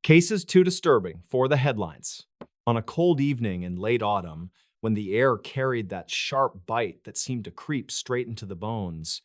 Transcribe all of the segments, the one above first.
Cases too disturbing for the headlines. On a cold evening in late autumn, when the air carried that sharp bite that seemed to creep straight into the bones,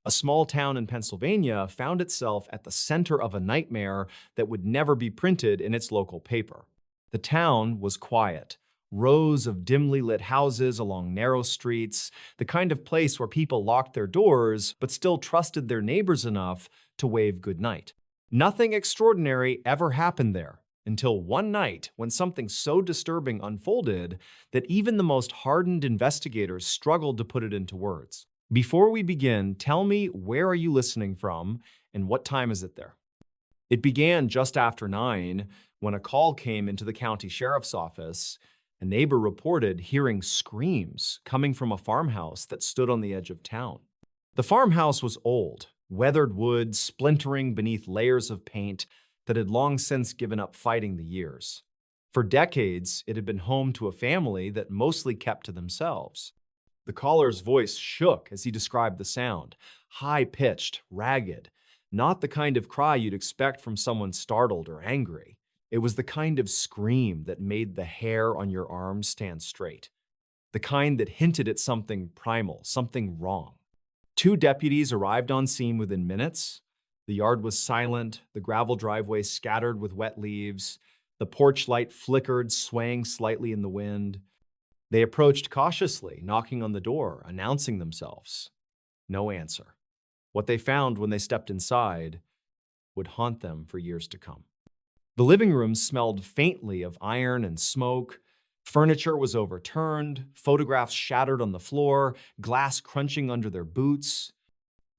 a small town in Pennsylvania found itself at the center of a nightmare that would never be printed in its local paper. The town was quiet. Rows of dimly lit houses along narrow streets, the kind of place where people locked their doors but still trusted their neighbors enough to wave goodnight. Nothing extraordinary ever happened there until one night when something so disturbing unfolded that even the most hardened investigators struggled to put it into words. Before we begin, tell me, where are you listening from and what time is it there? It began just after 9 when a call came into the county sheriff's office. A neighbor reported hearing screams coming from a farmhouse that stood on the edge of town. The farmhouse was old, weathered wood splintering beneath layers of paint that had long since given up fighting the years. For decades, it had been home to a family that mostly kept to themselves. The caller's voice shook as he described the sound, high-pitched, ragged, not the kind of cry you'd expect from someone startled or angry. It was the kind of scream that made the hair on your arms stand straight, the kind that hinted at something primal, something wrong. 2 deputies arrived on scene within minutes. The yard was silent, the gravel driveway scattered with wet leaves, the porch light flickered, swaying slightly in the wind. They approached cautiously, knocking on the door, announcing themselves. No answer. What they found when they stepped inside would haunt them for years to come. The living room smelled faintly of iron and smoke. Furniture was overturned, photographs shattered on the floor, glass crunching under their boots.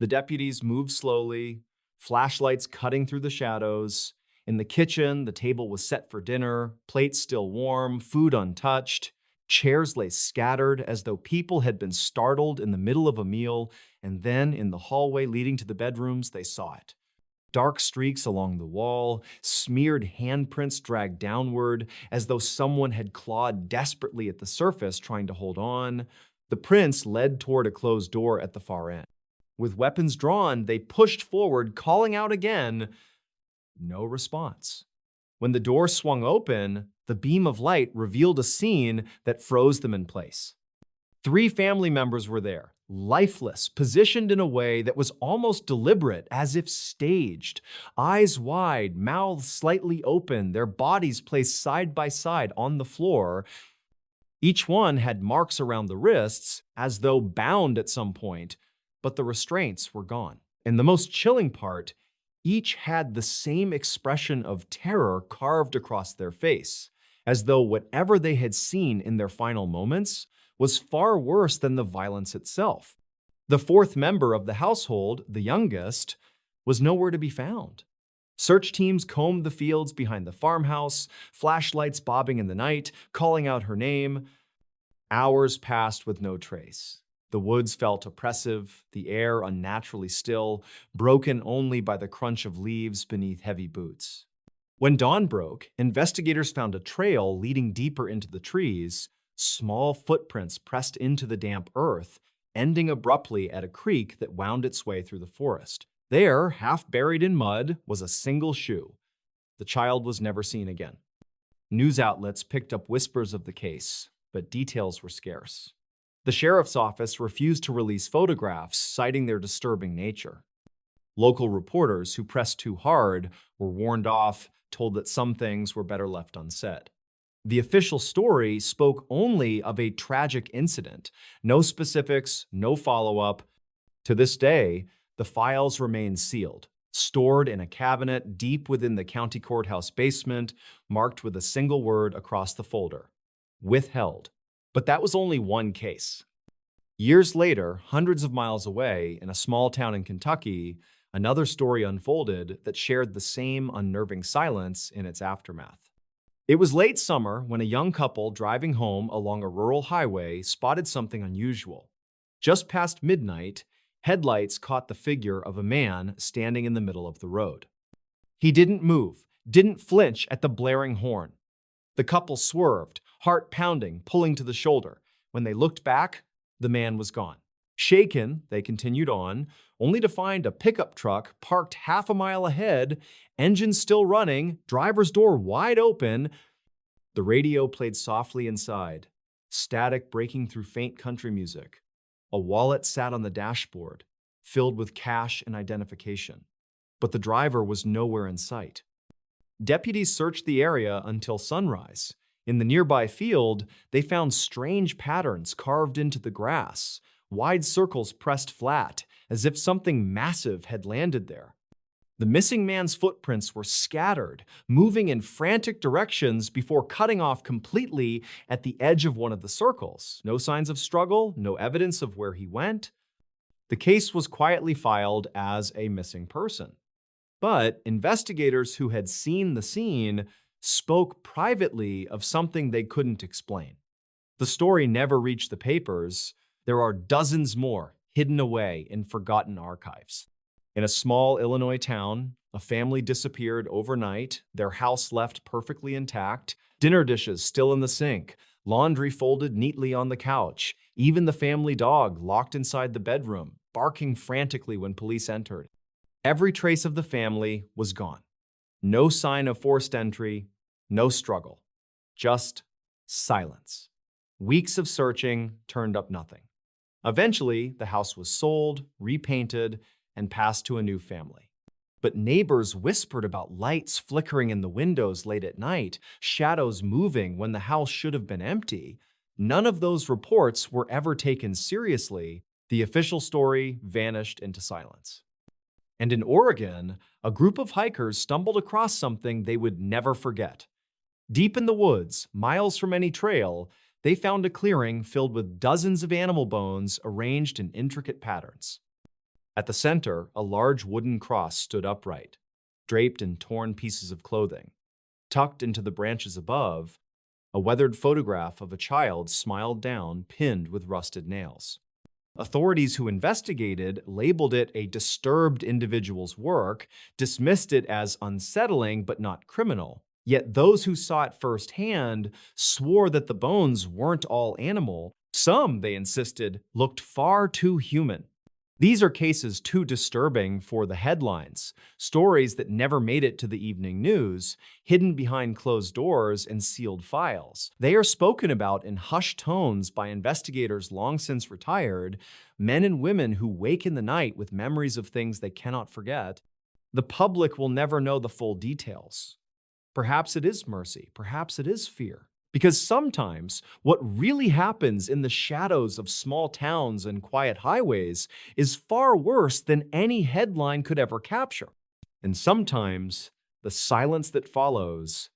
The deputies moved slowly, flashlights cutting through the shadows. In the kitchen, the table was set for dinner, plates still warm, food untouched. Chairs lay scattered as though people had been startled in the middle of a meal, and then in the hallway leading to the bedrooms, they saw it. Dark streaks along the wall, smeared handprints dragged downward, as though someone had clawed desperately at the surface trying to hold on. The prints led toward a closed door at the far end. With weapons drawn, they pushed forward, calling out again. No response. When the door swung open, the beam of light revealed a scene that froze them in place. 3 family members were there, lifeless, positioned in a way that was almost deliberate, as if staged. Eyes wide, mouths slightly open, their bodies placed side by side on the floor. Each one had marks around the wrists, as though bound at some point, but the restraints were gone. And the most chilling part, each had the same expression of terror carved across their face, as though whatever they had seen in their final moments was far worse than the violence itself. The 4th member of the household, the youngest, was nowhere to be found. Search teams combed the fields behind the farmhouse, flashlights bobbing in the night, calling out her name. Hours passed with no trace. The woods felt oppressive, the air unnaturally still, broken only by the crunch of leaves beneath heavy boots. When dawn broke, investigators found a trail leading deeper into the trees, small footprints pressed into the damp earth, ending abruptly at a creek that wound its way through the forest. There, half buried in mud, was a single shoe. The child was never seen again. News outlets picked up whispers of the case, but details were scarce. The sheriff's office refused to release photographs, citing their disturbing nature. Local reporters who pressed too hard were warned off, told that some things were better left unsaid. The official story spoke only of a tragic incident. No specifics, no follow-up. To this day, the files remain sealed, stored in a cabinet deep within the county courthouse basement, marked with a single word across the folder: withheld. But that was only one case. Years later, hundreds of miles away, in a small town in Kentucky, another story unfolded that shared the same unnerving silence in its aftermath. It was late summer when a young couple driving home along a rural highway spotted something unusual. Just past midnight, headlights caught the figure of a man standing in the middle of the road. He didn't move, didn't flinch at the blaring horn. The couple swerved, heart pounding, pulling to the shoulder. When they looked back, the man was gone. Shaken, they continued on, only to find a pickup truck parked half a mile ahead, engine still running, driver's door wide open. The radio played softly inside, static breaking through faint country music. A wallet sat on the dashboard, filled with cash and identification. But the driver was nowhere in sight. Deputies searched the area until sunrise. In the nearby field, they found strange patterns carved into the grass, wide circles pressed flat, as if something massive had landed there. The missing man's footprints were scattered, moving in frantic directions before cutting off completely at the edge of one of the circles. No signs of struggle, no evidence of where he went. The case was quietly filed as a missing person. But investigators who had seen the scene spoke privately of something they couldn't explain. The story never reached the papers. There are dozens more hidden away in forgotten archives. In a small Illinois town, a family disappeared overnight, their house left perfectly intact, dinner dishes still in the sink, laundry folded neatly on the couch, even the family dog locked inside the bedroom, barking frantically when police entered. Every trace of the family was gone. No sign of forced entry, no struggle, just silence. Weeks of searching turned up nothing. Eventually, the house was sold, repainted, and passed to a new family. But neighbors whispered about lights flickering in the windows late at night, shadows moving when the house should have been empty. None of those reports were ever taken seriously. The official story vanished into silence. And in Oregon, a group of hikers stumbled across something they would never forget. Deep in the woods, miles from any trail, they found a clearing filled with dozens of animal bones arranged in intricate patterns. At the center, a large wooden cross stood upright, draped in torn pieces of clothing. Tucked into the branches above, a weathered photograph of a child smiled down, pinned with rusted nails. Authorities who investigated labeled it a disturbed individual's work, dismissed it as unsettling but not criminal. Yet those who saw it firsthand swore that the bones weren't all animal. Some, they insisted, looked far too human. These are cases too disturbing for the headlines, stories that never made it to the evening news, hidden behind closed doors and sealed files. They are spoken about in hushed tones by investigators long since retired, men and women who wake in the night with memories of things they cannot forget. The public will never know the full details. Perhaps it is mercy, perhaps it is fear. Because sometimes what really happens in the shadows of small towns and quiet highways is far worse than any headline could ever capture. And sometimes the silence that follows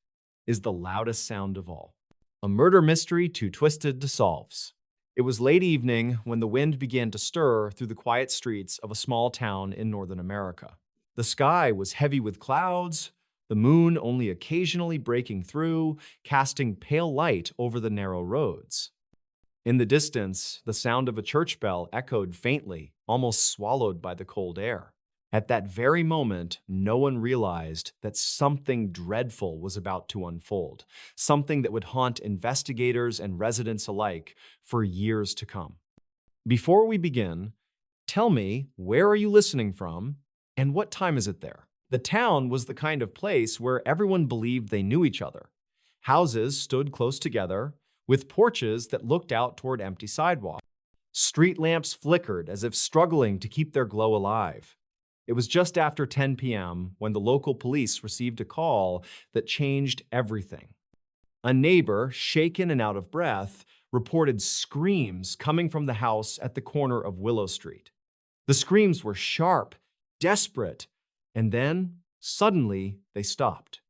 is the loudest sound of all. A murder mystery too twisted to solve. It was late evening when the wind began to stir through the quiet streets of a small town in northern America. The sky was heavy with clouds, the moon only occasionally breaking through, casting pale light over the narrow roads. In the distance, the sound of a church bell echoed faintly, almost swallowed by the cold air. At that very moment, no one realized that something dreadful was about to unfold, something that would haunt investigators and residents alike for years to come. Before we begin, tell me, where are you listening from, and what time is it there? The town was the kind of place where everyone believed they knew each other. Houses stood close together, with porches that looked out toward empty sidewalks. Street lamps flickered as if struggling to keep their glow alive. It was just after 10 p.m. when the local police received a call that changed everything. A neighbor, shaken and out of breath, reported screams coming from the house at the corner of Willow Street. The screams were sharp, desperate, and then, suddenly, they stopped.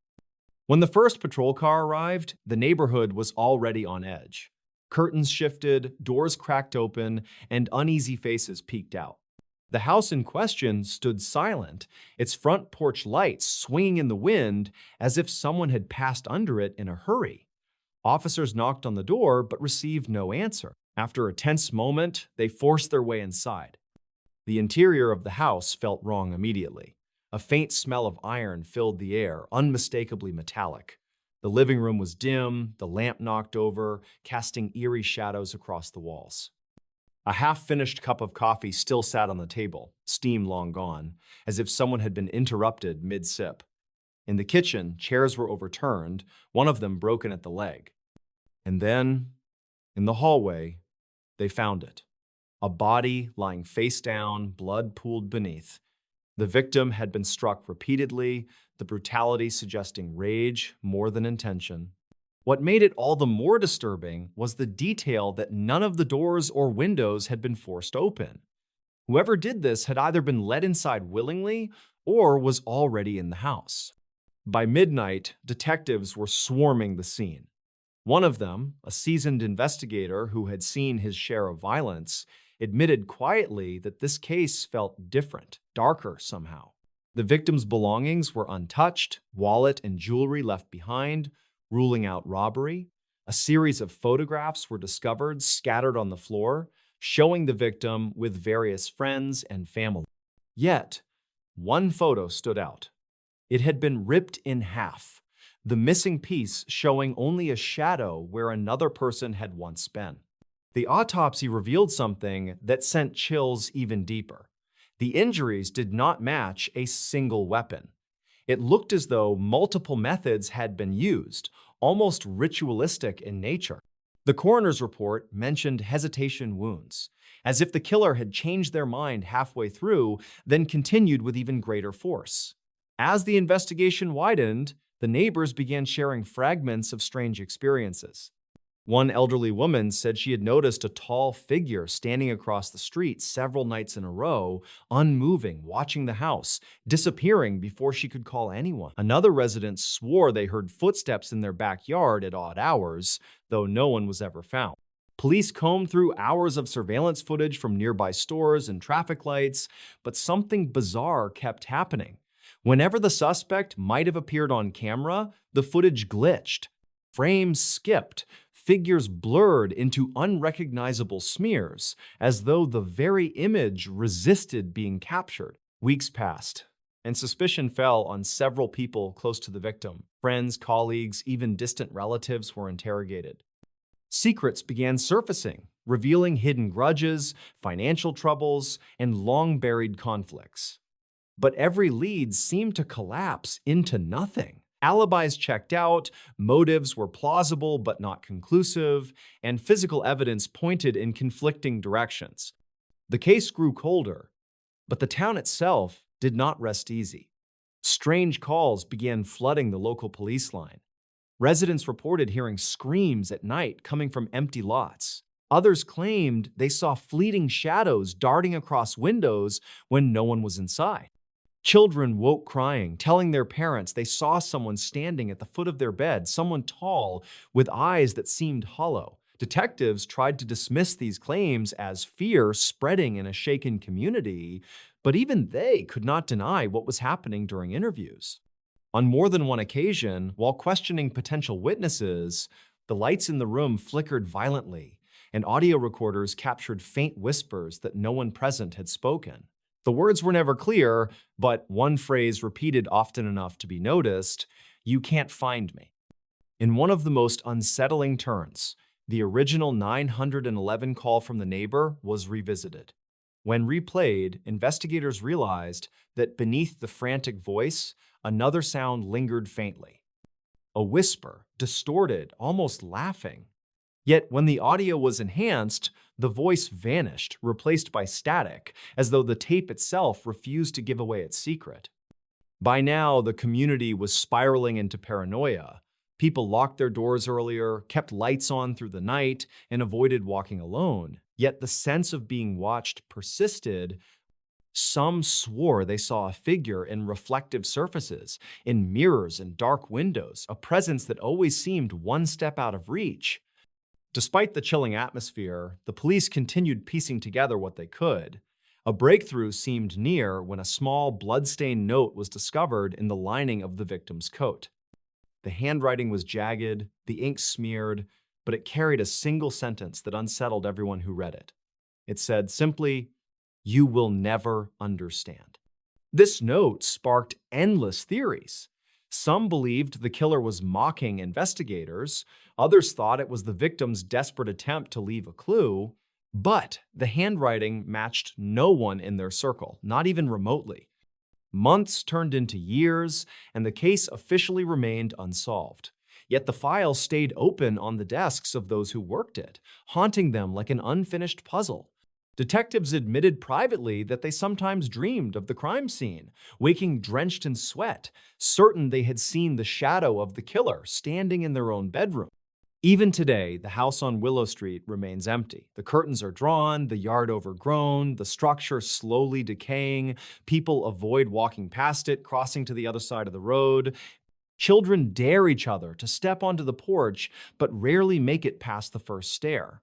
When the first patrol car arrived, the neighborhood was already on edge. Curtains shifted, doors cracked open, and uneasy faces peeked out. The house in question stood silent, its front porch lights swinging in the wind as if someone had passed under it in a hurry. Officers knocked on the door but received no answer. After a tense moment, they forced their way inside. The interior of the house felt wrong immediately. A faint smell of iron filled the air, unmistakably metallic. The living room was dim, the lamp knocked over, casting eerie shadows across the walls. A half-finished cup of coffee still sat on the table, steam long gone, as if someone had been interrupted mid-sip. In the kitchen, chairs were overturned, one of them broken at the leg. And then, in the hallway, they found it. A body lying face down, blood pooled beneath. The victim had been struck repeatedly, the brutality suggesting rage more than intention. What made it all the more disturbing was the detail that none of the doors or windows had been forced open. Whoever did this had either been let inside willingly or was already in the house. By midnight, detectives were swarming the scene. One of them, a seasoned investigator who had seen his share of violence, admitted quietly that this case felt different, darker somehow. The victim's belongings were untouched, wallet and jewelry left behind, ruling out robbery. A series of photographs were discovered scattered on the floor, showing the victim with various friends and family. Yet, one photo stood out. It had been ripped in half, the missing piece showing only a shadow where another person had once been. The autopsy revealed something that sent chills even deeper. The injuries did not match a single weapon. It looked as though multiple methods had been used, almost ritualistic in nature. The coroner's report mentioned hesitation wounds, as if the killer had changed their mind halfway through, then continued with even greater force. As the investigation widened, the neighbors began sharing fragments of strange experiences. One elderly woman said she had noticed a tall figure standing across the street several nights in a row, unmoving, watching the house, disappearing before she could call anyone. Another resident swore they heard footsteps in their backyard at odd hours, though no one was ever found. Police combed through hours of surveillance footage from nearby stores and traffic lights, but something bizarre kept happening. Whenever the suspect might have appeared on camera, the footage glitched. Frames skipped, figures blurred into unrecognizable smears, as though the very image resisted being captured. Weeks passed, and suspicion fell on several people close to the victim. Friends, colleagues, even distant relatives were interrogated. Secrets began surfacing, revealing hidden grudges, financial troubles, and long-buried conflicts. But every lead seemed to collapse into nothing. Alibis checked out, motives were plausible but not conclusive, and physical evidence pointed in conflicting directions. The case grew colder, but the town itself did not rest easy. Strange calls began flooding the local police line. Residents reported hearing screams at night coming from empty lots. Others claimed they saw fleeting shadows darting across windows when no one was inside. Children woke crying, telling their parents they saw someone standing at the foot of their bed, someone tall with eyes that seemed hollow. Detectives tried to dismiss these claims as fear spreading in a shaken community, but even they could not deny what was happening during interviews. On more than one occasion, while questioning potential witnesses, the lights in the room flickered violently, and audio recorders captured faint whispers that no one present had spoken. The words were never clear, but one phrase repeated often enough to be noticed: "You can't find me." In one of the most unsettling turns, the original 911 call from the neighbor was revisited. When replayed, investigators realized that beneath the frantic voice, another sound lingered faintly. A whisper, distorted, almost laughing. Yet when the audio was enhanced, the voice vanished, replaced by static, as though the tape itself refused to give away its secret. By now, the community was spiraling into paranoia. People locked their doors earlier, kept lights on through the night, and avoided walking alone. Yet the sense of being watched persisted. Some swore they saw a figure in reflective surfaces, in mirrors and dark windows, a presence that always seemed one step out of reach. Despite the chilling atmosphere, the police continued piecing together what they could. A breakthrough seemed near when a small, blood-stained note was discovered in the lining of the victim's coat. The handwriting was jagged, the ink smeared, but it carried a single sentence that unsettled everyone who read it. It said simply, "You will never understand." This note sparked endless theories. Some believed the killer was mocking investigators. Others thought it was the victim's desperate attempt to leave a clue. But the handwriting matched no one in their circle, not even remotely. Months turned into years, and the case officially remained unsolved. Yet the files stayed open on the desks of those who worked it, haunting them like an unfinished puzzle. Detectives admitted privately that they sometimes dreamed of the crime scene, waking drenched in sweat, certain they had seen the shadow of the killer standing in their own bedroom. Even today, the house on Willow Street remains empty. The curtains are drawn, the yard overgrown, the structure slowly decaying. People avoid walking past it, crossing to the other side of the road. Children dare each other to step onto the porch, but rarely make it past the first stair.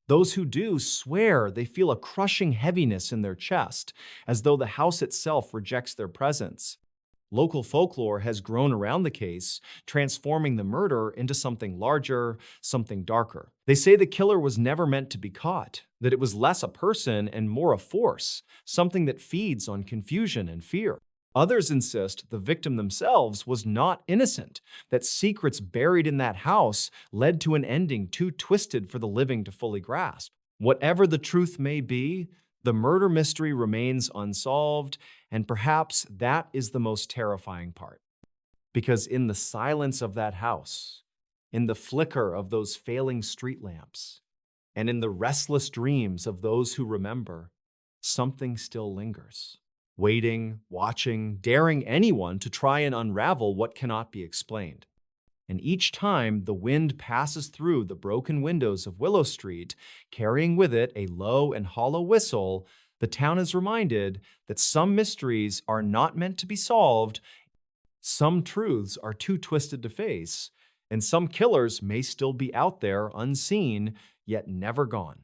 Those who do swear they feel a crushing heaviness in their chest, as though the house itself rejects their presence. Local folklore has grown around the case, transforming the murder into something larger, something darker. They say the killer was never meant to be caught, that it was less a person and more a force, something that feeds on confusion and fear. Others insist the victim themselves was not innocent, that secrets buried in that house led to an ending too twisted for the living to fully grasp. Whatever the truth may be, the murder mystery remains unsolved, and perhaps that is the most terrifying part. Because in the silence of that house, in the flicker of those failing street lamps, and in the restless dreams of those who remember, something still lingers. Waiting, watching, daring anyone to try and unravel what cannot be explained. And each time the wind passes through the broken windows of Willow Street, carrying with it a low and hollow whistle, the town is reminded that some mysteries are not meant to be solved, some truths are too twisted to face, and some killers may still be out there unseen, yet never gone.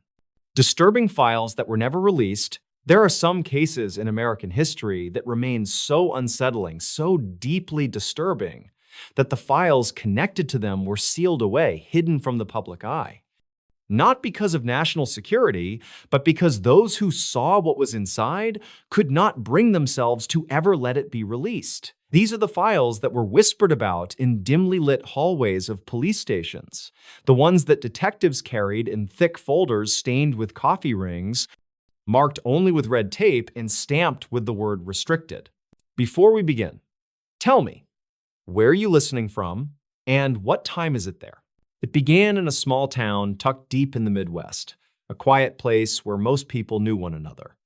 Disturbing files that were never released. There are some cases in American history that remain so unsettling, so deeply disturbing, that the files connected to them were sealed away, hidden from the public eye. Not because of national security, but because those who saw what was inside could not bring themselves to ever let it be released. These are the files that were whispered about in dimly lit hallways of police stations, the ones that detectives carried in thick folders stained with coffee rings, marked only with red tape and stamped with the word restricted. Before we begin, tell me, where are you listening from and what time is it there? It began in a small town tucked deep in the Midwest, a quiet place where most people knew one another.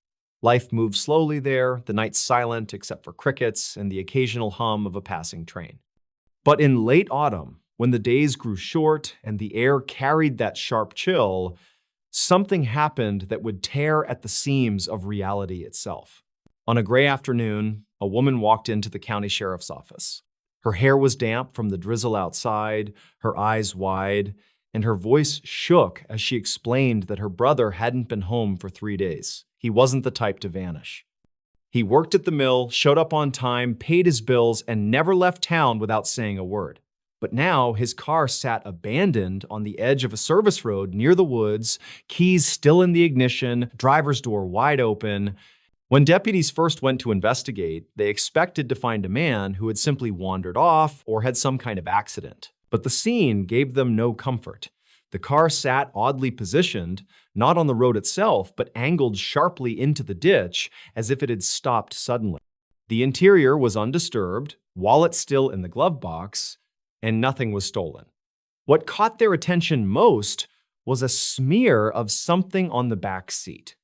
Life moved slowly there, the nights silent except for crickets and the occasional hum of a passing train. But in late autumn, when the days grew short and the air carried that sharp chill, something happened that would tear at the seams of reality itself. On a gray afternoon, a woman walked into the county sheriff's office. Her hair was damp from the drizzle outside, her eyes wide, and her voice shook as she explained that her brother hadn't been home for 3 days. He wasn't the type to vanish. He worked at the mill, showed up on time, paid his bills, and never left town without saying a word. But now his car sat abandoned on the edge of a service road near the woods, keys still in the ignition, driver's door wide open. When deputies first went to investigate, they expected to find a man who had simply wandered off or had some kind of accident. But the scene gave them no comfort. The car sat oddly positioned, not on the road itself, but angled sharply into the ditch as if it had stopped suddenly. The interior was undisturbed, wallet still in the glove box, and nothing was stolen. What caught their attention most was a smear of something on the back seat.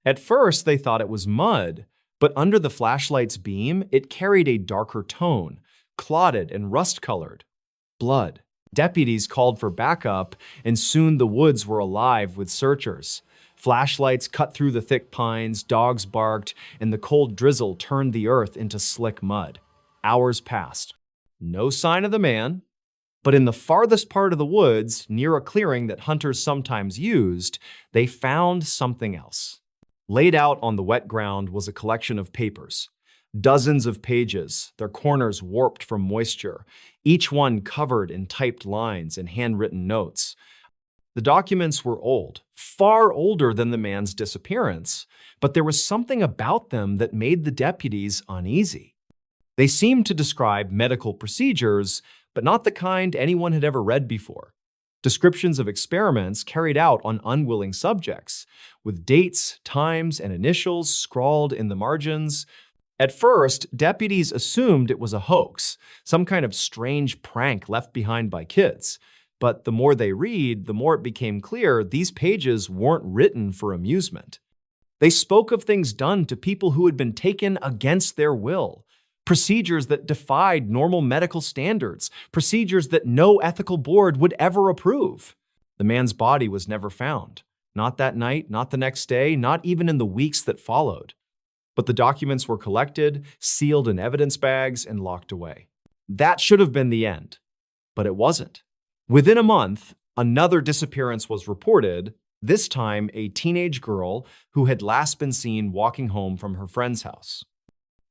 At first, they thought it was mud, but under the flashlight's beam, it carried a darker tone, clotted and rust-colored. Blood. Deputies called for backup, and soon the woods were alive with searchers. Flashlights cut through the thick pines, dogs barked, and the cold drizzle turned the earth into slick mud. Hours passed. No sign of the man, but in the farthest part of the woods, near a clearing that hunters sometimes used, they found something else. Laid out on the wet ground was a collection of papers. Dozens of pages, their corners warped from moisture, each one covered in typed lines and handwritten notes. The documents were old, far older than the man's disappearance, but there was something about them that made the deputies uneasy. They seemed to describe medical procedures, but not the kind anyone had ever read before. descriptions of experiments carried out on unwilling subjects, with dates, times, and initials scrawled in the margins. At first, deputies assumed it was a hoax, some kind of strange prank left behind by kids. But the more they read, the more it became clear these pages weren't written for amusement. They spoke of things done to people who had been taken against their will, procedures that defied normal medical standards, procedures that no ethical board would ever approve. The man's body was never found. Not that night, not the next day, not even in the weeks that followed. But the documents were collected, sealed in evidence bags, and locked away. That should have been the end, but it wasn't. Within a month, another disappearance was reported, this time a teenage girl who had last been seen walking home from her friend's house.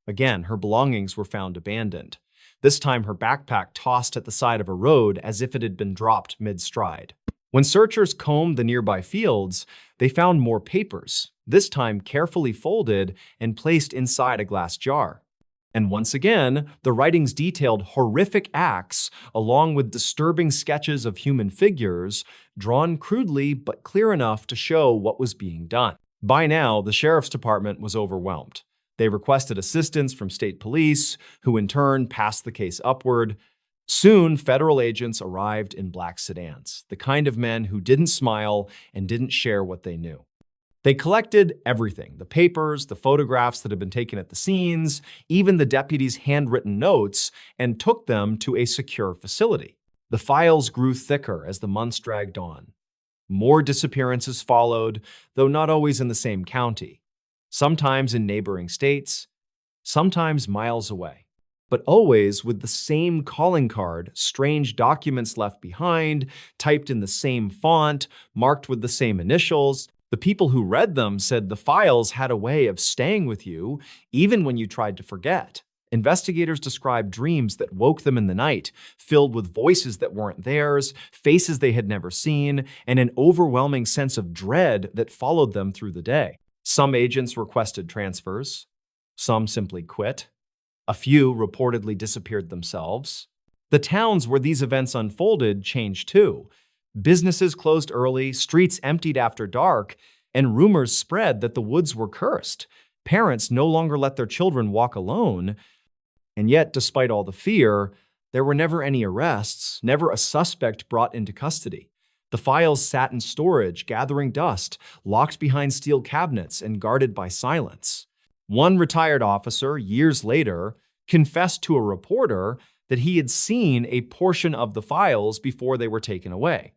Again, her belongings were found abandoned. This time her backpack tossed at the side of a road as if it had been dropped mid-stride. When searchers combed the nearby fields, they found more papers, this time carefully folded and placed inside a glass jar. And once again, the writings detailed horrific acts along with disturbing sketches of human figures, drawn crudely but clear enough to show what was being done. By now, the sheriff's department was overwhelmed. They requested assistance from state police, who in turn passed the case upward. Soon, federal agents arrived in black sedans, the kind of men who didn't smile and didn't share what they knew. They collected everything, the papers, the photographs that had been taken at the scenes, even the deputies' handwritten notes, and took them to a secure facility. The files grew thicker as the months dragged on. More disappearances followed, though not always in the same county. Sometimes in neighboring states, sometimes miles away, but always with the same calling card, strange documents left behind, typed in the same font, marked with the same initials. The people who read them said the files had a way of staying with you, even when you tried to forget. Investigators described dreams that woke them in the night, filled with voices that weren't theirs, faces they had never seen, and an overwhelming sense of dread that followed them through the day. Some agents requested transfers. Some simply quit. A few reportedly disappeared themselves. The towns where these events unfolded changed too. Businesses closed early, streets emptied after dark, and rumors spread that the woods were cursed. Parents no longer let their children walk alone. And yet, despite all the fear, there were never any arrests, never a suspect brought into custody. The files sat in storage, gathering dust, locked behind steel cabinets and guarded by silence. One retired officer, years later, confessed to a reporter that he had seen a portion of the files before they were taken away.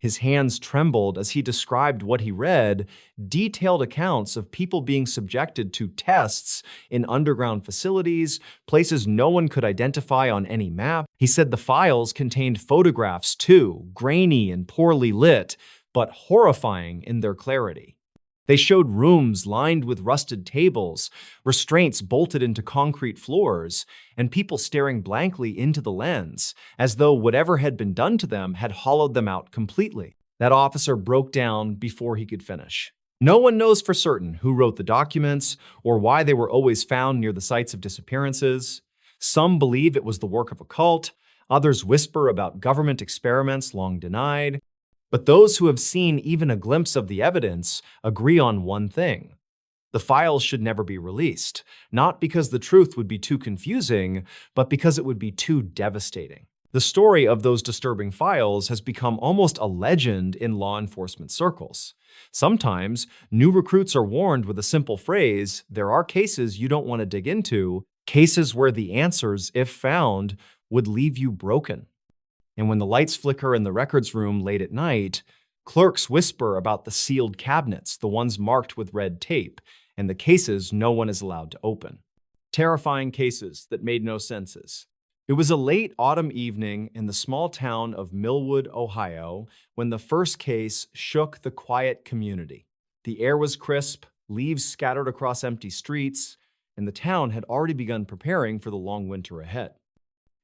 His hands trembled as he described what he read, detailed accounts of people being subjected to tests in underground facilities, places no one could identify on any map. He said the files contained photographs too, grainy and poorly lit, but horrifying in their clarity. They showed rooms lined with rusted tables, restraints bolted into concrete floors, and people staring blankly into the lens, as though whatever had been done to them had hollowed them out completely. That officer broke down before he could finish. No one knows for certain who wrote the documents or why they were always found near the sites of disappearances. Some believe it was the work of a cult, others whisper about government experiments long denied. But those who have seen even a glimpse of the evidence agree on one thing. The files should never be released, not because the truth would be too confusing, but because it would be too devastating. The story of those disturbing files has become almost a legend in law enforcement circles. Sometimes, new recruits are warned with a simple phrase, "There are cases you don't want to dig into," cases where the answers, if found, would leave you broken. And when the lights flicker in the records room late at night, clerks whisper about the sealed cabinets, the ones marked with red tape, and the cases no one is allowed to open. Terrifying cases that made no senses. It was a late autumn evening in the small town of Millwood, Ohio, when the first case shook the quiet community. The air was crisp, leaves scattered across empty streets, and the town had already begun preparing for the long winter ahead.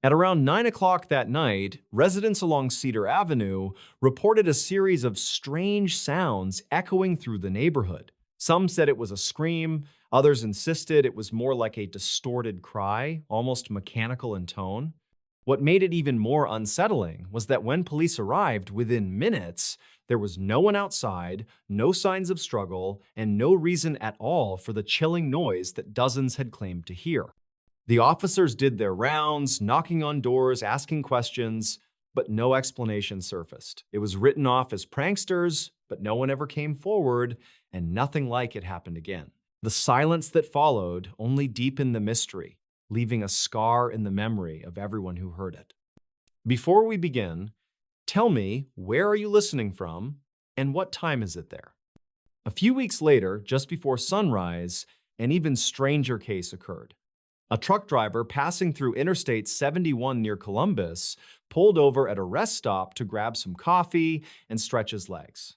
At around 9 o'clock that night, residents along Cedar Avenue reported a series of strange sounds echoing through the neighborhood. Some said it was a scream, others insisted it was more like a distorted cry, almost mechanical in tone. What made it even more unsettling was that when police arrived within minutes, there was no one outside, no signs of struggle, and no reason at all for the chilling noise that dozens had claimed to hear. The officers did their rounds, knocking on doors, asking questions, but no explanation surfaced. It was written off as pranksters, but no one ever came forward, and nothing like it happened again. The silence that followed only deepened the mystery, leaving a scar in the memory of everyone who heard it. Before we begin, tell me, where are you listening from, and what time is it there? A few weeks later, just before sunrise, an even stranger case occurred. A truck driver passing through Interstate 71 near Columbus pulled over at a rest stop to grab some coffee and stretch his legs.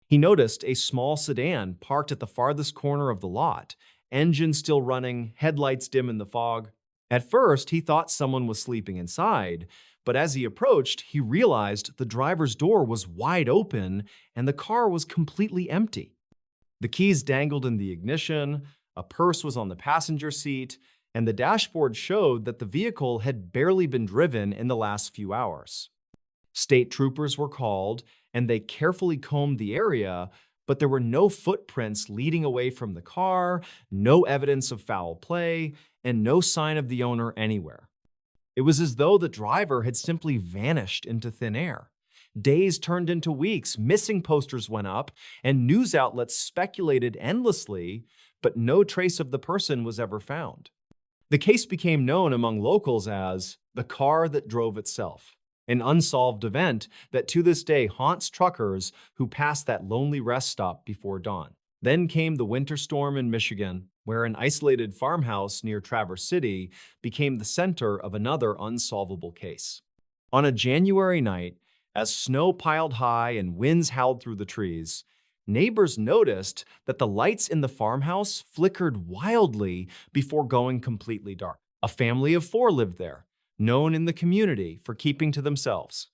He noticed a small sedan parked at the farthest corner of the lot, engine still running, headlights dim in the fog. At first, he thought someone was sleeping inside, but as he approached, he realized the driver's door was wide open and the car was completely empty. The keys dangled in the ignition, a purse was on the passenger seat, and the dashboard showed that the vehicle had barely been driven in the last few hours. State troopers were called, and they carefully combed the area, but there were no footprints leading away from the car, no evidence of foul play, and no sign of the owner anywhere. It was as though the driver had simply vanished into thin air. Days turned into weeks, missing posters went up, and news outlets speculated endlessly, but no trace of the person was ever found. The case became known among locals as the car that drove itself, an unsolved event that to this day haunts truckers who pass that lonely rest stop before dawn. Then came the winter storm in Michigan, where an isolated farmhouse near Traverse City became the center of another unsolvable case. On a January night, as snow piled high and winds howled through the trees, neighbors noticed that the lights in the farmhouse flickered wildly before going completely dark. A family of 4 lived there, known in the community for keeping to themselves.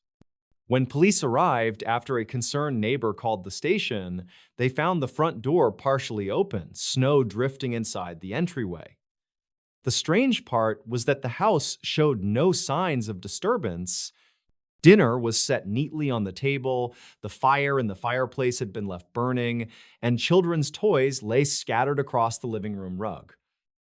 When police arrived after a concerned neighbor called the station, they found the front door partially open, snow drifting inside the entryway. The strange part was that the house showed no signs of disturbance. Dinner was set neatly on the table, the fire in the fireplace had been left burning, and children's toys lay scattered across the living room rug.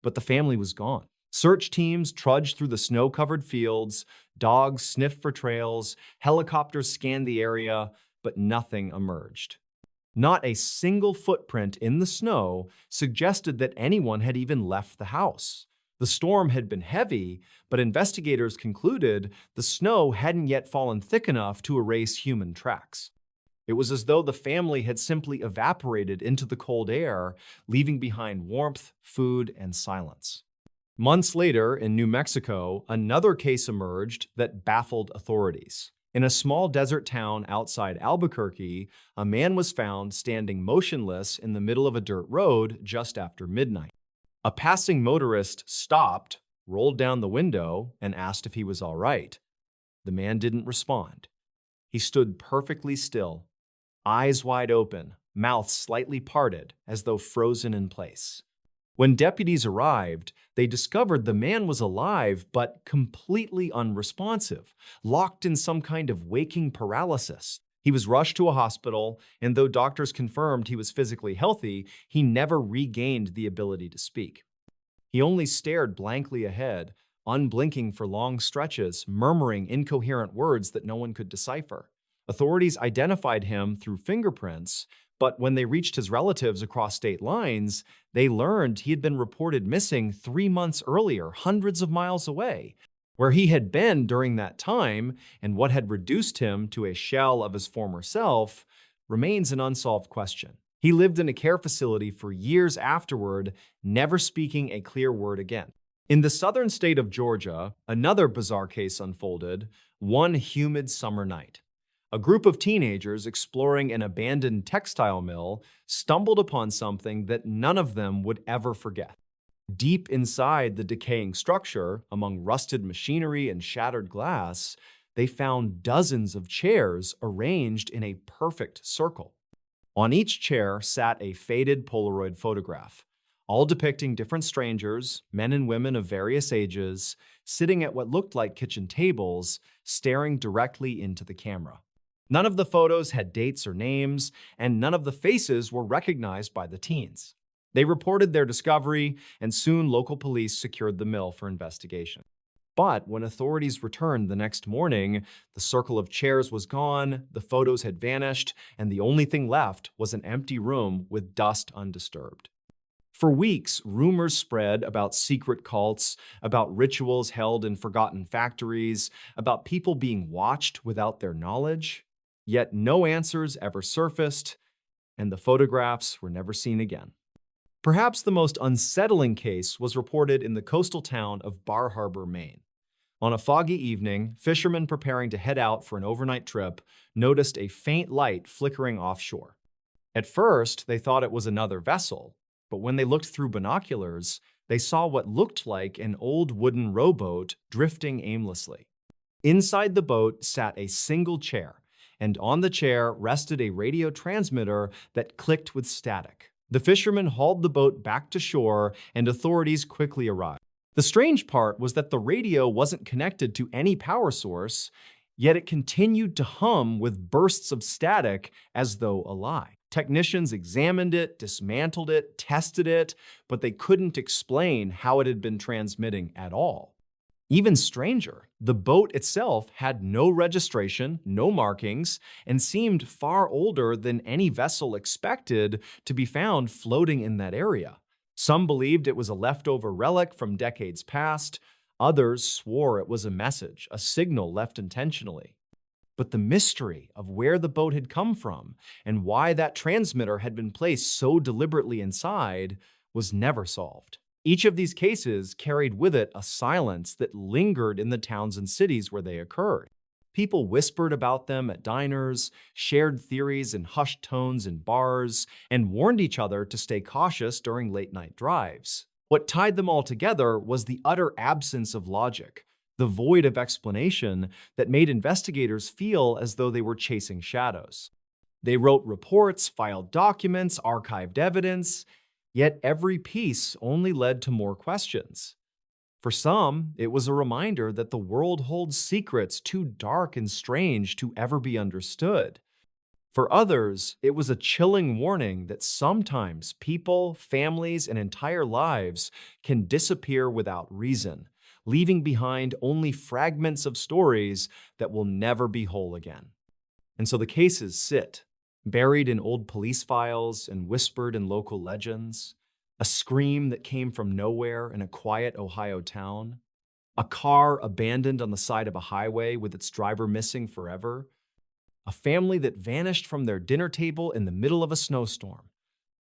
But the family was gone. Search teams trudged through the snow-covered fields, dogs sniffed for trails, helicopters scanned the area, but nothing emerged. Not a single footprint in the snow suggested that anyone had even left the house. The storm had been heavy, but investigators concluded the snow hadn't yet fallen thick enough to erase human tracks. It was as though the family had simply evaporated into the cold air, leaving behind warmth, food, and silence. Months later, in New Mexico, another case emerged that baffled authorities. In a small desert town outside Albuquerque, a man was found standing motionless in the middle of a dirt road just after midnight. A passing motorist stopped, rolled down the window, and asked if he was all right. The man didn't respond. He stood perfectly still, eyes wide open, mouth slightly parted, as though frozen in place. When deputies arrived, they discovered the man was alive but completely unresponsive, locked in some kind of waking paralysis. He was rushed to a hospital, and though doctors confirmed he was physically healthy, he never regained the ability to speak. He only stared blankly ahead, unblinking for long stretches, murmuring incoherent words that no one could decipher. Authorities identified him through fingerprints, but when they reached his relatives across state lines, they learned he had been reported missing 3 months earlier, hundreds of miles away. Where he had been during that time and what had reduced him to a shell of his former self remains an unsolved question. He lived in a care facility for years afterward, never speaking a clear word again. In the southern state of Georgia, another bizarre case unfolded one humid summer night. A group of teenagers exploring an abandoned textile mill stumbled upon something that none of them would ever forget. Deep inside the decaying structure, among rusted machinery and shattered glass, they found dozens of chairs arranged in a perfect circle. On each chair sat a faded Polaroid photograph. all depicting different strangers, men and women of various ages, sitting at what looked like kitchen tables, staring directly into the camera. None of the photos had dates or names, and none of the faces were recognized by the teens. They reported their discovery, and soon local police secured the mill for investigation. But when authorities returned the next morning, the circle of chairs was gone, the photos had vanished, and the only thing left was an empty room with dust undisturbed. For weeks, rumors spread about secret cults, about rituals held in forgotten factories, about people being watched without their knowledge. Yet no answers ever surfaced, and the photographs were never seen again. Perhaps the most unsettling case was reported in the coastal town of Bar Harbor, Maine. On a foggy evening, fishermen preparing to head out for an overnight trip noticed a faint light flickering offshore. At first, they thought it was another vessel, but when they looked through binoculars, they saw what looked like an old wooden rowboat drifting aimlessly. Inside the boat sat a single chair, and on the chair rested a radio transmitter that clicked with static. The fishermen hauled the boat back to shore, and authorities quickly arrived. The strange part was that the radio wasn't connected to any power source, yet it continued to hum with bursts of static as though alive. Technicians examined it, dismantled it, tested it, but they couldn't explain how it had been transmitting at all. Even stranger, the boat itself had no registration, no markings, and seemed far older than any vessel expected to be found floating in that area. Some believed it was a leftover relic from decades past. Others swore it was a message, a signal left intentionally. But the mystery of where the boat had come from and why that transmitter had been placed so deliberately inside was never solved. Each of these cases carried with it a silence that lingered in the towns and cities where they occurred. People whispered about them at diners, shared theories in hushed tones in bars, and warned each other to stay cautious during late-night drives. What tied them all together was the utter absence of logic, the void of explanation that made investigators feel as though they were chasing shadows. They wrote reports, filed documents, archived evidence, yet every piece only led to more questions. For some, it was a reminder that the world holds secrets too dark and strange to ever be understood. For others, it was a chilling warning that sometimes people, families, and entire lives can disappear without reason, leaving behind only fragments of stories that will never be whole again. And so the cases sit, buried in old police files and whispered in local legends. A scream that came from nowhere in a quiet Ohio town. A car abandoned on the side of a highway with its driver missing forever. A family that vanished from their dinner table in the middle of a snowstorm.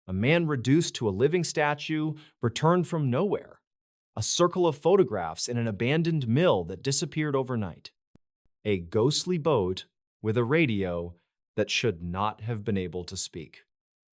A man reduced to a living statue returned from nowhere. A circle of photographs in an abandoned mill that disappeared overnight. A ghostly boat with a radio that should not have been able to speak.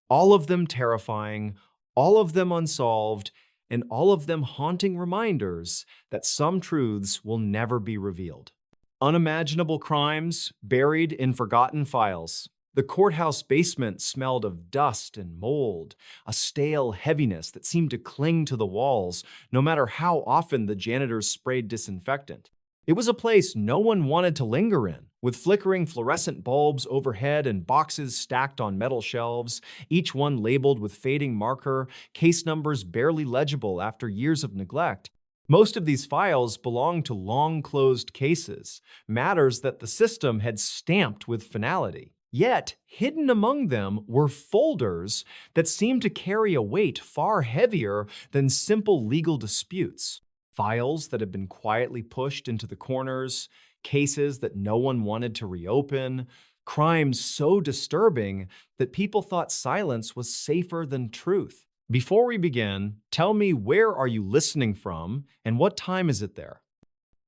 All of them terrifying, all of them unsolved, and all of them haunting reminders that some truths will never be revealed. Unimaginable crimes buried in forgotten files. The courthouse basement smelled of dust and mold, a stale heaviness that seemed to cling to the walls, no matter how often the janitors sprayed disinfectant. It was a place no one wanted to linger in, with flickering fluorescent bulbs overhead and boxes stacked on metal shelves, each one labeled with fading marker, case numbers barely legible after years of neglect. Most of these files belonged to long-closed cases, matters that the system had stamped with finality. Yet, hidden among them were folders that seemed to carry a weight far heavier than simple legal disputes. Files that had been quietly pushed into the corners, cases that no one wanted to reopen, crimes so disturbing that people thought silence was safer than truth. Before we begin, tell me, where are you listening from and what time is it there?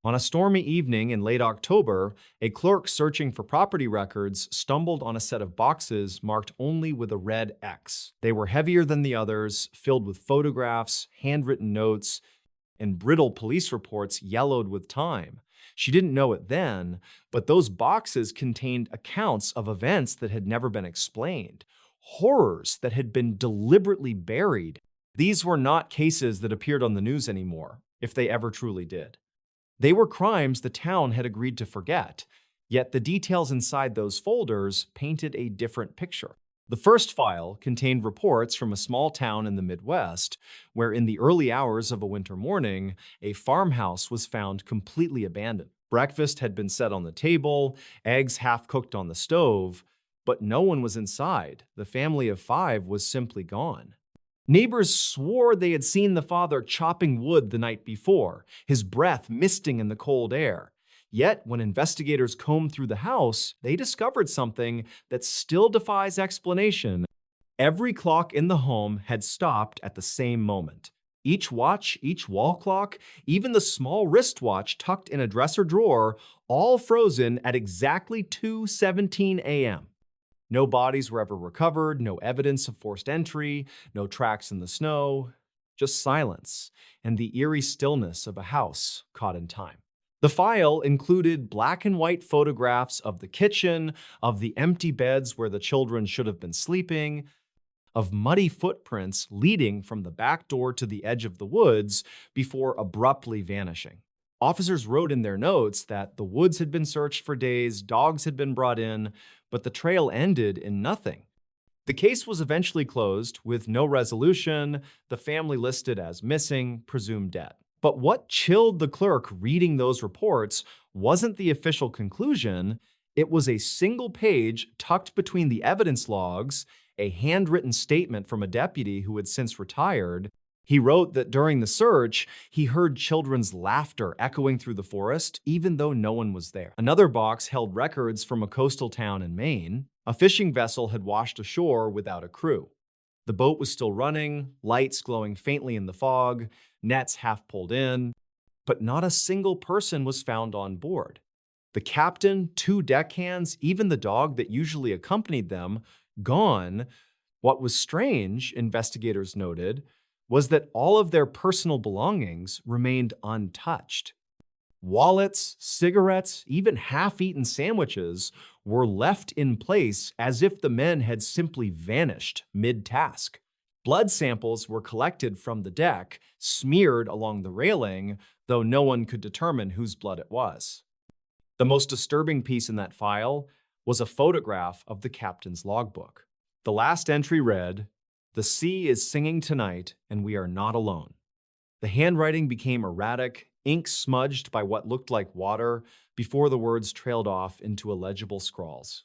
On a stormy evening in late October, a clerk searching for property records stumbled on a set of boxes marked only with a red X. They were heavier than the others, filled with photographs, handwritten notes, and brittle police reports yellowed with time. She didn't know it then, but those boxes contained accounts of events that had never been explained, horrors that had been deliberately buried. These were not cases that appeared on the news anymore, if they ever truly did. They were crimes the town had agreed to forget, yet the details inside those folders painted a different picture. The first file contained reports from a small town in the Midwest, where in the early hours of a winter morning, a farmhouse was found completely abandoned. Breakfast had been set on the table, eggs half cooked on the stove, but no one was inside. The family of 5 was simply gone. Neighbors swore they had seen the father chopping wood the night before, his breath misting in the cold air. Yet, when investigators combed through the house, they discovered something that still defies explanation. Every clock in the home had stopped at the same moment. Each watch, each wall clock, even the small wristwatch tucked in a dresser drawer, all frozen at exactly 2:17 a.m. No bodies were ever recovered, no evidence of forced entry, no tracks in the snow, just silence and the eerie stillness of a house caught in time. The file included black and white photographs of the kitchen, of the empty beds where the children should have been sleeping, of muddy footprints leading from the back door to the edge of the woods before abruptly vanishing. Officers wrote in their notes that the woods had been searched for days, dogs had been brought in, but the trail ended in nothing. The case was eventually closed with no resolution, the family listed as missing, presumed dead. But what chilled the clerk reading those reports wasn't the official conclusion, it was a single page tucked between the evidence logs, a handwritten statement from a deputy who had since retired. He wrote that during the search, he heard children's laughter echoing through the forest, even though no one was there. Another box held records from a coastal town in Maine. A fishing vessel had washed ashore without a crew. The boat was still running, lights glowing faintly in the fog, nets half pulled in, but not a single person was found on board. The captain, 2 deckhands, even the dog that usually accompanied them, gone. What was strange, investigators noted, was that all of their personal belongings remained untouched. Wallets, cigarettes, even half-eaten sandwiches were left in place as if the men had simply vanished mid-task. Blood samples were collected from the deck, smeared along the railing, though no one could determine whose blood it was. The most disturbing piece in that file was a photograph of the captain's logbook. The last entry read, "The sea is singing tonight, and we are not alone." The handwriting became erratic, ink smudged by what looked like water before the words trailed off into illegible scrawls.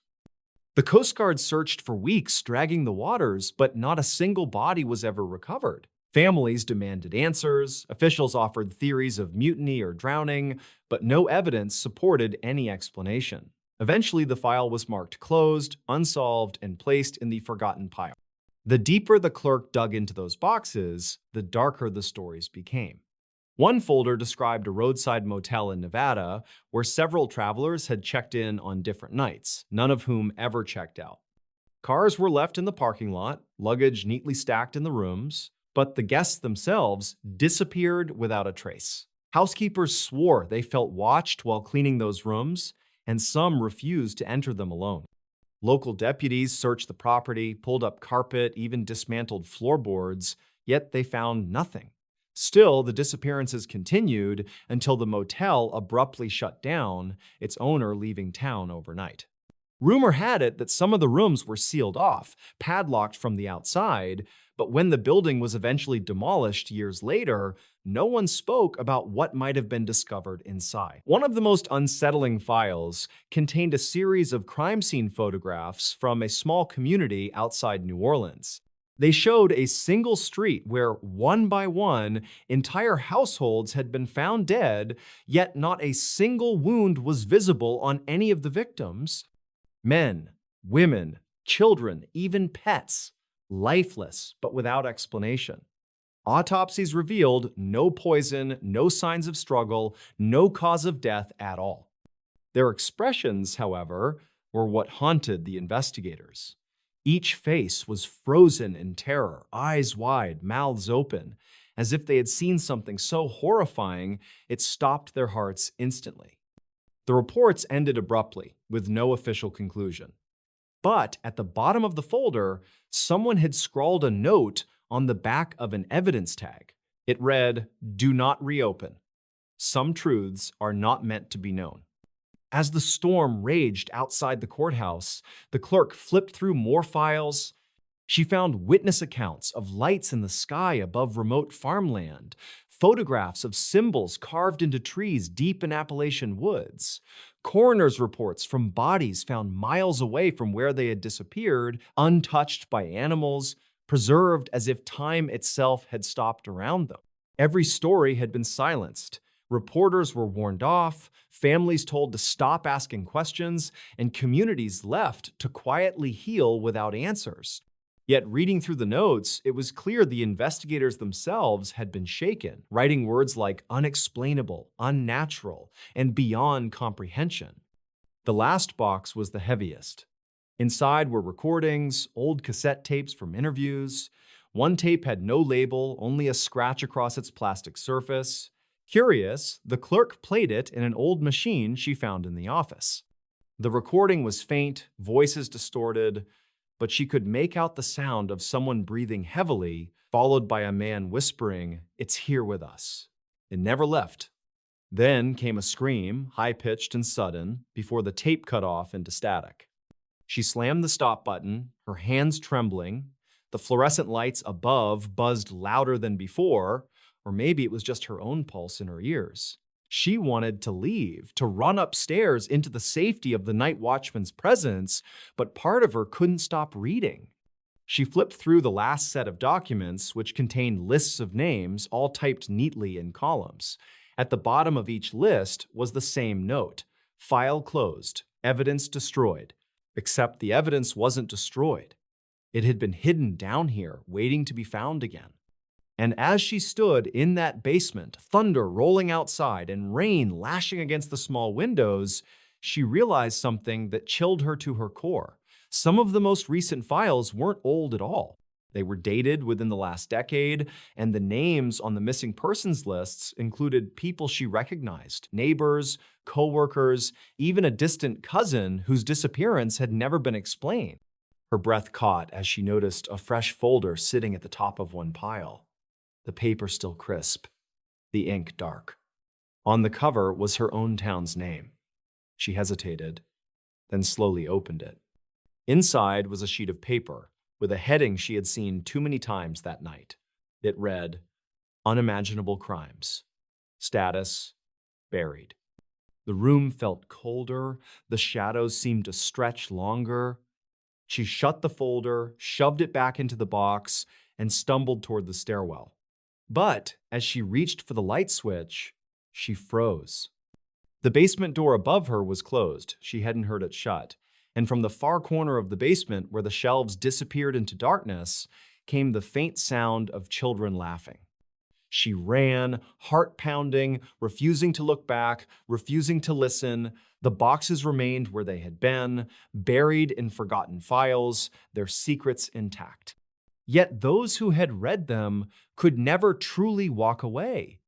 The Coast Guard searched for weeks, dragging the waters, but not a single body was ever recovered. Families demanded answers, officials offered theories of mutiny or drowning, but no evidence supported any explanation. Eventually, the file was marked closed, unsolved, and placed in the forgotten pile. The deeper the clerk dug into those boxes, the darker the stories became. One folder described a roadside motel in Nevada where several travelers had checked in on different nights, none of whom ever checked out. Cars were left in the parking lot, luggage neatly stacked in the rooms, but the guests themselves disappeared without a trace. Housekeepers swore they felt watched while cleaning those rooms, and some refused to enter them alone. Local deputies searched the property, pulled up carpet, even dismantled floorboards, yet they found nothing. Still, the disappearances continued until the motel abruptly shut down, its owner leaving town overnight. Rumor had it that some of the rooms were sealed off, padlocked from the outside, but when the building was eventually demolished years later, no one spoke about what might have been discovered inside. One of the most unsettling files contained a series of crime scene photographs from a small community outside New Orleans. They showed a single street where, one by one, entire households had been found dead, yet not a single wound was visible on any of the victims. Men, women, children, even pets, lifeless but without explanation. Autopsies revealed no poison, no signs of struggle, no cause of death at all. Their expressions, however, were what haunted the investigators. Each face was frozen in terror, eyes wide, mouths open, as if they had seen something so horrifying it stopped their hearts instantly. The reports ended abruptly, with no official conclusion. But at the bottom of the folder, someone had scrawled a note On the back of an evidence tag, it read, "Do not reopen. Some truths are not meant to be known." As the storm raged outside the courthouse, the clerk flipped through more files. She found witness accounts of lights in the sky above remote farmland, photographs of symbols carved into trees deep in Appalachian woods, coroner's reports from bodies found miles away from where they had disappeared, untouched by animals, preserved as if time itself had stopped around them. Every story had been silenced. Reporters were warned off, families told to stop asking questions, and communities left to quietly heal without answers. Yet reading through the notes, it was clear the investigators themselves had been shaken, writing words like unexplainable, unnatural, and beyond comprehension. The last box was the heaviest. Inside were recordings, old cassette tapes from interviews. One tape had no label, only a scratch across its plastic surface. Curious, the clerk played it in an old machine she found in the office. The recording was faint, voices distorted, but she could make out the sound of someone breathing heavily, followed by a man whispering, "It's here with us." It never left. Then came a scream, high-pitched and sudden, before the tape cut off into static. She slammed the stop button, her hands trembling. The fluorescent lights above buzzed louder than before, or maybe it was just her own pulse in her ears. She wanted to leave, to run upstairs into the safety of the night watchman's presence, but part of her couldn't stop reading. She flipped through the last set of documents, which contained lists of names, all typed neatly in columns. At the bottom of each list was the same note: file closed, evidence destroyed. Except the evidence wasn't destroyed. It had been hidden down here, waiting to be found again. And as she stood in that basement, thunder rolling outside and rain lashing against the small windows, she realized something that chilled her to her core. Some of the most recent files weren't old at all. They were dated within the last decade, and the names on the missing persons lists included people she recognized, neighbors, coworkers, even a distant cousin whose disappearance had never been explained. Her breath caught as she noticed a fresh folder sitting at the top of one pile. The paper still crisp, the ink dark. On the cover was her own town's name. She hesitated, then slowly opened it. Inside was a sheet of paper with a heading she had seen too many times that night. It read, "Unimaginable Crimes. Status, buried." The room felt colder, the shadows seemed to stretch longer. She shut the folder, shoved it back into the box, and stumbled toward the stairwell. But as she reached for the light switch, she froze. The basement door above her was closed. She hadn't heard it shut. And from the far corner of the basement, where the shelves disappeared into darkness, came the faint sound of children laughing. She ran, heart pounding, refusing to look back, refusing to listen. The boxes remained where they had been, buried in forgotten files, their secrets intact. Yet those who had read them could never truly walk away.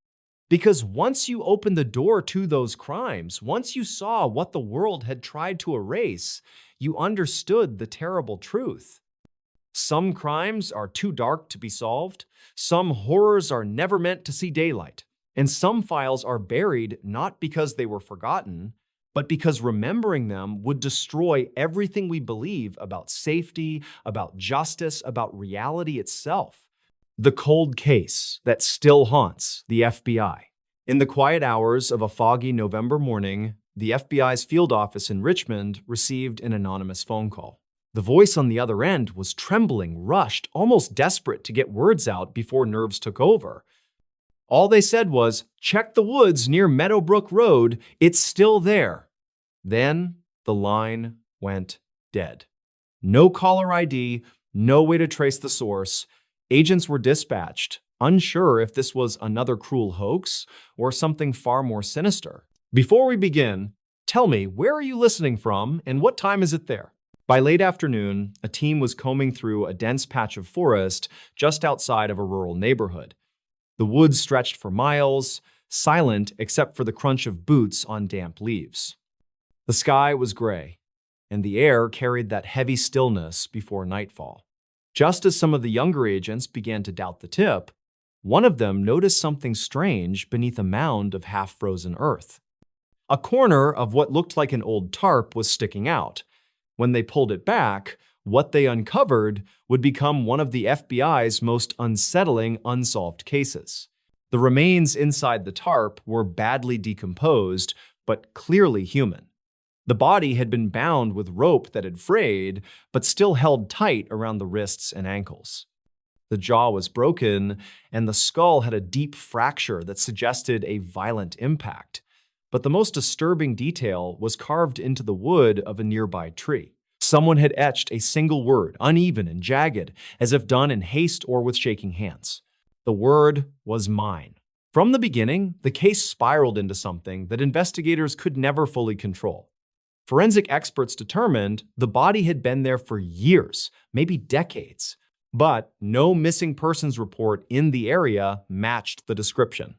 Because once you opened the door to those crimes, once you saw what the world had tried to erase, you understood the terrible truth. Some crimes are too dark to be solved, some horrors are never meant to see daylight, and some files are buried not because they were forgotten, but because remembering them would destroy everything we believe about safety, about justice, about reality itself. The cold case that still haunts the FBI. In the quiet hours of a foggy November morning, the FBI's field office in Richmond received an anonymous phone call. The voice on the other end was trembling, rushed, almost desperate to get words out before nerves took over. All they said was, "Check the woods near Meadowbrook Road, it's still there." Then the line went dead. No caller ID, no way to trace the source. Agents were dispatched, unsure if this was another cruel hoax or something far more sinister. Before we begin, tell me, where are you listening from and what time is it there? By late afternoon, a team was combing through a dense patch of forest just outside of a rural neighborhood. The woods stretched for miles, silent except for the crunch of boots on damp leaves. The sky was gray, and the air carried that heavy stillness before nightfall. Just as some of the younger agents began to doubt the tip, one of them noticed something strange beneath a mound of half-frozen earth. A corner of what looked like an old tarp was sticking out. When they pulled it back, what they uncovered would become one of the FBI's most unsettling unsolved cases. The remains inside the tarp were badly decomposed, but clearly human. The body had been bound with rope that had frayed, but still held tight around the wrists and ankles. The jaw was broken, and the skull had a deep fracture that suggested a violent impact. But the most disturbing detail was carved into the wood of a nearby tree. Someone had etched a single word, uneven and jagged, as if done in haste or with shaking hands. The word was mine. From the beginning, the case spiraled into something that investigators could never fully control. Forensic experts determined the body had been there for years, maybe decades, but no missing persons report in the area matched the description.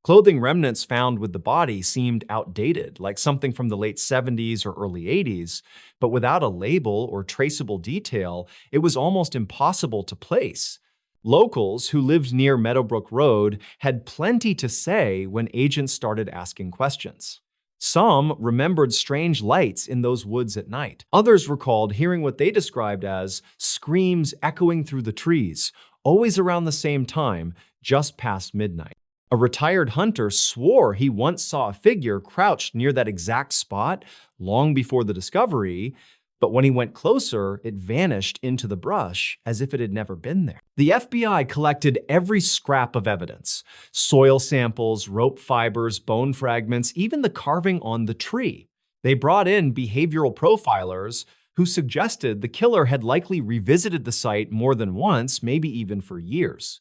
Clothing remnants found with the body seemed outdated, like something from the late 70s or early 80s, but without a label or traceable detail, it was almost impossible to place. Locals who lived near Meadowbrook Road had plenty to say when agents started asking questions. Some remembered strange lights in those woods at night. Others recalled hearing what they described as screams echoing through the trees, always around the same time, just past midnight. A retired hunter swore he once saw a figure crouched near that exact spot long before the discovery, but when he went closer, it vanished into the brush as if it had never been there. The FBI collected every scrap of evidence: soil samples, rope fibers, bone fragments, even the carving on the tree. They brought in behavioral profilers who suggested the killer had likely revisited the site more than once, maybe even for years.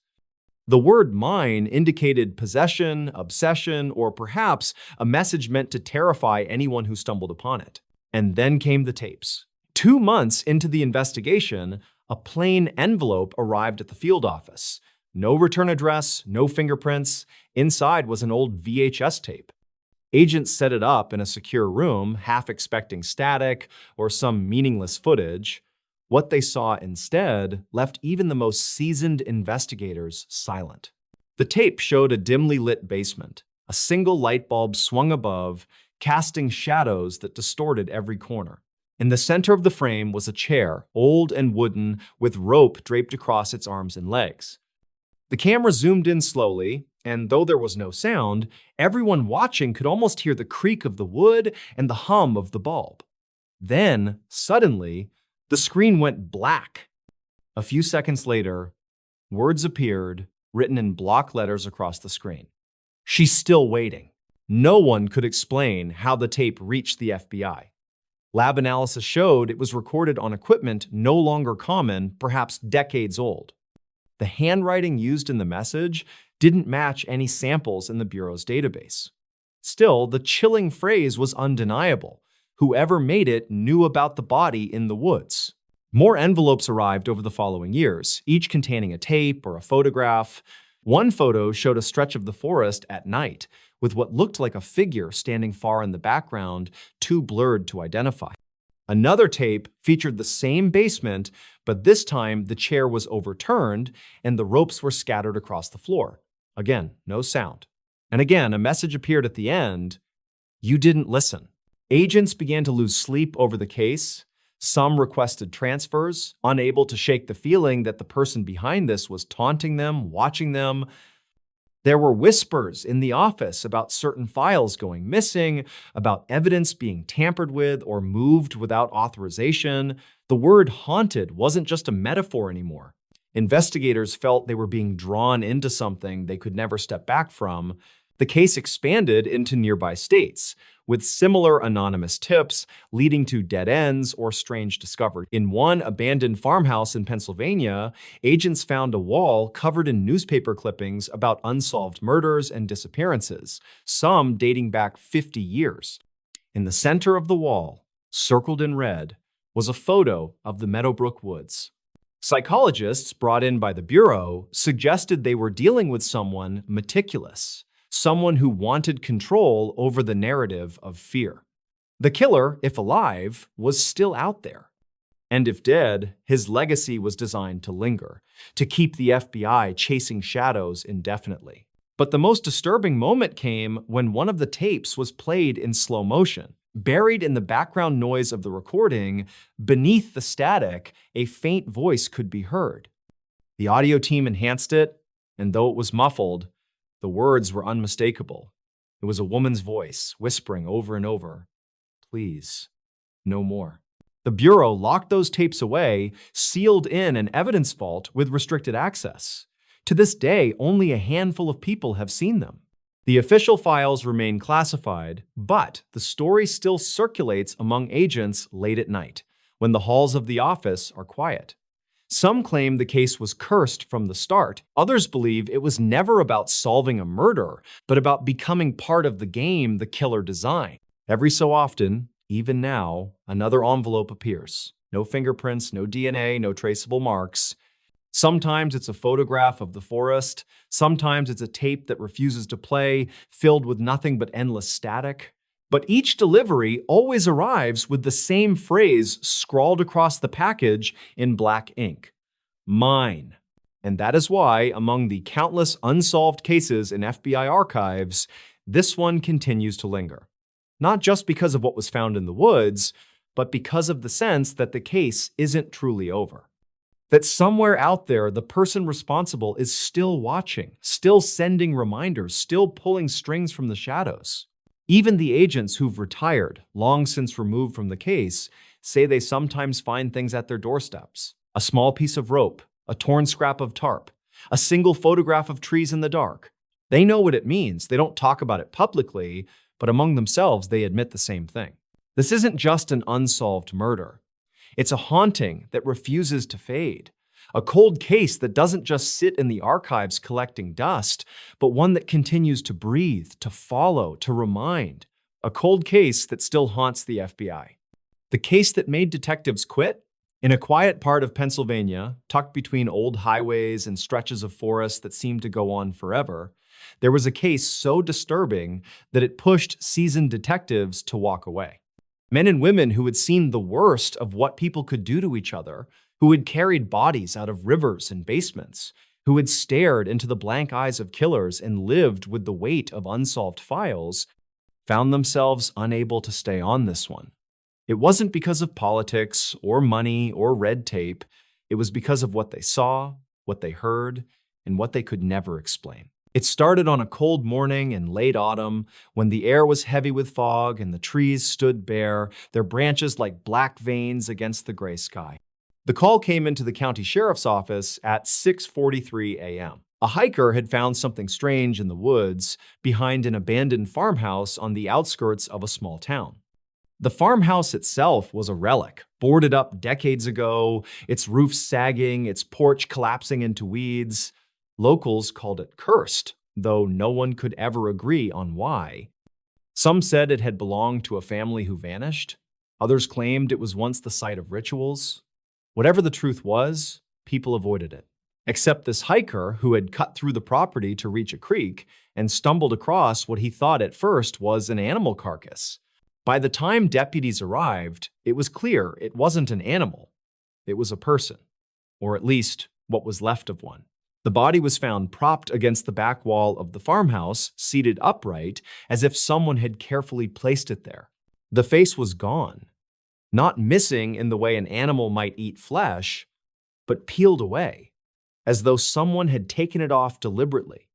The word mine indicated possession, obsession, or perhaps a message meant to terrify anyone who stumbled upon it. And then came the tapes. 2 months into the investigation, a plain envelope arrived at the field office. No return address, no fingerprints. Inside was an old VHS tape. Agents set it up in a secure room, half expecting static or some meaningless footage. What they saw instead left even the most seasoned investigators silent. The tape showed a dimly lit basement. A single light bulb swung above, casting shadows that distorted every corner. In the center of the frame was a chair, old and wooden, with rope draped across its arms and legs. The camera zoomed in slowly, and though there was no sound, everyone watching could almost hear the creak of the wood and the hum of the bulb. Then, suddenly, the screen went black. A few seconds later, words appeared, written in block letters across the screen. She's still waiting. No one could explain how the tape reached the FBI. Lab analysis showed it was recorded on equipment no longer common, perhaps decades old. The handwriting used in the message didn't match any samples in the Bureau's database. Still, the chilling phrase was undeniable. Whoever made it knew about the body in the woods. More envelopes arrived over the following years, each containing a tape or a photograph. One photo showed a stretch of the forest at night, with what looked like a figure standing far in the background, too blurred to identify. Another tape featured the same basement, but this time the chair was overturned and the ropes were scattered across the floor. Again, no sound. And again, a message appeared at the end: "You didn't listen." Agents began to lose sleep over the case. Some requested transfers, unable to shake the feeling that the person behind this was taunting them, watching them. There were whispers in the office about certain files going missing, about evidence being tampered with or moved without authorization. The word haunted wasn't just a metaphor anymore. Investigators felt they were being drawn into something they could never step back from. The case expanded into nearby states, with similar anonymous tips leading to dead ends or strange discoveries. In one abandoned farmhouse in Pennsylvania, agents found a wall covered in newspaper clippings about unsolved murders and disappearances, some dating back 50 years. In the center of the wall, circled in red, was a photo of the Meadowbrook Woods. Psychologists brought in by the Bureau suggested they were dealing with someone meticulous, someone who wanted control over the narrative of fear. The killer, if alive, was still out there. And if dead, his legacy was designed to linger, to keep the FBI chasing shadows indefinitely. But the most disturbing moment came when one of the tapes was played in slow motion. Buried in the background noise of the recording, beneath the static, a faint voice could be heard. The audio team enhanced it, and though it was muffled, the words were unmistakable. It was a woman's voice, whispering over and over, "Please, no more." The Bureau locked those tapes away, sealed in an evidence vault with restricted access. To this day, only a handful of people have seen them. The official files remain classified, but the story still circulates among agents late at night, when the halls of the office are quiet. Some claim the case was cursed from the start. Others believe it was never about solving a murder, but about becoming part of the game the killer designed. Every so often, even now, another envelope appears. No fingerprints, no DNA, no traceable marks. Sometimes it's a photograph of the forest. Sometimes it's a tape that refuses to play, filled with nothing but endless static. But each delivery always arrives with the same phrase scrawled across the package in black ink: "Mine." And that is why, among the countless unsolved cases in FBI archives, this one continues to linger. Not just because of what was found in the woods, but because of the sense that the case isn't truly over. That somewhere out there, the person responsible is still watching, still sending reminders, still pulling strings from the shadows. Even the agents who've retired, long since removed from the case, say they sometimes find things at their doorsteps. A small piece of rope, a torn scrap of tarp, a single photograph of trees in the dark. They know what it means. They don't talk about it publicly, but among themselves, they admit the same thing. This isn't just an unsolved murder. It's a haunting that refuses to fade. A cold case that doesn't just sit in the archives collecting dust, but one that continues to breathe, to follow, to remind. A cold case that still haunts the FBI. The case that made detectives quit? In a quiet part of Pennsylvania, tucked between old highways and stretches of forest that seemed to go on forever, there was a case so disturbing that it pushed seasoned detectives to walk away. Men and women who had seen the worst of what people could do to each other, who had carried bodies out of rivers and basements, who had stared into the blank eyes of killers and lived with the weight of unsolved files, found themselves unable to stay on this one. It wasn't because of politics or money or red tape. It was because of what they saw, what they heard, and what they could never explain. It started on a cold morning in late autumn when the air was heavy with fog and the trees stood bare, their branches like black veins against the gray sky. The call came into the county sheriff's office at 6:43 a.m. A hiker had found something strange in the woods behind an abandoned farmhouse on the outskirts of a small town. The farmhouse itself was a relic, boarded up decades ago, its roof sagging, its porch collapsing into weeds. Locals called it cursed, though no one could ever agree on why. Some said it had belonged to a family who vanished. Others claimed it was once the site of rituals. Whatever the truth was, people avoided it. Except this hiker who had cut through the property to reach a creek and stumbled across what he thought at first was an animal carcass. By the time deputies arrived, it was clear it wasn't an animal. It was a person, or at least what was left of one. The body was found propped against the back wall of the farmhouse, seated upright, as if someone had carefully placed it there. The face was gone, not missing in the way an animal might eat flesh, but peeled away, as though someone had taken it off deliberately.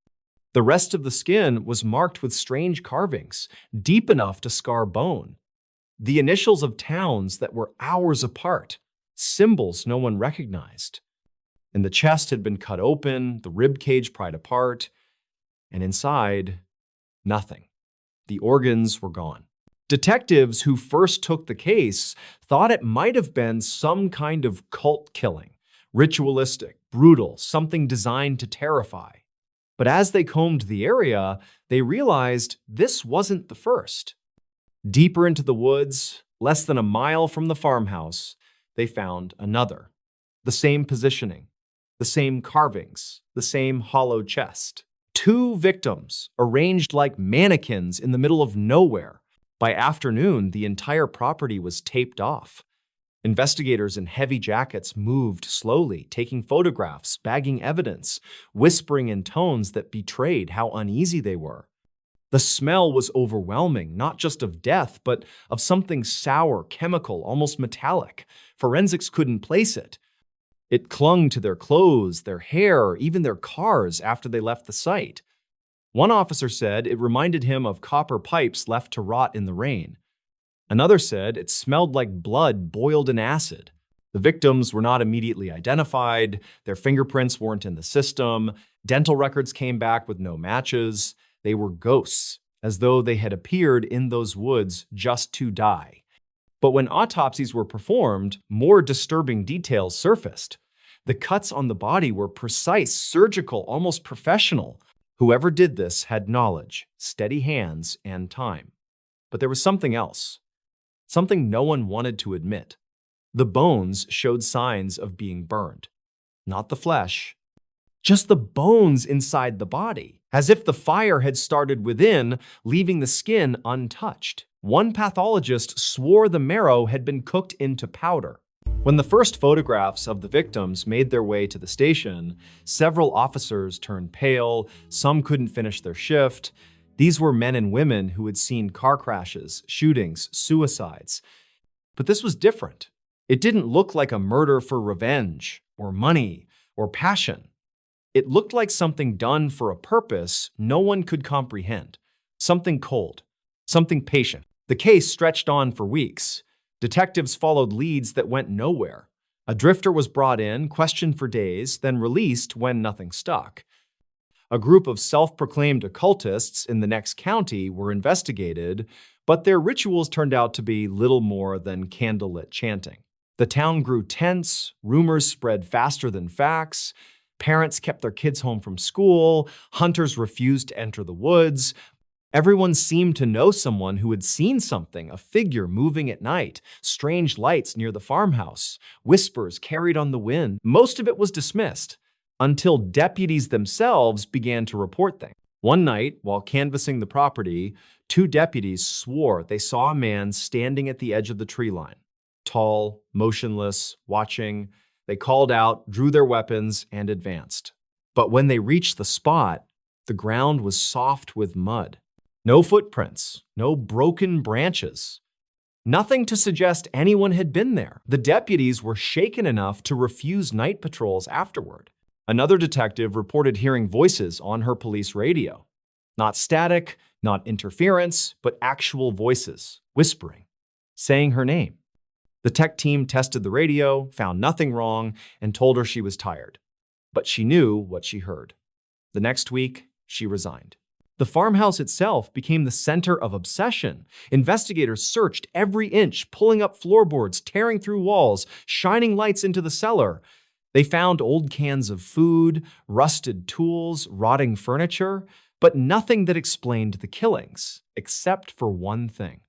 The rest of the skin was marked with strange carvings, deep enough to scar bone. The initials of towns that were hours apart, symbols no one recognized. And the chest had been cut open, the rib cage pried apart, and inside, nothing. The organs were gone. Detectives who first took the case thought it might have been some kind of cult killing, ritualistic, brutal, something designed to terrify. But as they combed the area, they realized this wasn't the first. Deeper into the woods, less than a mile from the farmhouse, they found another. The same positioning, the same carvings, the same hollow chest. 2 victims, arranged like mannequins in the middle of nowhere. By afternoon, the entire property was taped off. Investigators in heavy jackets moved slowly, taking photographs, bagging evidence, whispering in tones that betrayed how uneasy they were. The smell was overwhelming, not just of death, but of something sour, chemical, almost metallic. Forensics couldn't place it. It clung to their clothes, their hair, even their cars after they left the site. One officer said it reminded him of copper pipes left to rot in the rain. Another said it smelled like blood boiled in acid. The victims were not immediately identified, their fingerprints weren't in the system, dental records came back with no matches. They were ghosts, as though they had appeared in those woods just to die. But when autopsies were performed, more disturbing details surfaced. The cuts on the body were precise, surgical, almost professional. Whoever did this had knowledge, steady hands, and time. But there was something else. Something no one wanted to admit. The bones showed signs of being burned. Not the flesh, just the bones inside the body, as if the fire had started within, leaving the skin untouched. One pathologist swore the marrow had been cooked into powder. When the first photographs of the victims made their way to the station, several officers turned pale, some couldn't finish their shift. These were men and women who had seen car crashes, shootings, suicides. But this was different. It didn't look like a murder for revenge, or money, or passion. It looked like something done for a purpose no one could comprehend. Something cold, something patient. The case stretched on for weeks. Detectives followed leads that went nowhere. A drifter was brought in, questioned for days, then released when nothing stuck. A group of self-proclaimed occultists in the next county were investigated, but their rituals turned out to be little more than candlelit chanting. The town grew tense, rumors spread faster than facts, parents kept their kids home from school, hunters refused to enter the woods. Everyone seemed to know someone who had seen something, a figure moving at night, strange lights near the farmhouse, whispers carried on the wind. Most of it was dismissed, until deputies themselves began to report things. One night, while canvassing the property, 2 deputies swore they saw a man standing at the edge of the tree line. Tall, motionless, watching. They called out, drew their weapons, and advanced. But when they reached the spot, the ground was soft with mud. No footprints, no broken branches. Nothing to suggest anyone had been there. The deputies were shaken enough to refuse night patrols afterward. Another detective reported hearing voices on her police radio. Not static, not interference, but actual voices, whispering, saying her name. The tech team tested the radio, found nothing wrong, and told her she was tired. But she knew what she heard. The next week, she resigned. The farmhouse itself became the center of obsession. Investigators searched every inch, pulling up floorboards, tearing through walls, shining lights into the cellar. They found old cans of food, rusted tools, rotting furniture, but nothing that explained the killings, except for one thing.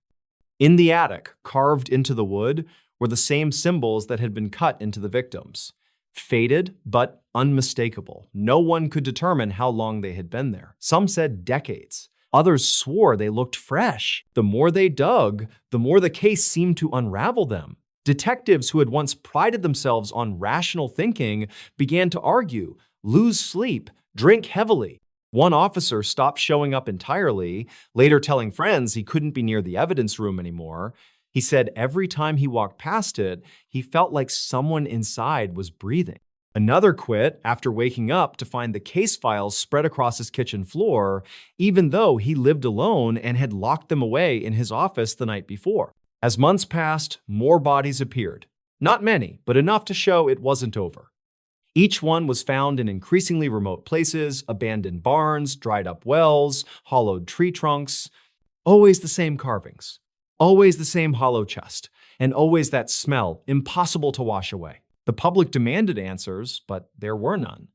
In the attic, carved into the wood, were the same symbols that had been cut into the victims. Faded, but unmistakable. No one could determine how long they had been there. Some said decades. Others swore they looked fresh. The more they dug, the more the case seemed to unravel them. Detectives who had once prided themselves on rational thinking began to argue, lose sleep, drink heavily. One officer stopped showing up entirely, later telling friends he couldn't be near the evidence room anymore. He said every time he walked past it, he felt like someone inside was breathing. Another quit after waking up to find the case files spread across his kitchen floor, even though he lived alone and had locked them away in his office the night before. As months passed, more bodies appeared. Not many, but enough to show it wasn't over. Each one was found in increasingly remote places, abandoned barns, dried up wells, hollowed tree trunks. Always the same carvings. Always the same hollow chest, and always that smell, impossible to wash away. The public demanded answers, but there were none.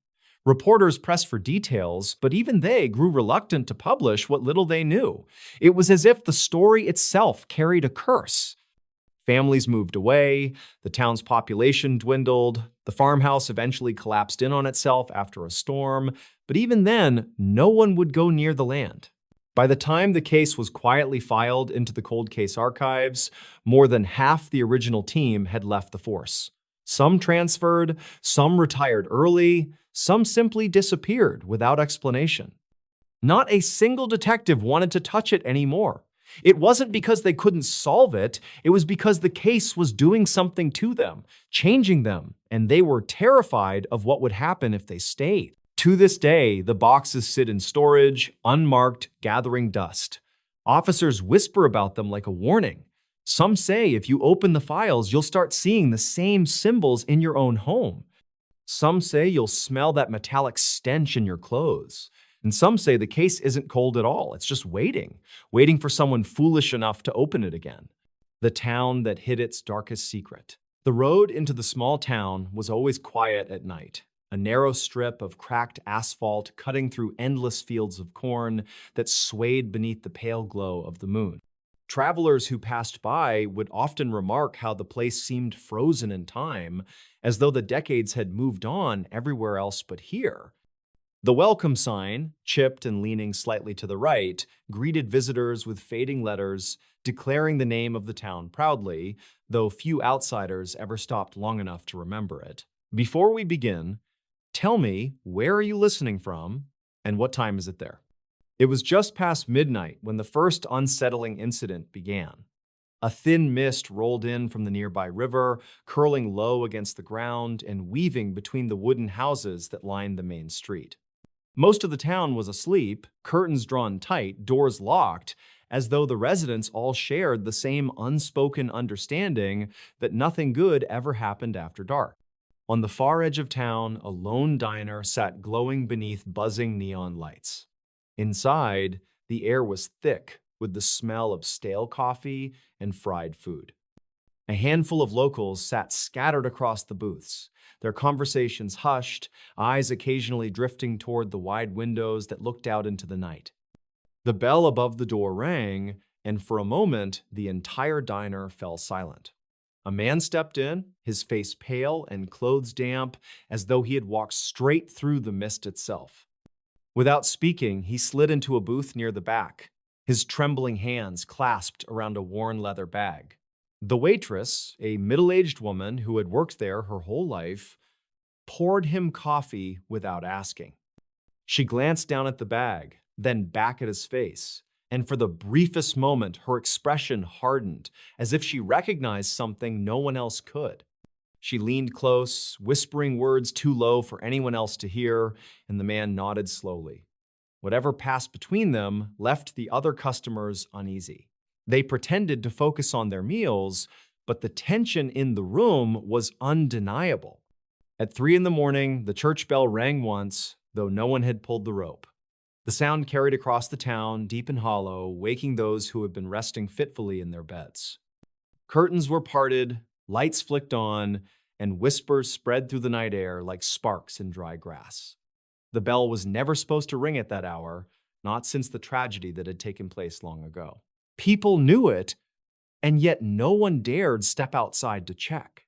Reporters pressed for details, but even they grew reluctant to publish what little they knew. It was as if the story itself carried a curse. Families moved away, the town's population dwindled, the farmhouse eventually collapsed in on itself after a storm, but even then, no one would go near the land. By the time the case was quietly filed into the cold case archives, more than half the original team had left the force. Some transferred, some retired early, some simply disappeared without explanation. Not a single detective wanted to touch it anymore. It wasn't because they couldn't solve it, it was because the case was doing something to them, changing them, and they were terrified of what would happen if they stayed. To this day, the boxes sit in storage, unmarked, gathering dust. Officers whisper about them like a warning. Some say if you open the files, you'll start seeing the same symbols in your own home. Some say you'll smell that metallic stench in your clothes. And some say the case isn't cold at all, it's just waiting for someone foolish enough to open it again. The town that hid its darkest secret. The road into the small town was always quiet at night. A narrow strip of cracked asphalt cutting through endless fields of corn that swayed beneath the pale glow of the moon. Travelers who passed by would often remark how the place seemed frozen in time, as though the decades had moved on everywhere else but here. The welcome sign, chipped and leaning slightly to the right, greeted visitors with fading letters, declaring the name of the town proudly, though few outsiders ever stopped long enough to remember it. Before we begin, tell me, where are you listening from, and what time is it there? It was just past midnight when the first unsettling incident began. A thin mist rolled in from the nearby river, curling low against the ground and weaving between the wooden houses that lined the main street. Most of the town was asleep, curtains drawn tight, doors locked, as though the residents all shared the same unspoken understanding that nothing good ever happened after dark. On the far edge of town, a lone diner sat glowing beneath buzzing neon lights. Inside, the air was thick with the smell of stale coffee and fried food. A handful of locals sat scattered across the booths, their conversations hushed, eyes occasionally drifting toward the wide windows that looked out into the night. The bell above the door rang, and for a moment, the entire diner fell silent. A man stepped in, his face pale and clothes damp, as though he had walked straight through the mist itself. Without speaking, he slid into a booth near the back, his trembling hands clasped around a worn leather bag. The waitress, a middle-aged woman who had worked there her whole life, poured him coffee without asking. She glanced down at the bag, then back at his face, and for the briefest moment, her expression hardened, as if she recognized something no one else could. She leaned close, whispering words too low for anyone else to hear, and the man nodded slowly. Whatever passed between them left the other customers uneasy. They pretended to focus on their meals, but the tension in the room was undeniable. At 3 a.m, the church bell rang once, though no one had pulled the rope. The sound carried across the town, deep and hollow, waking those who had been resting fitfully in their beds. Curtains were parted, lights flicked on, and whispers spread through the night air like sparks in dry grass. The bell was never supposed to ring at that hour, not since the tragedy that had taken place long ago. People knew it, and yet no one dared step outside to check.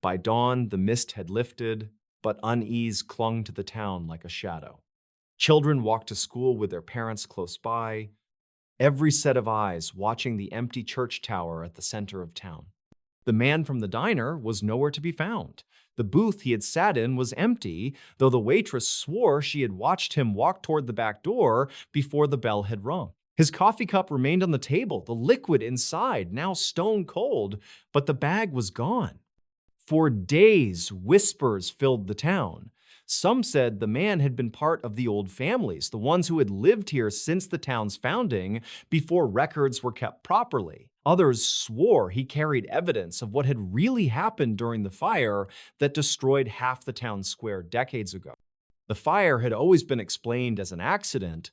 By dawn, the mist had lifted, but unease clung to the town like a shadow. Children walked to school with their parents close by, every set of eyes watching the empty church tower at the center of town. The man from the diner was nowhere to be found. The booth he had sat in was empty, though the waitress swore she had watched him walk toward the back door before the bell had rung. His coffee cup remained on the table, the liquid inside now stone cold, but the bag was gone. For days, whispers filled the town. Some said the man had been part of the old families, the ones who had lived here since the town's founding, before records were kept properly. Others swore he carried evidence of what had really happened during the fire that destroyed half the town square decades ago. The fire had always been explained as an accident,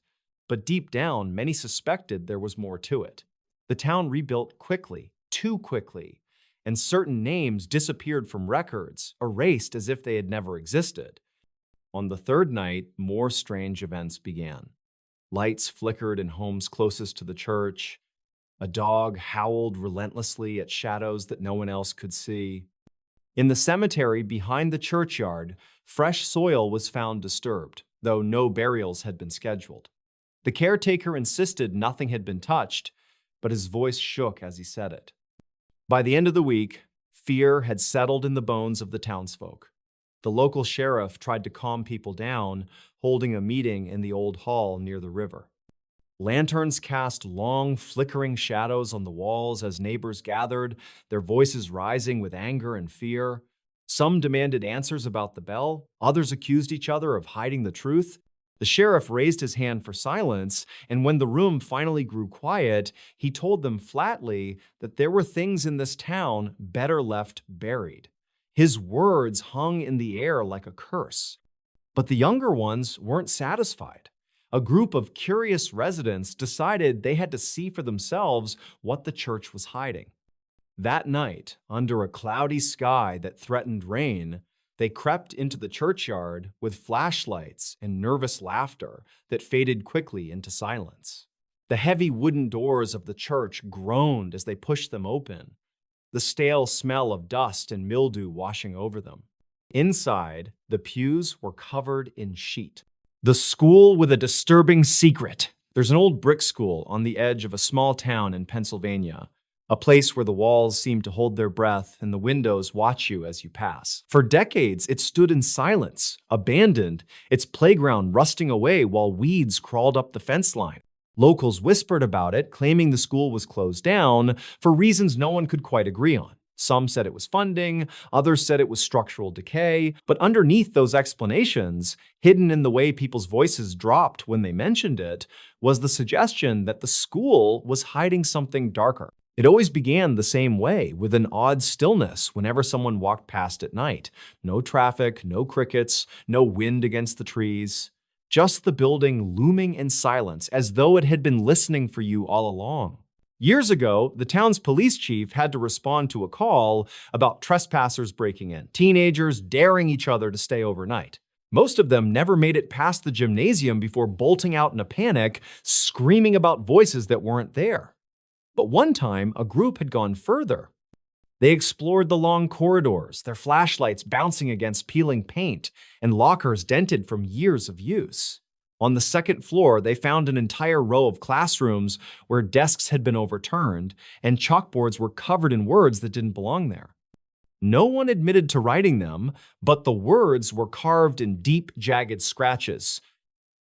but deep down, many suspected there was more to it. The town rebuilt quickly, too quickly, and certain names disappeared from records, erased as if they had never existed. On the third night, more strange events began. Lights flickered in homes closest to the church. A dog howled relentlessly at shadows that no one else could see. In the cemetery behind the churchyard, fresh soil was found disturbed, though no burials had been scheduled. The caretaker insisted nothing had been touched, but his voice shook as he said it. By the end of the week, fear had settled in the bones of the townsfolk. The local sheriff tried to calm people down, holding a meeting in the old hall near the river. Lanterns cast long, flickering shadows on the walls as neighbors gathered, their voices rising with anger and fear. Some demanded answers about the bell, others accused each other of hiding the truth. The sheriff raised his hand for silence, and when the room finally grew quiet, he told them flatly that there were things in this town better left buried. His words hung in the air like a curse. But the younger ones weren't satisfied. A group of curious residents decided they had to see for themselves what the church was hiding. That night, under a cloudy sky that threatened rain, they crept into the churchyard with flashlights and nervous laughter that faded quickly into silence. The heavy wooden doors of the church groaned as they pushed them open, the stale smell of dust and mildew washing over them. Inside, the pews were covered in sheet. The school with a disturbing secret. There's an old brick school on the edge of a small town in Pennsylvania, a place where the walls seem to hold their breath and the windows watch you as you pass. For decades, it stood in silence, abandoned, its playground rusting away while weeds crawled up the fence line. Locals whispered about it, claiming the school was closed down for reasons no one could quite agree on. Some said it was funding, others said it was structural decay, but underneath those explanations, hidden in the way people's voices dropped when they mentioned it, was the suggestion that the school was hiding something darker. It always began the same way, with an odd stillness whenever someone walked past at night. No traffic, no crickets, no wind against the trees. Just the building looming in silence, as though it had been listening for you all along. Years ago, the town's police chief had to respond to a call about trespassers breaking in, teenagers daring each other to stay overnight. Most of them never made it past the gymnasium before bolting out in a panic, screaming about voices that weren't there. But one time, a group had gone further. They explored the long corridors, their flashlights bouncing against peeling paint and lockers dented from years of use. On the second floor, they found an entire row of classrooms where desks had been overturned and chalkboards were covered in words that didn't belong there. No one admitted to writing them, but the words were carved in deep, jagged scratches.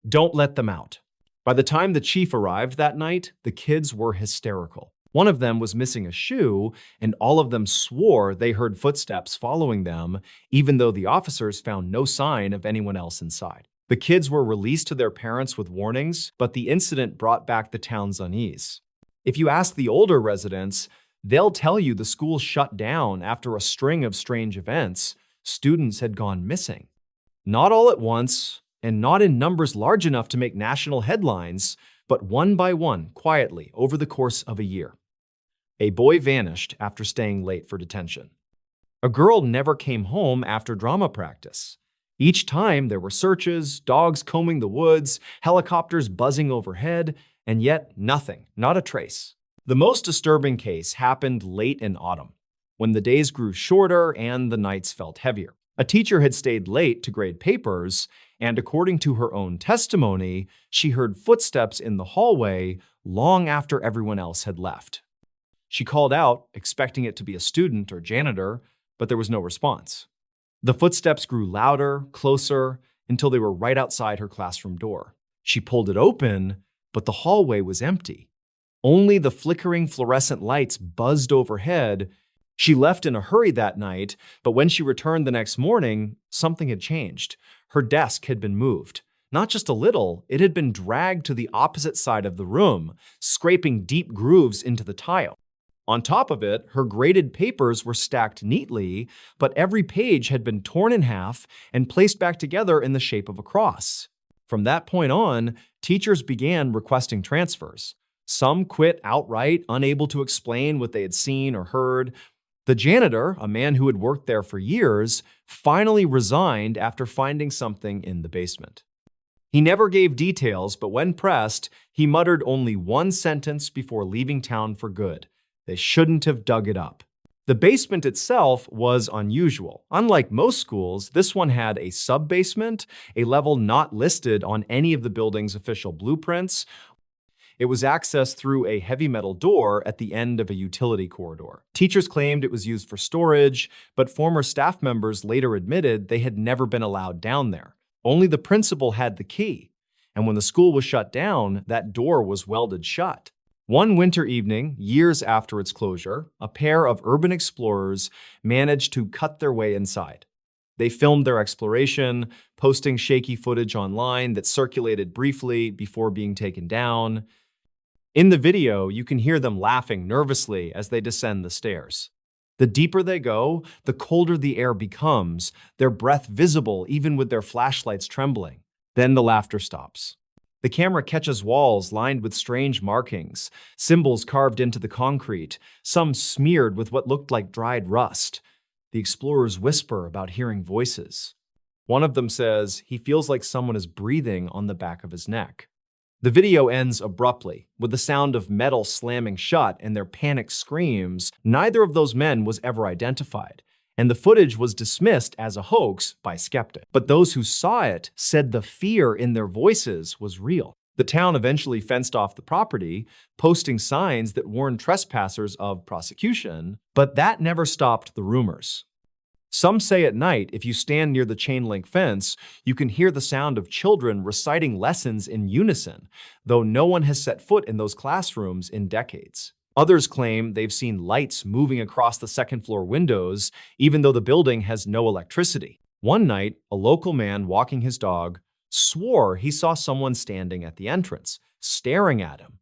Don't let them out. By the time the chief arrived that night, the kids were hysterical. One of them was missing a shoe, and all of them swore they heard footsteps following them, even though the officers found no sign of anyone else inside. The kids were released to their parents with warnings, but the incident brought back the town's unease. If you ask the older residents, they'll tell you the school shut down after a string of strange events. Students had gone missing. Not all at once, and not in numbers large enough to make national headlines, but one by one, quietly, over the course of a year. A boy vanished after staying late for detention. A girl never came home after drama practice. Each time there were searches, dogs combing the woods, helicopters buzzing overhead, and yet nothing, not a trace. The most disturbing case happened late in autumn, when the days grew shorter and the nights felt heavier. A teacher had stayed late to grade papers, and according to her own testimony, she heard footsteps in the hallway long after everyone else had left. She called out, expecting it to be a student or janitor, but there was no response. The footsteps grew louder, closer, until they were right outside her classroom door. She pulled it open, but the hallway was empty. Only the flickering fluorescent lights buzzed overhead. She left in a hurry that night, but when she returned the next morning, something had changed. Her desk had been moved. Not just a little, it had been dragged to the opposite side of the room, scraping deep grooves into the tile. On top of it, her graded papers were stacked neatly, but every page had been torn in half and placed back together in the shape of a cross. From that point on, teachers began requesting transfers. Some quit outright, unable to explain what they had seen or heard. The janitor, a man who had worked there for years, finally resigned after finding something in the basement. He never gave details, but when pressed, he muttered only one sentence before leaving town for good. They shouldn't have dug it up. The basement itself was unusual. Unlike most schools, this one had a sub-basement, a level not listed on any of the building's official blueprints. It was accessed through a heavy metal door at the end of a utility corridor. Teachers claimed it was used for storage, but former staff members later admitted they had never been allowed down there. Only the principal had the key, and when the school was shut down, that door was welded shut. One winter evening, years after its closure, a pair of urban explorers managed to cut their way inside. They filmed their exploration, posting shaky footage online that circulated briefly before being taken down. In the video, you can hear them laughing nervously as they descend the stairs. The deeper they go, the colder the air becomes, their breath visible even with their flashlights trembling. Then the laughter stops. The camera catches walls lined with strange markings, symbols carved into the concrete, some smeared with what looked like dried rust. The explorers whisper about hearing voices. One of them says he feels like someone is breathing on the back of his neck. The video ends abruptly, with the sound of metal slamming shut and their panicked screams. Neither of those men was ever identified, and the footage was dismissed as a hoax by skeptics. But those who saw it said the fear in their voices was real. The town eventually fenced off the property, posting signs that warned trespassers of prosecution, but that never stopped the rumors. Some say at night, if you stand near the chain-link fence, you can hear the sound of children reciting lessons in unison, though no one has set foot in those classrooms in decades. Others claim they've seen lights moving across the second-floor windows, even though the building has no electricity. One night, a local man walking his dog swore he saw someone standing at the entrance, staring at him.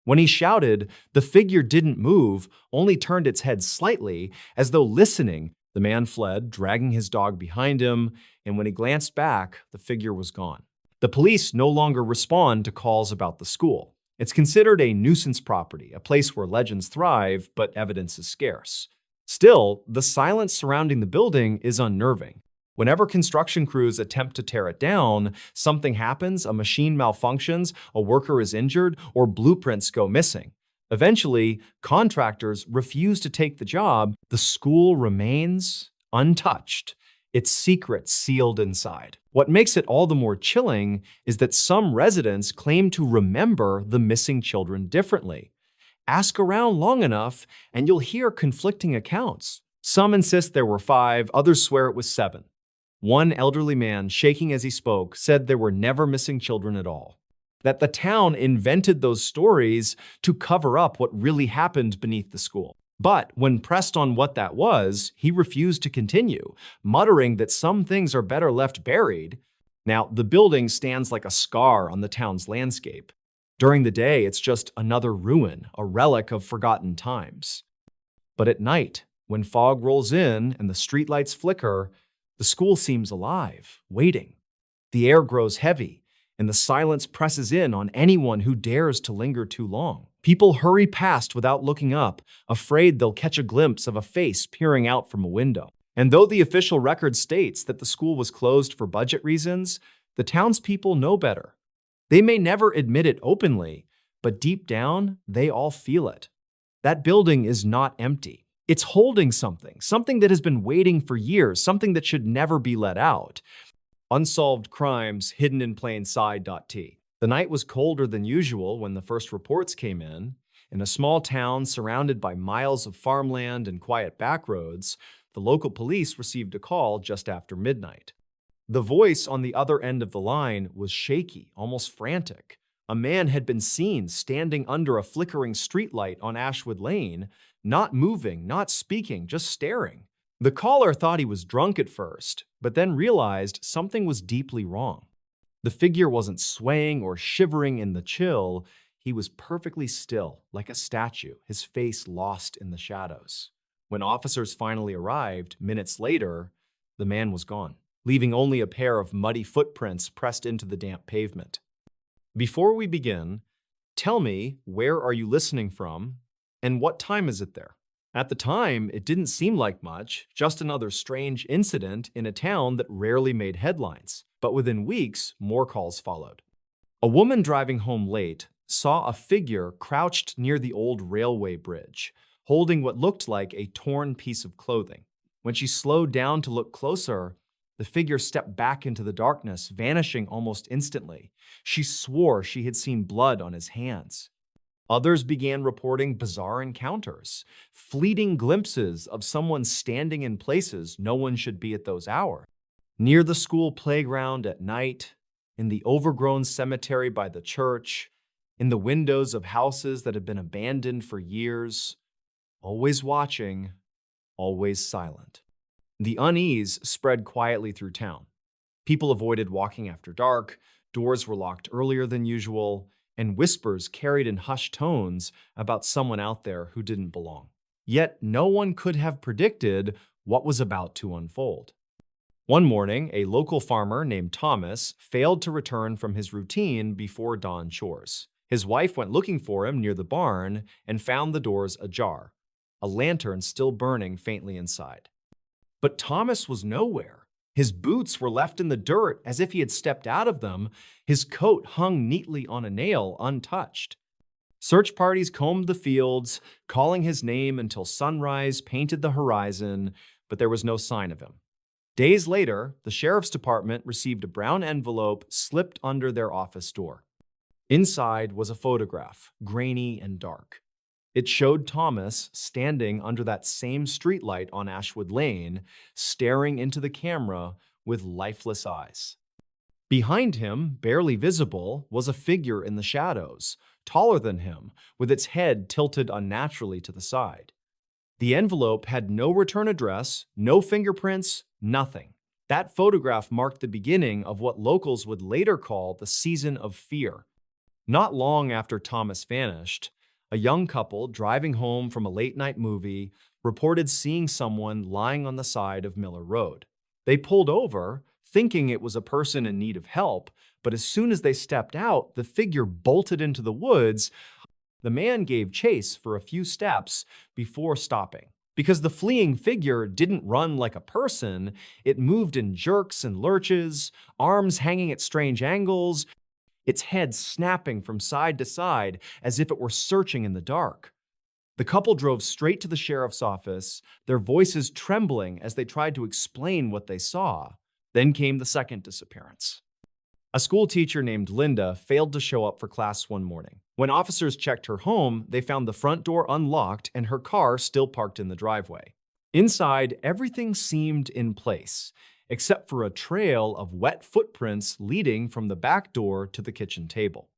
When he shouted, the figure didn't move, only turned its head slightly, as though listening. The man fled, dragging his dog behind him, and when he glanced back, the figure was gone. The police no longer respond to calls about the school. It's considered a nuisance property, a place where legends thrive, but evidence is scarce. Still, the silence surrounding the building is unnerving. Whenever construction crews attempt to tear it down, something happens, a machine malfunctions, a worker is injured, or blueprints go missing. Eventually, contractors refuse to take the job. The school remains untouched, its secrets sealed inside. What makes it all the more chilling is that some residents claim to remember the missing children differently. Ask around long enough, and you'll hear conflicting accounts. Some insist there were 5, others swear it was 7. One elderly man, shaking as he spoke, said there were never missing children at all. That the town invented those stories to cover up what really happened beneath the school. But when pressed on what that was, he refused to continue, muttering that some things are better left buried. Now, the building stands like a scar on the town's landscape. During the day, it's just another ruin, a relic of forgotten times. But at night, when fog rolls in and the streetlights flicker, the school seems alive, waiting. The air grows heavy, and the silence presses in on anyone who dares to linger too long. People hurry past without looking up, afraid they'll catch a glimpse of a face peering out from a window. And though the official record states that the school was closed for budget reasons, the townspeople know better. They may never admit it openly, but deep down, they all feel it. That building is not empty. It's holding something that has been waiting for years, something that should never be let out. Unsolved crimes hidden in plain sight.t. The night was colder than usual when the first reports came in. In a small town surrounded by miles of farmland and quiet backroads, the local police received a call just after midnight. The voice on the other end of the line was shaky, almost frantic. A man had been seen standing under a flickering streetlight on Ashwood Lane, not moving, not speaking, just staring. The caller thought he was drunk at first, but then realized something was deeply wrong. The figure wasn't swaying or shivering in the chill. He was perfectly still, like a statue, his face lost in the shadows. When officers finally arrived, minutes later, the man was gone, leaving only a pair of muddy footprints pressed into the damp pavement. Before we begin, tell me, where are you listening from, and what time is it there? At the time, it didn't seem like much, just another strange incident in a town that rarely made headlines. But within weeks, more calls followed. A woman driving home late saw a figure crouched near the old railway bridge, holding what looked like a torn piece of clothing. When she slowed down to look closer, the figure stepped back into the darkness, vanishing almost instantly. She swore she had seen blood on his hands. Others began reporting bizarre encounters, fleeting glimpses of someone standing in places no one should be at those hours. Near the school playground at night, in the overgrown cemetery by the church, in the windows of houses that had been abandoned for years, always watching, always silent. The unease spread quietly through town. People avoided walking after dark, doors were locked earlier than usual, and whispers carried in hushed tones about someone out there who didn't belong. Yet no one could have predicted what was about to unfold. One morning, a local farmer named Thomas failed to return from his routine before dawn chores. His wife went looking for him near the barn and found the doors ajar, a lantern still burning faintly inside. But Thomas was nowhere. His boots were left in the dirt as if he had stepped out of them. His coat hung neatly on a nail, untouched. Search parties combed the fields, calling his name until sunrise painted the horizon, but there was no sign of him. Days later, the sheriff's department received a brown envelope slipped under their office door. Inside was a photograph, grainy and dark. It showed Thomas standing under that same streetlight on Ashwood Lane, staring into the camera with lifeless eyes. Behind him, barely visible, was a figure in the shadows, taller than him, with its head tilted unnaturally to the side. The envelope had no return address, no fingerprints, nothing. That photograph marked the beginning of what locals would later call the season of fear. Not long after Thomas vanished, a young couple driving home from a late-night movie reported seeing someone lying on the side of Miller Road. They pulled over, thinking it was a person in need of help, but as soon as they stepped out, the figure bolted into the woods. The man gave chase for a few steps before stopping. Because the fleeing figure didn't run like a person, it moved in jerks and lurches, arms hanging at strange angles, its head snapping from side to side as if it were searching in the dark. The couple drove straight to the sheriff's office, their voices trembling as they tried to explain what they saw. Then came the second disappearance. A school teacher named Linda failed to show up for class one morning. When officers checked her home, they found the front door unlocked and her car still parked in the driveway. Inside, everything seemed in place, except for a trail of wet footprints leading from the back door to the kitchen table.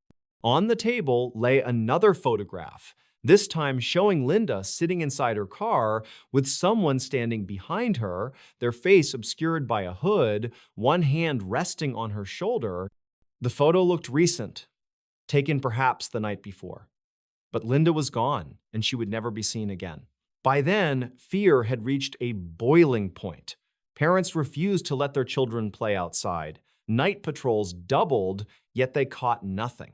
On the table lay another photograph, this time showing Linda sitting inside her car with someone standing behind her, their face obscured by a hood, one hand resting on her shoulder. The photo looked recent, taken perhaps the night before. But Linda was gone, and she would never be seen again. By then, fear had reached a boiling point. Parents refused to let their children play outside. Night patrols doubled, yet they caught nothing.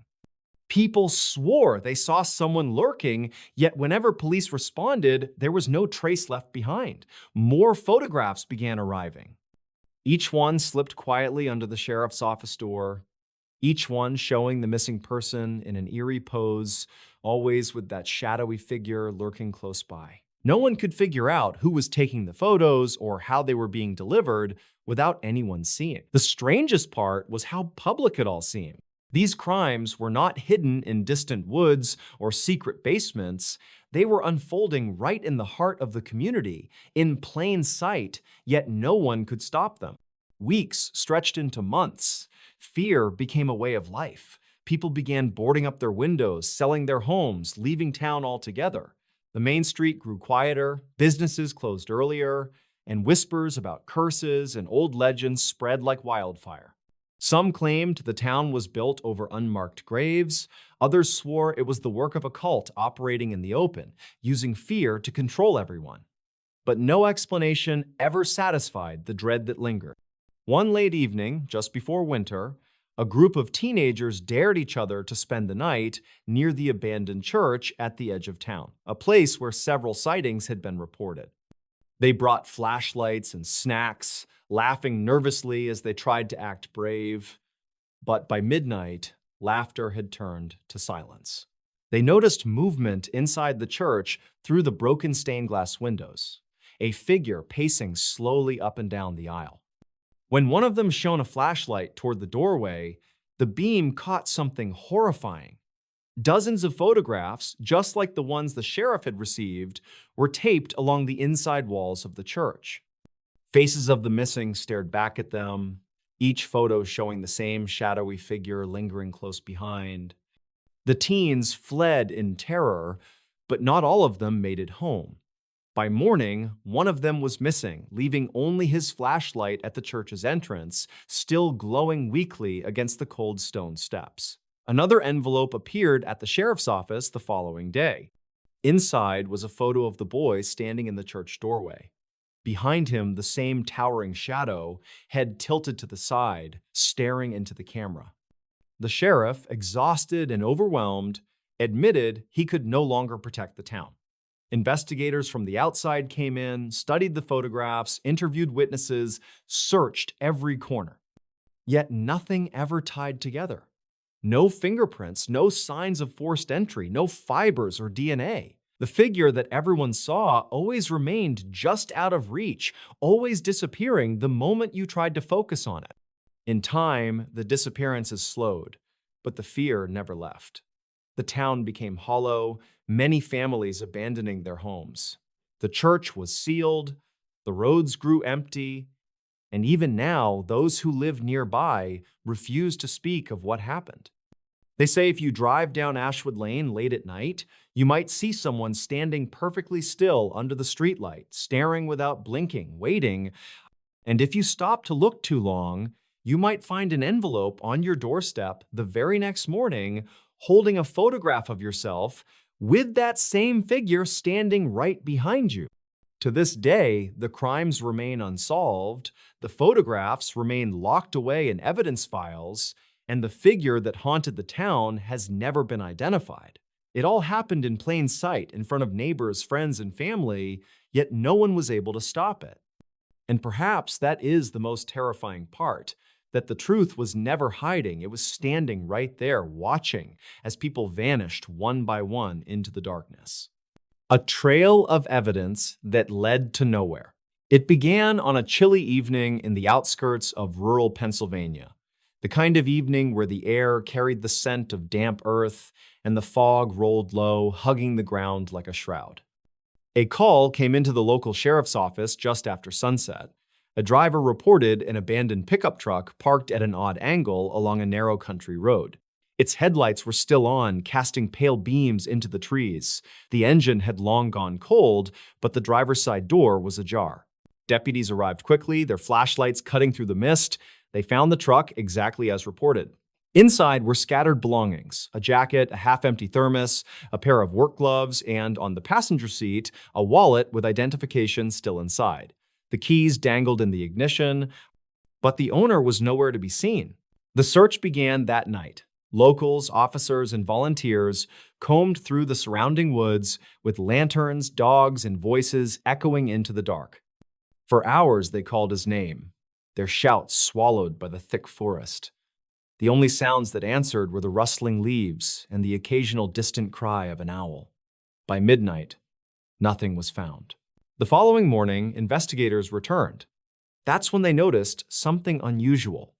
People swore they saw someone lurking, yet whenever police responded, there was no trace left behind. More photographs began arriving. Each one slipped quietly under the sheriff's office door, each one showing the missing person in an eerie pose, always with that shadowy figure lurking close by. No one could figure out who was taking the photos or how they were being delivered without anyone seeing. The strangest part was how public it all seemed. These crimes were not hidden in distant woods or secret basements. They were unfolding right in the heart of the community, in plain sight, yet no one could stop them. Weeks stretched into months. Fear became a way of life. People began boarding up their windows, selling their homes, leaving town altogether. The main street grew quieter, businesses closed earlier, and whispers about curses and old legends spread like wildfire. Some claimed the town was built over unmarked graves. Others swore it was the work of a cult operating in the open, using fear to control everyone. But no explanation ever satisfied the dread that lingered. One late evening, just before winter, a group of teenagers dared each other to spend the night near the abandoned church at the edge of town, a place where several sightings had been reported. They brought flashlights and snacks, laughing nervously as they tried to act brave. But by midnight, laughter had turned to silence. They noticed movement inside the church through the broken stained glass windows, a figure pacing slowly up and down the aisle. When one of them shone a flashlight toward the doorway, the beam caught something horrifying. Dozens of photographs, just like the ones the sheriff had received, were taped along the inside walls of the church. Faces of the missing stared back at them, each photo showing the same shadowy figure lingering close behind. The teens fled in terror, but not all of them made it home. By morning, one of them was missing, leaving only his flashlight at the church's entrance, still glowing weakly against the cold stone steps. Another envelope appeared at the sheriff's office the following day. Inside was a photo of the boy standing in the church doorway. Behind him, the same towering shadow, head tilted to the side, staring into the camera. The sheriff, exhausted and overwhelmed, admitted he could no longer protect the town. Investigators from the outside came in, studied the photographs, interviewed witnesses, searched every corner. Yet nothing ever tied together. No fingerprints, no signs of forced entry, no fibers or DNA. The figure that everyone saw always remained just out of reach, always disappearing the moment you tried to focus on it. In time, the disappearances slowed, but the fear never left. The town became hollow, many families abandoning their homes. The church was sealed, the roads grew empty, and even now, those who live nearby refuse to speak of what happened. They say if you drive down Ashwood Lane late at night, you might see someone standing perfectly still under the streetlight, staring without blinking, waiting. And if you stop to look too long, you might find an envelope on your doorstep the very next morning holding a photograph of yourself with that same figure standing right behind you. To this day, the crimes remain unsolved, the photographs remain locked away in evidence files, and the figure that haunted the town has never been identified. It all happened in plain sight in front of neighbors, friends, and family, yet no one was able to stop it. And perhaps that is the most terrifying part, that the truth was never hiding. It was standing right there, watching as people vanished one by one into the darkness. A trail of evidence that led to nowhere. It began on a chilly evening in the outskirts of rural Pennsylvania, the kind of evening where the air carried the scent of damp earth and the fog rolled low, hugging the ground like a shroud. A call came into the local sheriff's office just after sunset. A driver reported an abandoned pickup truck parked at an odd angle along a narrow country road. Its headlights were still on, casting pale beams into the trees. The engine had long gone cold, but the driver's side door was ajar. Deputies arrived quickly, their flashlights cutting through the mist. They found the truck exactly as reported. Inside were scattered belongings, a jacket, a half-empty thermos, a pair of work gloves, and on the passenger seat, a wallet with identification still inside. The keys dangled in the ignition, but the owner was nowhere to be seen. The search began that night. Locals, officers, and volunteers combed through the surrounding woods with lanterns, dogs, and voices echoing into the dark. For hours they called his name, their shouts swallowed by the thick forest. The only sounds that answered were the rustling leaves and the occasional distant cry of an owl. By midnight, nothing was found. The following morning, investigators returned. That's when they noticed something unusual.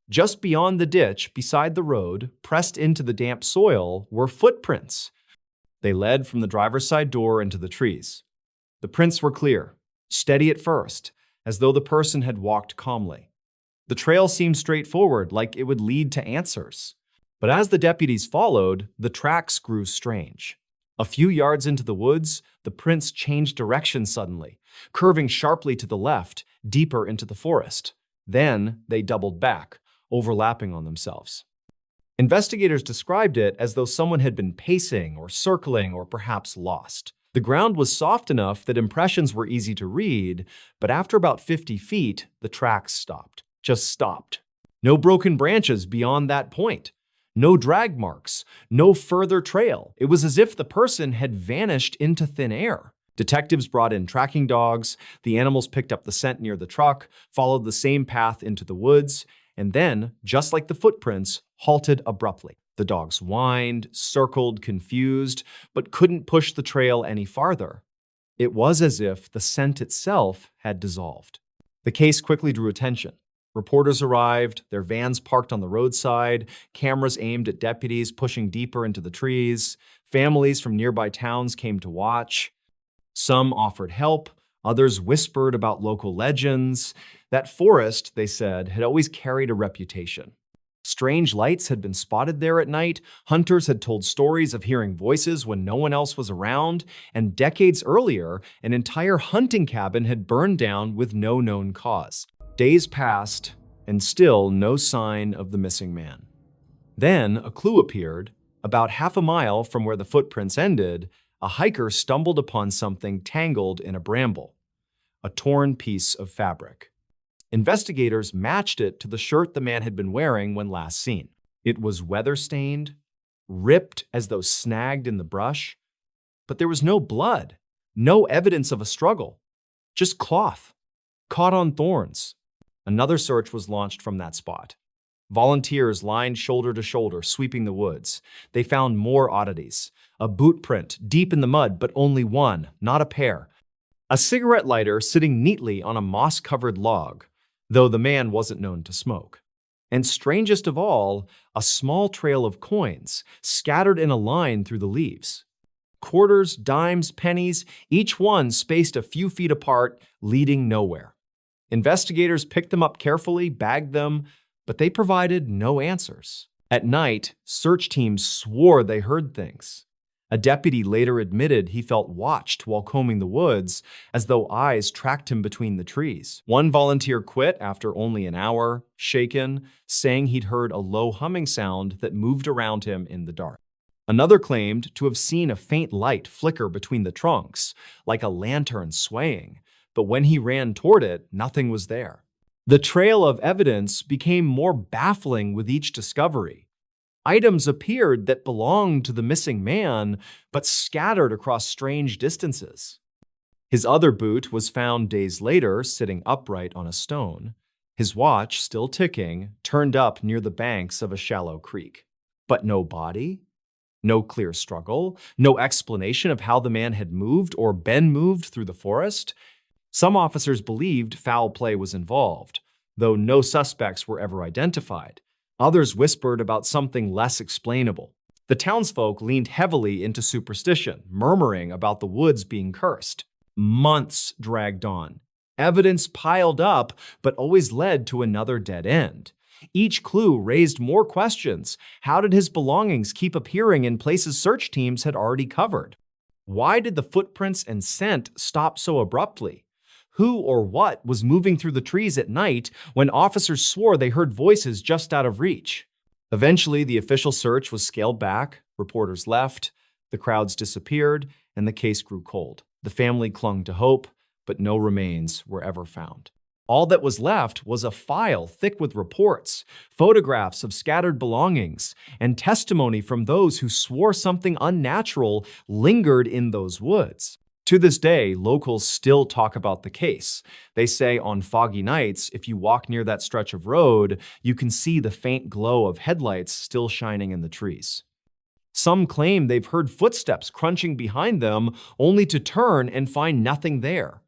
Just beyond the ditch, beside the road, pressed into the damp soil, were footprints. They led from the driver's side door into the trees. The prints were clear, steady at first, as though the person had walked calmly. The trail seemed straightforward, like it would lead to answers. But as the deputies followed, the tracks grew strange. A few yards into the woods, the prints changed direction suddenly, curving sharply to the left, deeper into the forest. Then they doubled back, overlapping on themselves. Investigators described it as though someone had been pacing or circling or perhaps lost. The ground was soft enough that impressions were easy to read, but after about 50 feet, the tracks stopped. Just stopped. No broken branches beyond that point. No drag marks. No further trail. It was as if the person had vanished into thin air. Detectives brought in tracking dogs. The animals picked up the scent near the truck, followed the same path into the woods, and then, just like the footprints, halted abruptly. The dogs whined, circled, confused, but couldn't push the trail any farther. It was as if the scent itself had dissolved. The case quickly drew attention. Reporters arrived, their vans parked on the roadside, cameras aimed at deputies pushing deeper into the trees. Families from nearby towns came to watch. Some offered help, others whispered about local legends. That forest, they said, had always carried a reputation. Strange lights had been spotted there at night, hunters had told stories of hearing voices when no one else was around, and decades earlier, an entire hunting cabin had burned down with no known cause. Days passed, and still no sign of the missing man. Then a clue appeared. About half a mile from where the footprints ended, a hiker stumbled upon something tangled in a bramble, a torn piece of fabric. Investigators matched it to the shirt the man had been wearing when last seen. It was weather-stained, ripped as though snagged in the brush, but there was no blood, no evidence of a struggle, just cloth, caught on thorns. Another search was launched from that spot. Volunteers lined shoulder to shoulder, sweeping the woods. They found more oddities. A boot print deep in the mud, but only one, not a pair. A cigarette lighter sitting neatly on a moss-covered log, though the man wasn't known to smoke. And strangest of all, a small trail of coins scattered in a line through the leaves. Quarters, dimes, pennies, each one spaced a few feet apart, leading nowhere. Investigators picked them up carefully, bagged them, but they provided no answers. At night, search teams swore they heard things. A deputy later admitted he felt watched while combing the woods, as though eyes tracked him between the trees. One volunteer quit after only an hour, shaken, saying he'd heard a low humming sound that moved around him in the dark. Another claimed to have seen a faint light flicker between the trunks, like a lantern swaying, but when he ran toward it, nothing was there. The trail of evidence became more baffling with each discovery. Items appeared that belonged to the missing man, but scattered across strange distances. His other boot was found days later, sitting upright on a stone, his watch still ticking, turned up near the banks of a shallow creek. But no body, no clear struggle, no explanation of how the man had moved or been moved through the forest. Some officers believed foul play was involved, though no suspects were ever identified. Others whispered about something less explainable. The townsfolk leaned heavily into superstition, murmuring about the woods being cursed. Months dragged on. Evidence piled up, but always led to another dead end. Each clue raised more questions. How did his belongings keep appearing in places search teams had already covered? Why did the footprints and scent stop so abruptly? Who or what was moving through the trees at night when officers swore they heard voices just out of reach? Eventually, the official search was scaled back, reporters left, the crowds disappeared, and the case grew cold. The family clung to hope, but no remains were ever found. All that was left was a file thick with reports, photographs of scattered belongings, and testimony from those who swore something unnatural lingered in those woods. To this day, locals still talk about the case. They say on foggy nights, if you walk near that stretch of road, you can see the faint glow of headlights still shining in the trees. Some claim they've heard footsteps crunching behind them, only to turn and find nothing there.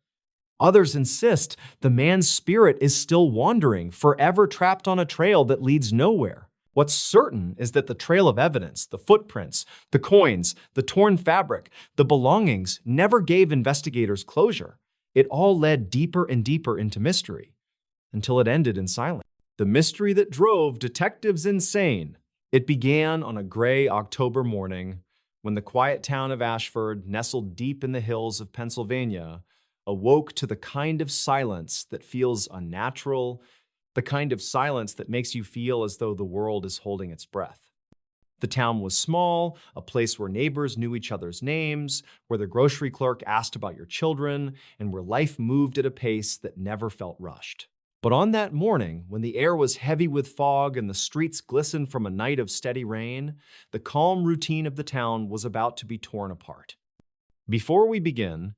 Others insist the man's spirit is still wandering, forever trapped on a trail that leads nowhere. What's certain is that the trail of evidence, the footprints, the coins, the torn fabric, the belongings never gave investigators closure. It all led deeper and deeper into mystery, until it ended in silence. The mystery that drove detectives insane. It began on a gray October morning when the quiet town of Ashford, nestled deep in the hills of Pennsylvania, awoke to the kind of silence that feels unnatural, the kind of silence that makes you feel as though the world is holding its breath. The town was small, a place where neighbors knew each other's names, where the grocery clerk asked about your children, and where life moved at a pace that never felt rushed. But on that morning, when the air was heavy with fog and the streets glistened from a night of steady rain, the calm routine of the town was about to be torn apart. Before we begin,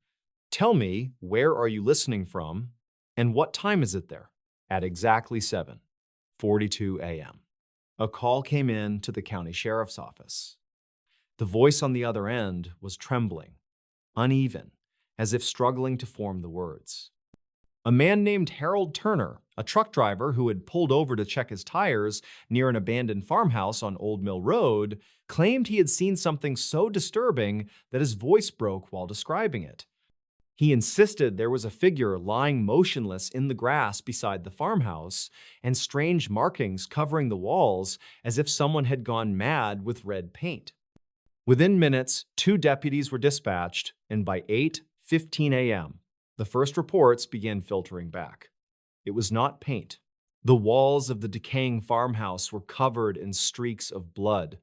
tell me, where are you listening from, and what time is it there? At exactly 7:42 a.m. A call came in to the county sheriff's office. The voice on the other end was trembling, uneven, as if struggling to form the words. A man named Harold Turner, a truck driver who had pulled over to check his tires near an abandoned farmhouse on Old Mill Road, claimed he had seen something so disturbing that his voice broke while describing it. He insisted there was a figure lying motionless in the grass beside the farmhouse and strange markings covering the walls as if someone had gone mad with red paint. Within minutes, 2 deputies were dispatched, and by 8:15 a.m., the first reports began filtering back. It was not paint. The walls of the decaying farmhouse were covered in streaks of blood,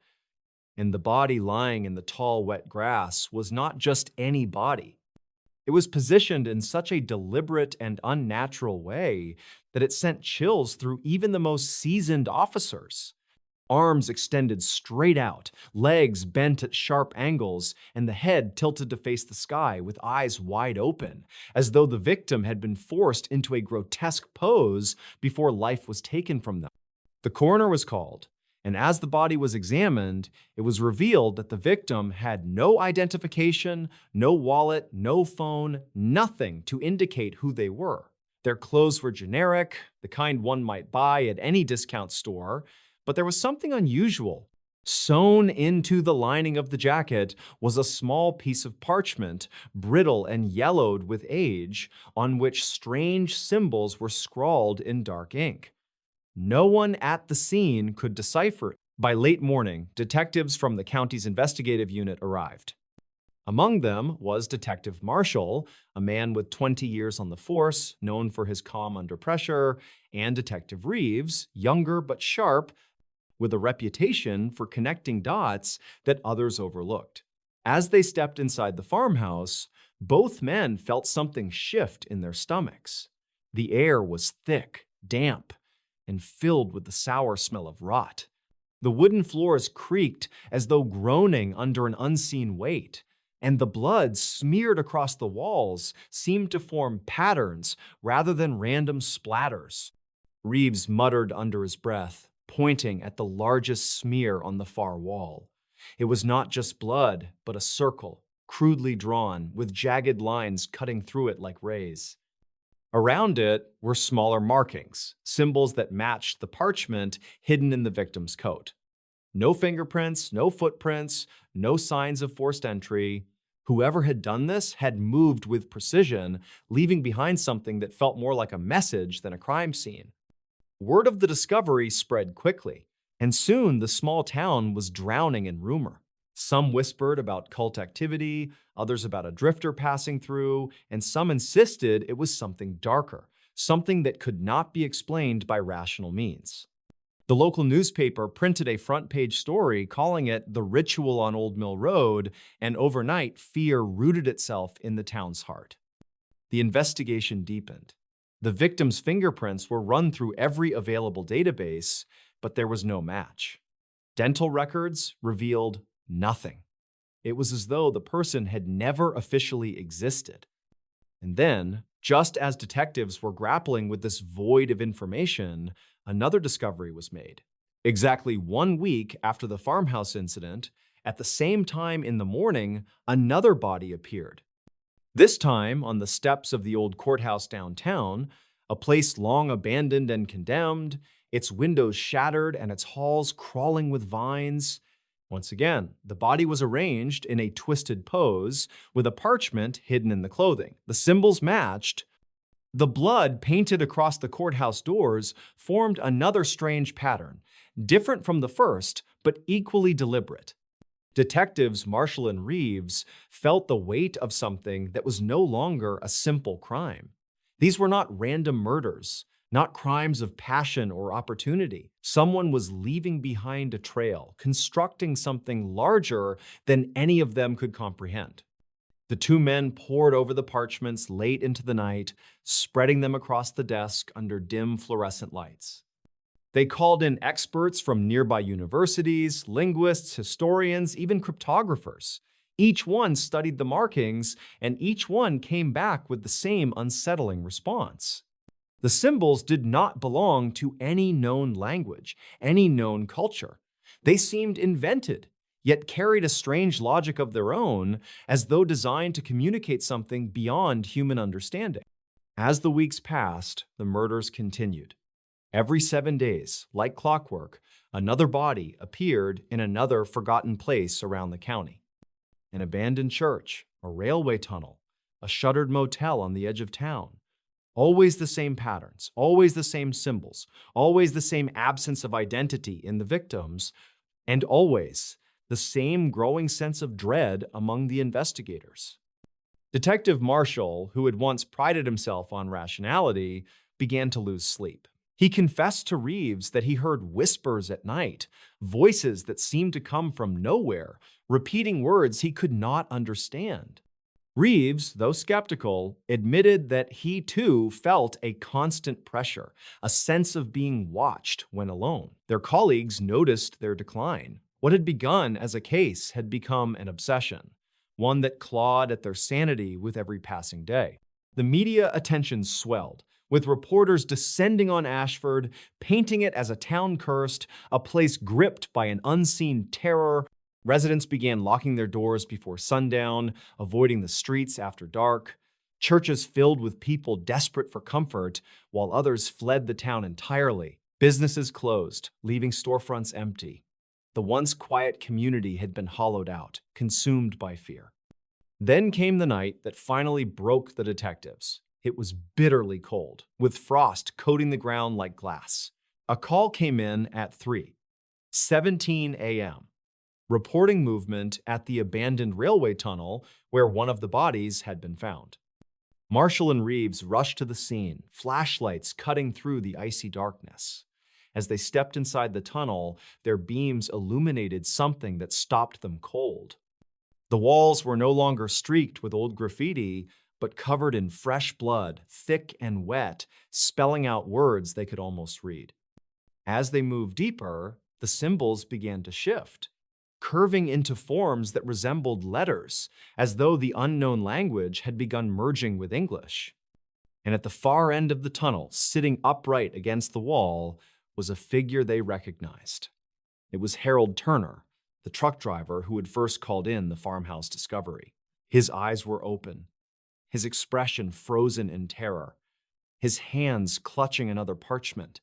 and the body lying in the tall, wet grass was not just any body. It was positioned in such a deliberate and unnatural way that it sent chills through even the most seasoned officers. Arms extended straight out, legs bent at sharp angles, and the head tilted to face the sky with eyes wide open, as though the victim had been forced into a grotesque pose before life was taken from them. The coroner was called, and as the body was examined, it was revealed that the victim had no identification, no wallet, no phone, nothing to indicate who they were. Their clothes were generic, the kind one might buy at any discount store, but there was something unusual. Sewn into the lining of the jacket was a small piece of parchment, brittle and yellowed with age, on which strange symbols were scrawled in dark ink. No one at the scene could decipher it. By late morning, detectives from the county's investigative unit arrived. Among them was Detective Marshall, a man with 20 years on the force, known for his calm under pressure, and Detective Reeves, younger but sharp, with a reputation for connecting dots that others overlooked. As they stepped inside the farmhouse, both men felt something shift in their stomachs. The air was thick, damp, and filled with the sour smell of rot. The wooden floors creaked as though groaning under an unseen weight, and the blood smeared across the walls seemed to form patterns rather than random splatters. Reeves muttered under his breath, pointing at the largest smear on the far wall. It was not just blood, but a circle, crudely drawn, with jagged lines cutting through it like rays. Around it were smaller markings, symbols that matched the parchment hidden in the victim's coat. No fingerprints, no footprints, no signs of forced entry. Whoever had done this had moved with precision, leaving behind something that felt more like a message than a crime scene. Word of the discovery spread quickly, and soon the small town was drowning in rumor. Some whispered about cult activity, others about a drifter passing through, and some insisted it was something darker, something that could not be explained by rational means. The local newspaper printed a front-page story calling it "The Ritual on Old Mill Road," and overnight, fear rooted itself in the town's heart. The investigation deepened. The victim's fingerprints were run through every available database, but there was no match. Dental records revealed nothing. It was as though the person had never officially existed. And then, just as detectives were grappling with this void of information, another discovery was made. Exactly 1 week after the farmhouse incident, at the same time in the morning, another body appeared. This time on the steps of the old courthouse downtown, a place long abandoned and condemned, its windows shattered and its halls crawling with vines. Once again, the body was arranged in a twisted pose with a parchment hidden in the clothing. The symbols matched. The blood painted across the courthouse doors formed another strange pattern, different from the first, but equally deliberate. Detectives Marshall and Reeves felt the weight of something that was no longer a simple crime. These were not random murders, not crimes of passion or opportunity. Someone was leaving behind a trail, constructing something larger than any of them could comprehend. The 2 men pored over the parchments late into the night, spreading them across the desk under dim fluorescent lights. They called in experts from nearby universities, linguists, historians, even cryptographers. Each one studied the markings, and each one came back with the same unsettling response. The symbols did not belong to any known language, any known culture. They seemed invented, yet carried a strange logic of their own, as though designed to communicate something beyond human understanding. As the weeks passed, the murders continued. Every 7 days, like clockwork, another body appeared in another forgotten place around the county. An abandoned church, a railway tunnel, a shuttered motel on the edge of town. Always the same patterns, always the same symbols, always the same absence of identity in the victims, and always the same growing sense of dread among the investigators. Detective Marshall, who had once prided himself on rationality, began to lose sleep. He confessed to Reeves that he heard whispers at night, voices that seemed to come from nowhere, repeating words he could not understand. Reeves, though skeptical, admitted that he too felt a constant pressure, a sense of being watched when alone. Their colleagues noticed their decline. What had begun as a case had become an obsession, one that clawed at their sanity with every passing day. The media attention swelled, with reporters descending on Ashford, painting it as a town cursed, a place gripped by an unseen terror. Residents began locking their doors before sundown, avoiding the streets after dark. Churches filled with people desperate for comfort, while others fled the town entirely. Businesses closed, leaving storefronts empty. The once quiet community had been hollowed out, consumed by fear. Then came the night that finally broke the detectives. It was bitterly cold, with frost coating the ground like glass. A call came in at 3:17 a.m. reporting movement at the abandoned railway tunnel where one of the bodies had been found. Marshall and Reeves rushed to the scene, flashlights cutting through the icy darkness. As they stepped inside the tunnel, their beams illuminated something that stopped them cold. The walls were no longer streaked with old graffiti, but covered in fresh blood, thick and wet, spelling out words they could almost read. As they moved deeper, the symbols began to shift, curving into forms that resembled letters, as though the unknown language had begun merging with English. And at the far end of the tunnel, sitting upright against the wall, was a figure they recognized. It was Harold Turner, the truck driver who had first called in the farmhouse discovery. His eyes were open, his expression frozen in terror, his hands clutching another parchment.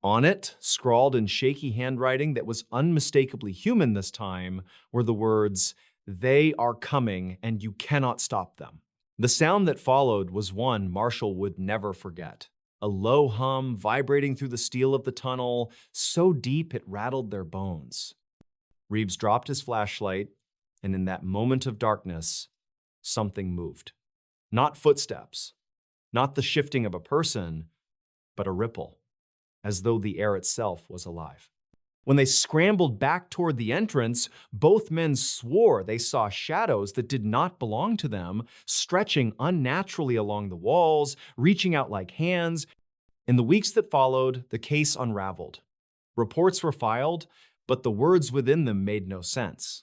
On it, scrawled in shaky handwriting that was unmistakably human this time, were the words, "They are coming and you cannot stop them." The sound that followed was one Marshall would never forget. A low hum vibrating through the steel of the tunnel, so deep it rattled their bones. Reeves dropped his flashlight, and in that moment of darkness, something moved. Not footsteps, not the shifting of a person, but a ripple, as though the air itself was alive. When they scrambled back toward the entrance, both men swore they saw shadows that did not belong to them, stretching unnaturally along the walls, reaching out like hands. In the weeks that followed, the case unraveled. Reports were filed, but the words within them made no sense.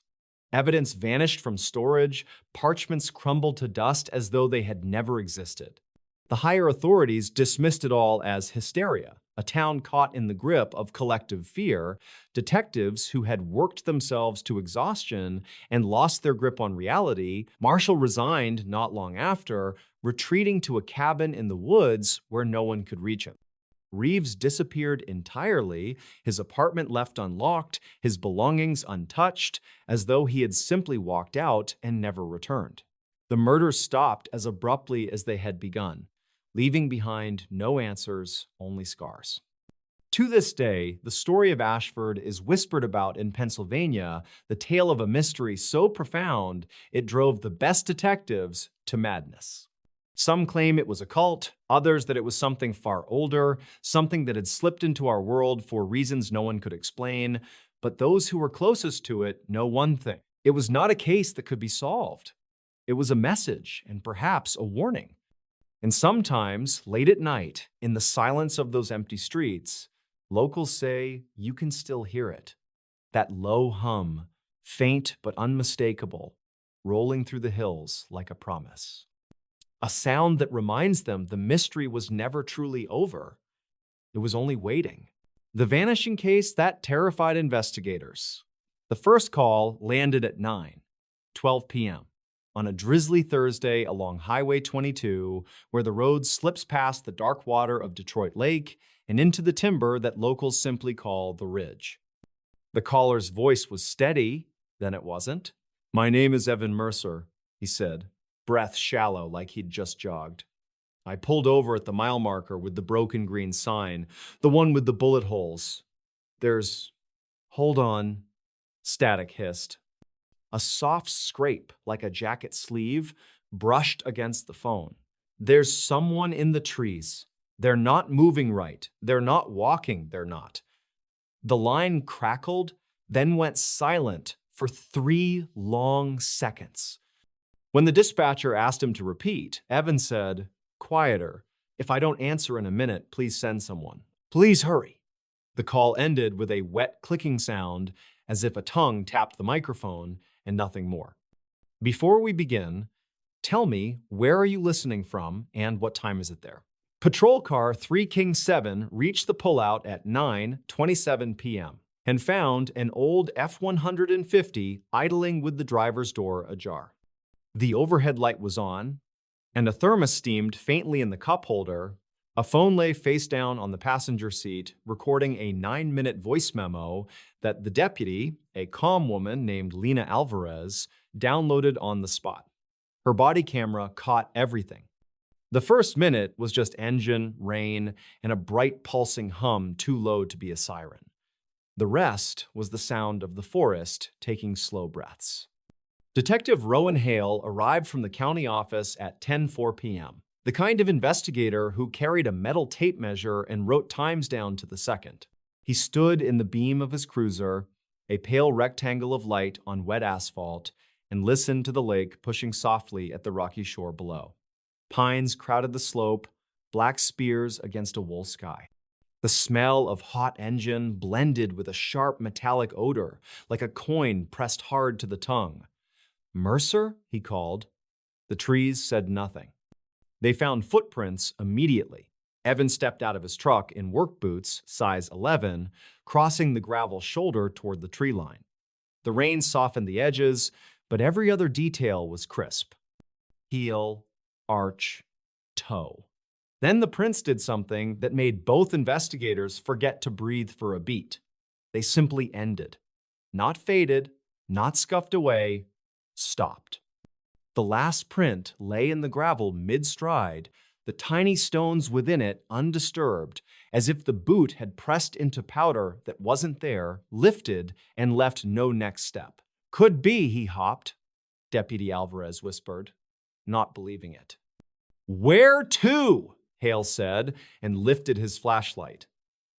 Evidence vanished from storage, parchments crumbled to dust as though they had never existed. The higher authorities dismissed it all as hysteria, a town caught in the grip of collective fear. Detectives who had worked themselves to exhaustion and lost their grip on reality. Marshall resigned not long after, retreating to a cabin in the woods where no one could reach him. Reeves disappeared entirely, his apartment left unlocked, his belongings untouched, as though he had simply walked out and never returned. The murders stopped as abruptly as they had begun, leaving behind no answers, only scars. To this day, the story of Ashford is whispered about in Pennsylvania, the tale of a mystery so profound it drove the best detectives to madness. Some claim it was a cult, others that it was something far older, something that had slipped into our world for reasons no one could explain. But those who were closest to it know one thing. It was not a case that could be solved. It was a message and perhaps a warning. And sometimes, late at night, in the silence of those empty streets, locals say you can still hear it. That low hum, faint but unmistakable, rolling through the hills like a promise. a sound that reminds them the mystery was never truly over. It was only waiting. The vanishing case that terrified investigators. The first call landed at 9:12 p.m. on a drizzly Thursday along Highway 22, where the road slips past the dark water of Detroit Lake and into the timber that locals simply call the Ridge. The caller's voice was steady, then it wasn't. "My name is Evan Mercer," he said, breath shallow like he'd just jogged. "I pulled over at the mile marker with the broken green sign, the one with the bullet holes. Hold on," Static hissed. A soft scrape, like a jacket sleeve, brushed against the phone. "There's someone in the trees. They're not moving right. They're not walking, they're not." The line crackled, then went silent for 3 long seconds. When the dispatcher asked him to repeat, Evan said, "Quieter. If I don't answer in a minute, please send someone. Please hurry." The call ended with a wet clicking sound, as if a tongue tapped the microphone, and nothing more. "Before we begin, tell me, where are you listening from and what time is it there?" Patrol car 3 King 7 reached the pullout at 9:27 p.m. and found an old F-150 idling with the driver's door ajar. The overhead light was on, and a thermos steamed faintly in the cup holder. A phone lay face down on the passenger seat, recording a 9-minute voice memo that the deputy, a calm woman named Lena Alvarez, downloaded on the spot. Her body camera caught everything. The first minute was just engine, rain, and a bright pulsing hum too low to be a siren. The rest was the sound of the forest taking slow breaths. Detective Rowan Hale arrived from the county office at 10:04 p.m., the kind of investigator who carried a metal tape measure and wrote times down to the second. He stood in the beam of his cruiser, a pale rectangle of light on wet asphalt, and listened to the lake pushing softly at the rocky shore below. Pines crowded the slope, black spears against a wool sky. The smell of hot engine blended with a sharp metallic odor, like a coin pressed hard to the tongue. "Mercer?" he called. The trees said nothing. They found footprints immediately. Evan stepped out of his truck in work boots, size 11, crossing the gravel shoulder toward the tree line. The rain softened the edges, but every other detail was crisp. Heel, arch, toe. Then the prints did something that made both investigators forget to breathe for a beat. They simply ended. Not faded, not scuffed away, stopped. The last print lay in the gravel mid-stride, the tiny stones within it undisturbed, as if the boot had pressed into powder that wasn't there, lifted, and left no next step. "Could be," he hopped, Deputy Alvarez whispered, not believing it. "Where to?" Hale said, and lifted his flashlight.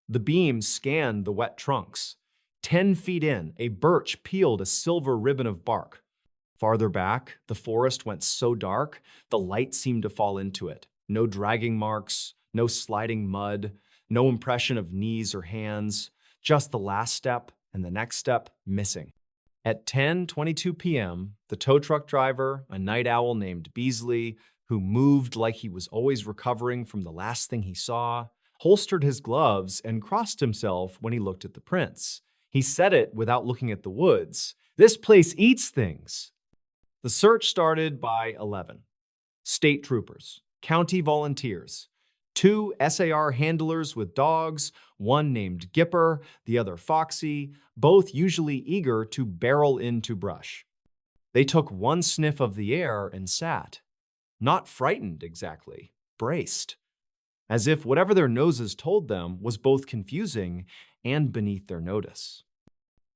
The beam scanned the wet trunks. 10 feet in, a birch peeled a silver ribbon of bark. Farther back, the forest went so dark, the light seemed to fall into it. No dragging marks, no sliding mud, no impression of knees or hands, just the last step and the next step missing. At 10:22 p.m., the tow truck driver, a night owl named Beasley, who moved like he was always recovering from the last thing he saw, holstered his gloves and crossed himself when he looked at the prints. He said it without looking at the woods. "This place eats things." The search started by 11. State troopers, county volunteers, 2 SAR handlers with dogs, one named Gipper, the other Foxy, both usually eager to barrel into brush. They took one sniff of the air and sat. Not frightened exactly, braced, as if whatever their noses told them was both confusing and beneath their notice.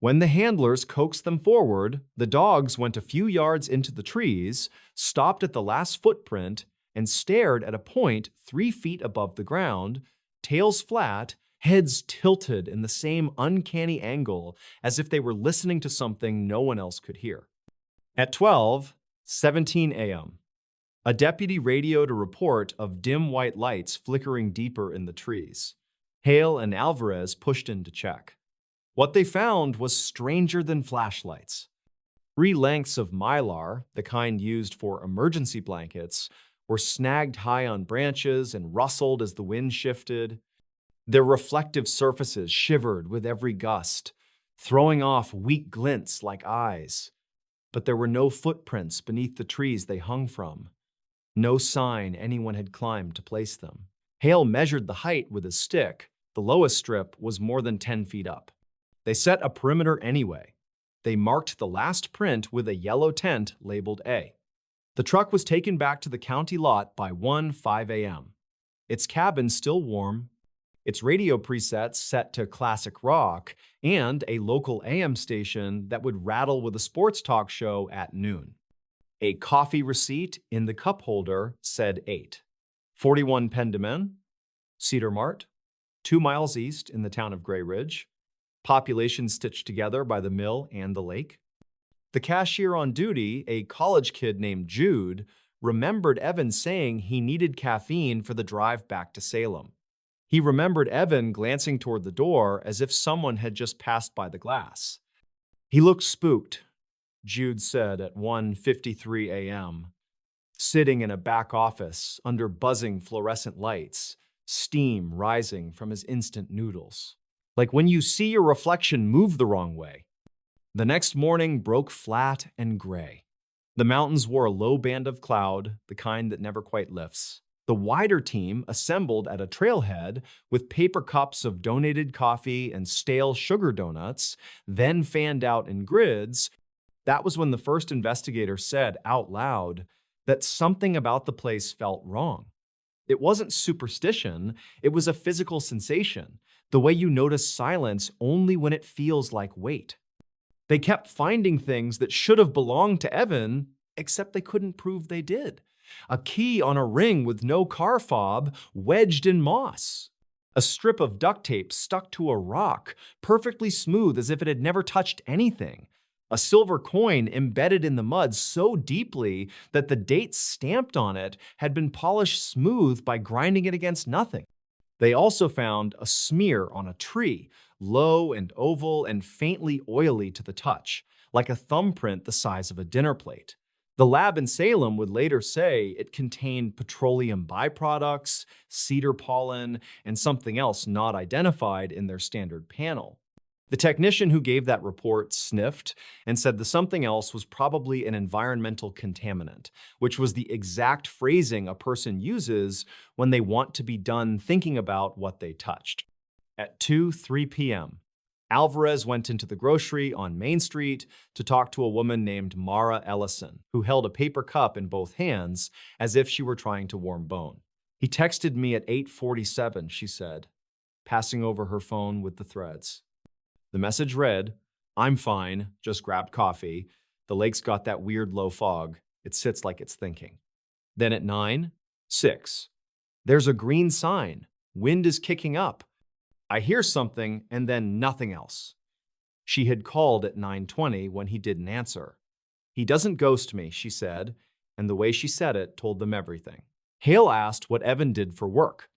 When the handlers coaxed them forward, the dogs went a few yards into the trees, stopped at the last footprint, and stared at a point 3 feet above the ground, tails flat, heads tilted in the same uncanny angle as if they were listening to something no one else could hear. At 12:17 a.m., a deputy radioed a report of dim white lights flickering deeper in the trees. Hale and Alvarez pushed in to check. What they found was stranger than flashlights. 3 lengths of mylar, the kind used for emergency blankets, were snagged high on branches and rustled as the wind shifted. Their reflective surfaces shivered with every gust, throwing off weak glints like eyes. But there were no footprints beneath the trees they hung from, no sign anyone had climbed to place them. Hale measured the height with his stick. The lowest strip was more than 10 feet up. They set a perimeter anyway. They marked the last print with a yellow tent labeled A. The truck was taken back to the county lot by 5 a.m. Its cabin still warm, its radio presets set to classic rock, and a local AM station that would rattle with a sports talk show at noon. A coffee receipt in the cup holder said 8. 41 Pendamen, Cedar Mart, 2 miles east in the town of Gray Ridge, population stitched together by the mill and the lake. The cashier on duty, a college kid named Jude, remembered Evan saying he needed caffeine for the drive back to Salem. He remembered Evan glancing toward the door as if someone had just passed by the glass. He looked spooked, Jude said at 1:53 a.m., sitting in a back office under buzzing fluorescent lights, steam rising from his instant noodles. Like when you see your reflection move the wrong way. The next morning broke flat and gray. The mountains wore a low band of cloud, the kind that never quite lifts. The wider team assembled at a trailhead with paper cups of donated coffee and stale sugar donuts, then fanned out in grids. That was when the first investigator said out loud that something about the place felt wrong. It wasn't superstition, it was a physical sensation, the way you notice silence only when it feels like weight. They kept finding things that should have belonged to Evan, except they couldn't prove they did. A key on a ring with no car fob wedged in moss. A strip of duct tape stuck to a rock, perfectly smooth as if it had never touched anything. A silver coin embedded in the mud so deeply that the date stamped on it had been polished smooth by grinding it against nothing. They also found a smear on a tree, low and oval and faintly oily to the touch, like a thumbprint the size of a dinner plate. The lab in Salem would later say it contained petroleum byproducts, cedar pollen, and something else not identified in their standard panel. The technician who gave that report sniffed and said the something else was probably an environmental contaminant, which was the exact phrasing a person uses when they want to be done thinking about what they touched. At 3 p.m., Alvarez went into the grocery on Main Street to talk to a woman named Mara Ellison, who held a paper cup in both hands as if she were trying to warm bone. He texted me at 8:47, she said, passing over her phone with the threads. The message read, "I'm fine, just grabbed coffee. The lake's got that weird low fog. It sits like it's thinking." Then at 9:06, "There's a green sign. Wind is kicking up. I hear something and then nothing else." She had called at 9:20 when he didn't answer. "He doesn't ghost me," she said, and the way she said it told them everything. Hale asked what Evan did for work.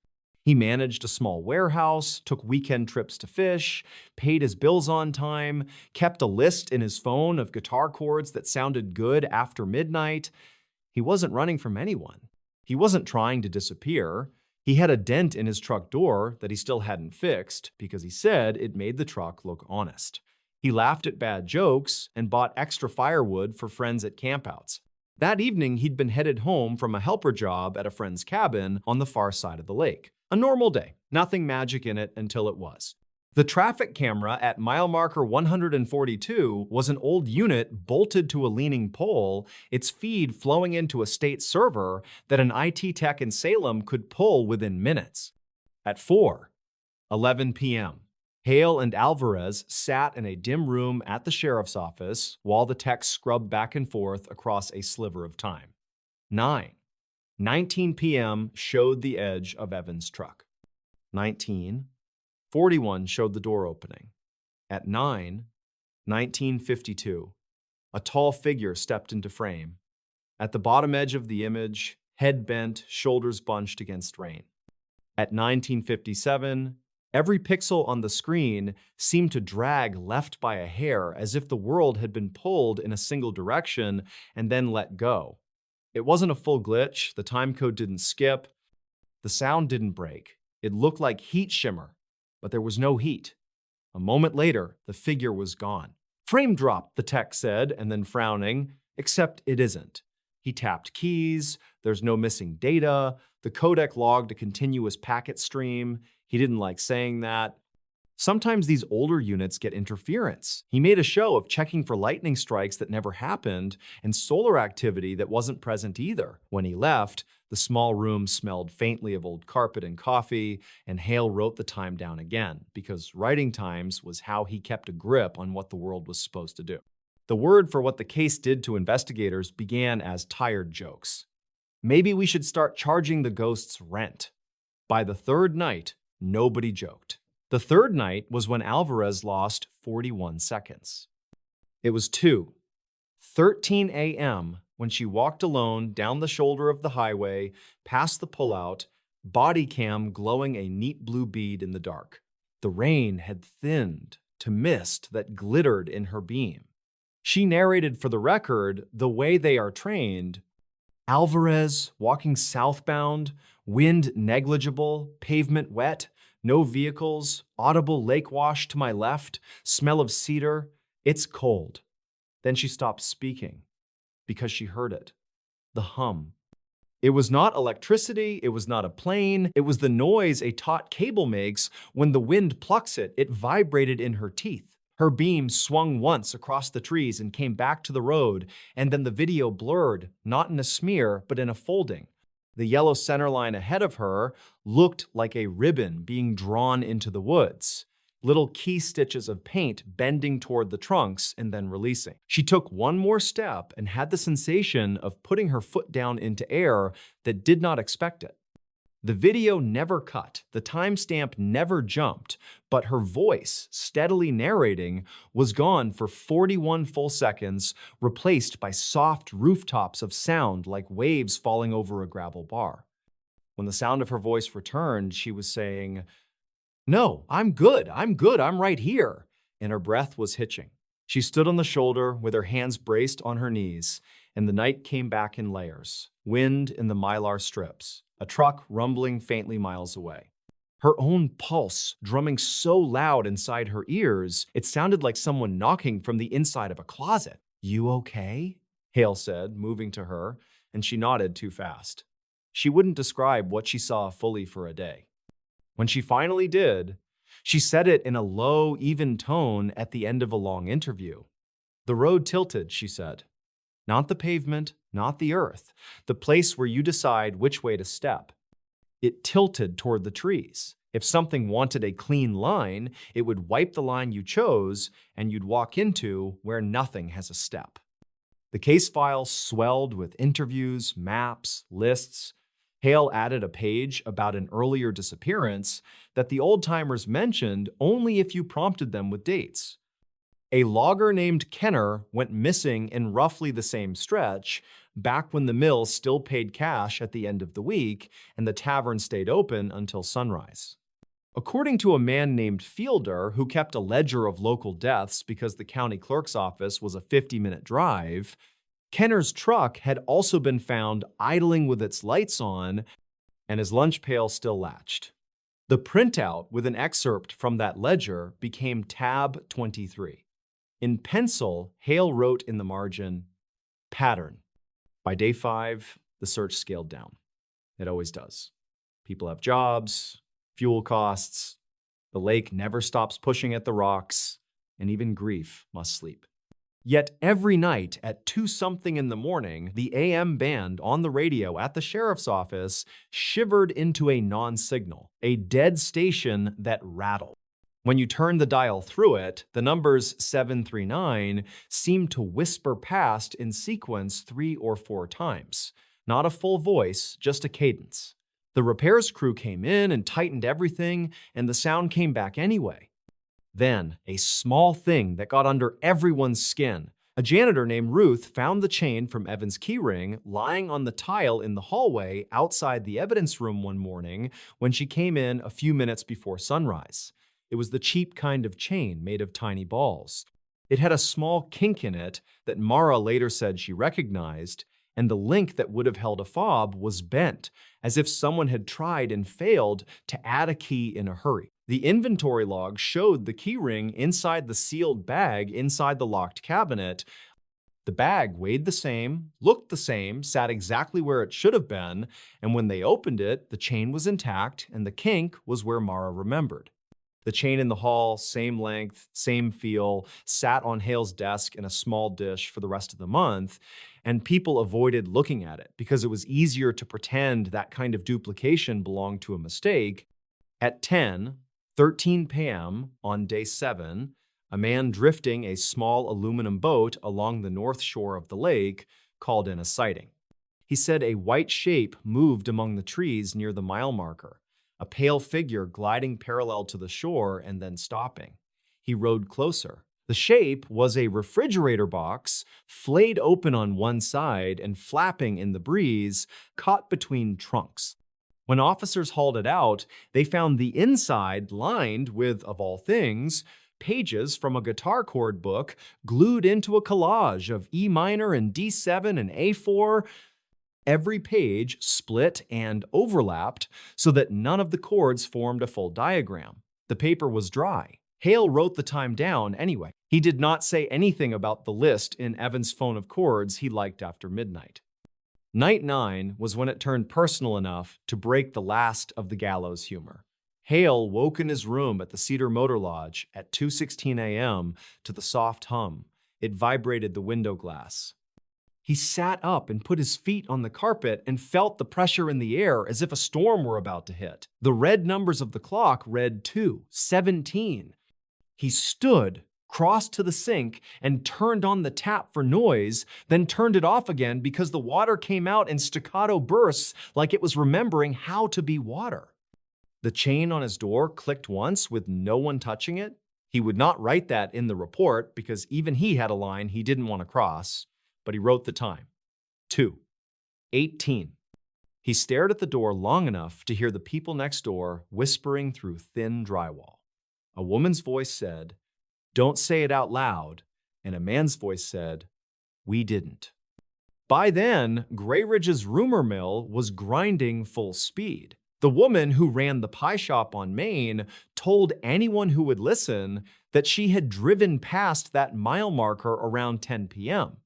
He managed a small warehouse, took weekend trips to fish, paid his bills on time, kept a list in his phone of guitar chords that sounded good after midnight. He wasn't running from anyone. He wasn't trying to disappear. He had a dent in his truck door that he still hadn't fixed because he said it made the truck look honest. He laughed at bad jokes and bought extra firewood for friends at campouts. That evening, he'd been headed home from a helper job at a friend's cabin on the far side of the lake. A normal day, nothing magic in it until it was. The traffic camera at mile marker 142 was an old unit bolted to a leaning pole, its feed flowing into a state server that an IT tech in Salem could pull within minutes. At 4:11 p.m., Hale and Alvarez sat in a dim room at the sheriff's office while the tech scrubbed back and forth across a sliver of time. 9:19 p.m. showed the edge of Evan's truck. 19:41 showed the door opening. At 19:52, a tall figure stepped into frame. At the bottom edge of the image, head bent, shoulders bunched against rain. At 19:57, every pixel on the screen seemed to drag left by a hair as if the world had been pulled in a single direction and then let go. It wasn't a full glitch, the time code didn't skip, the sound didn't break. It looked like heat shimmer, but there was no heat. A moment later, the figure was gone. Frame drop, the tech said, and then frowning, except it isn't. He tapped keys, there's no missing data, the codec logged a continuous packet stream. He didn't like saying that. Sometimes these older units get interference. He made a show of checking for lightning strikes that never happened and solar activity that wasn't present either. When he left, the small room smelled faintly of old carpet and coffee, and Hale wrote the time down again, because writing times was how he kept a grip on what the world was supposed to do. The word for what the case did to investigators began as tired jokes. Maybe we should start charging the ghosts rent. By the third night, nobody joked. The third night was when Alvarez lost 41 seconds. It was 2:13 a.m. when she walked alone down the shoulder of the highway, past the pullout, body cam glowing a neat blue bead in the dark. The rain had thinned to mist that glittered in her beam. She narrated for the record the way they are trained. Alvarez walking southbound, wind negligible, pavement wet, no vehicles, audible lake wash to my left, smell of cedar. It's cold. Then she stopped speaking because she heard it. The hum. It was not electricity, it was not a plane, it was the noise a taut cable makes when the wind plucks it. It vibrated in her teeth. Her beam swung once across the trees and came back to the road, and then the video blurred, not in a smear, but in a folding. The yellow center line ahead of her looked like a ribbon being drawn into the woods, little key stitches of paint bending toward the trunks and then releasing. She took one more step and had the sensation of putting her foot down into air that did not expect it. The video never cut, the timestamp never jumped, but her voice, steadily narrating, was gone for 41 full seconds, replaced by soft rooftops of sound like waves falling over a gravel bar. When the sound of her voice returned, she was saying, "No, I'm good, I'm right here," and her breath was hitching. She stood on the shoulder with her hands braced on her knees, and the night came back in layers, wind in the mylar strips, a truck rumbling faintly miles away. Her own pulse drumming so loud inside her ears, it sounded like someone knocking from the inside of a closet. "You okay?" Hale said, moving to her, and she nodded too fast. She wouldn't describe what she saw fully for a day. When she finally did, she said it in a low, even tone at the end of a long interview. "The road tilted," she said. "Not the pavement, not the earth, the place where you decide which way to step. It tilted toward the trees. If something wanted a clean line, it would wipe the line you chose, and you'd walk into where nothing has a step." The case file swelled with interviews, maps, lists. Hale added a page about an earlier disappearance that the old-timers mentioned only if you prompted them with dates. A logger named Kenner went missing in roughly the same stretch, back when the mill still paid cash at the end of the week and the tavern stayed open until sunrise. According to a man named Fielder, who kept a ledger of local deaths because the county clerk's office was a 50-minute drive, Kenner's truck had also been found idling with its lights on and his lunch pail still latched. The printout with an excerpt from that ledger became tab 23. In pencil, Hale wrote in the margin, "Pattern." By day 5, the search scaled down. It always does. People have jobs, fuel costs, the lake never stops pushing at the rocks, and even grief must sleep. Yet every night at 2-something in the morning, the AM band on the radio at the sheriff's office shivered into a non-signal, a dead station that rattled. When you turned the dial through it, the numbers 739 seemed to whisper past in sequence 3 or 4 times. Not a full voice, just a cadence. The repairs crew came in and tightened everything, and the sound came back anyway. Then, a small thing that got under everyone's skin. A janitor named Ruth found the chain from Evan's keyring lying on the tile in the hallway outside the evidence room one morning when she came in a few minutes before sunrise. It was the cheap kind of chain made of tiny balls. It had a small kink in it that Mara later said she recognized, and the link that would have held a fob was bent, as if someone had tried and failed to add a key in a hurry. The inventory log showed the keyring inside the sealed bag inside the locked cabinet. The bag weighed the same, looked the same, sat exactly where it should have been, and when they opened it, the chain was intact and the kink was where Mara remembered. The chain in the hall, same length, same feel, sat on Hale's desk in a small dish for the rest of the month, and people avoided looking at it because it was easier to pretend that kind of duplication belonged to a mistake. At 10:13 p.m. on day 7, a man drifting a small aluminum boat along the north shore of the lake called in a sighting. He said a white shape moved among the trees near the mile marker, a pale figure gliding parallel to the shore and then stopping. He rowed closer. The shape was a refrigerator box, flayed open on one side and flapping in the breeze, caught between trunks. When officers hauled it out, they found the inside lined with, of all things, pages from a guitar chord book glued into a collage of E minor and D7 and A4, every page split and overlapped so that none of the chords formed a full diagram. The paper was dry. Hale wrote the time down anyway. He did not say anything about the list in Evan's phone of chords he liked after midnight. Night 9 was when it turned personal enough to break the last of the gallows humor. Hale woke in his room at the Cedar Motor Lodge at 2:16 a.m. to the soft hum. It vibrated the window glass. He sat up and put his feet on the carpet and felt the pressure in the air as if a storm were about to hit. The red numbers of the clock read 2:17. He stood, crossed to the sink, and turned on the tap for noise, then turned it off again because the water came out in staccato bursts like it was remembering how to be water. The chain on his door clicked once with no one touching it. He would not write that in the report because even he had a line he didn't want to cross, but he wrote the time. 2:18. He stared at the door long enough to hear the people next door whispering through thin drywall. A woman's voice said, "Don't say it out loud," and a man's voice said, "We didn't." By then, Gray Ridge's rumor mill was grinding full speed. The woman who ran the pie shop on Main told anyone who would listen that she had driven past that mile marker around 10 p.m.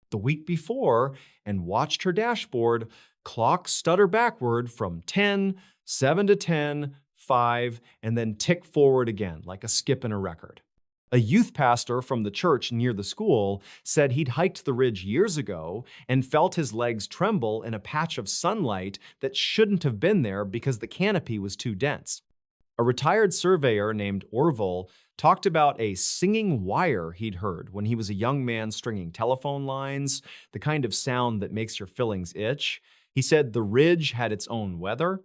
the week before and watched her dashboard clock stutter backward from 10, 7 to 10, 5, and then tick forward again like a skip in a record. A youth pastor from the church near the school said he'd hiked the ridge years ago and felt his legs tremble in a patch of sunlight that shouldn't have been there because the canopy was too dense. A retired surveyor named Orville talked about a singing wire he'd heard when he was a young man stringing telephone lines, the kind of sound that makes your fillings itch. He said the ridge had its own weather.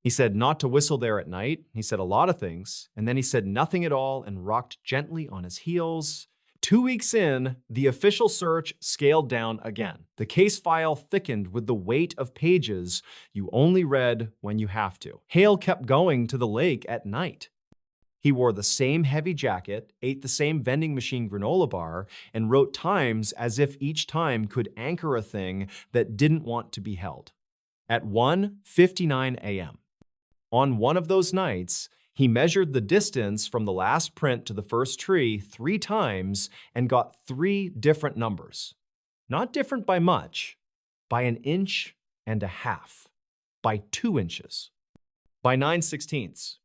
He said not to whistle there at night. He said a lot of things. And then he said nothing at all and rocked gently on his heels. 2 weeks in, the official search scaled down again. The case file thickened with the weight of pages you only read when you have to. Hale kept going to the lake at night. He wore the same heavy jacket, ate the same vending machine granola bar, and wrote times as if each time could anchor a thing that didn't want to be held. At 1:59 a.m. On one of those nights, he measured the distance from the last print to the first tree 3 times and got 3 different numbers. Not different by much, by 1.5 inches, by 2 inches, by 9/16.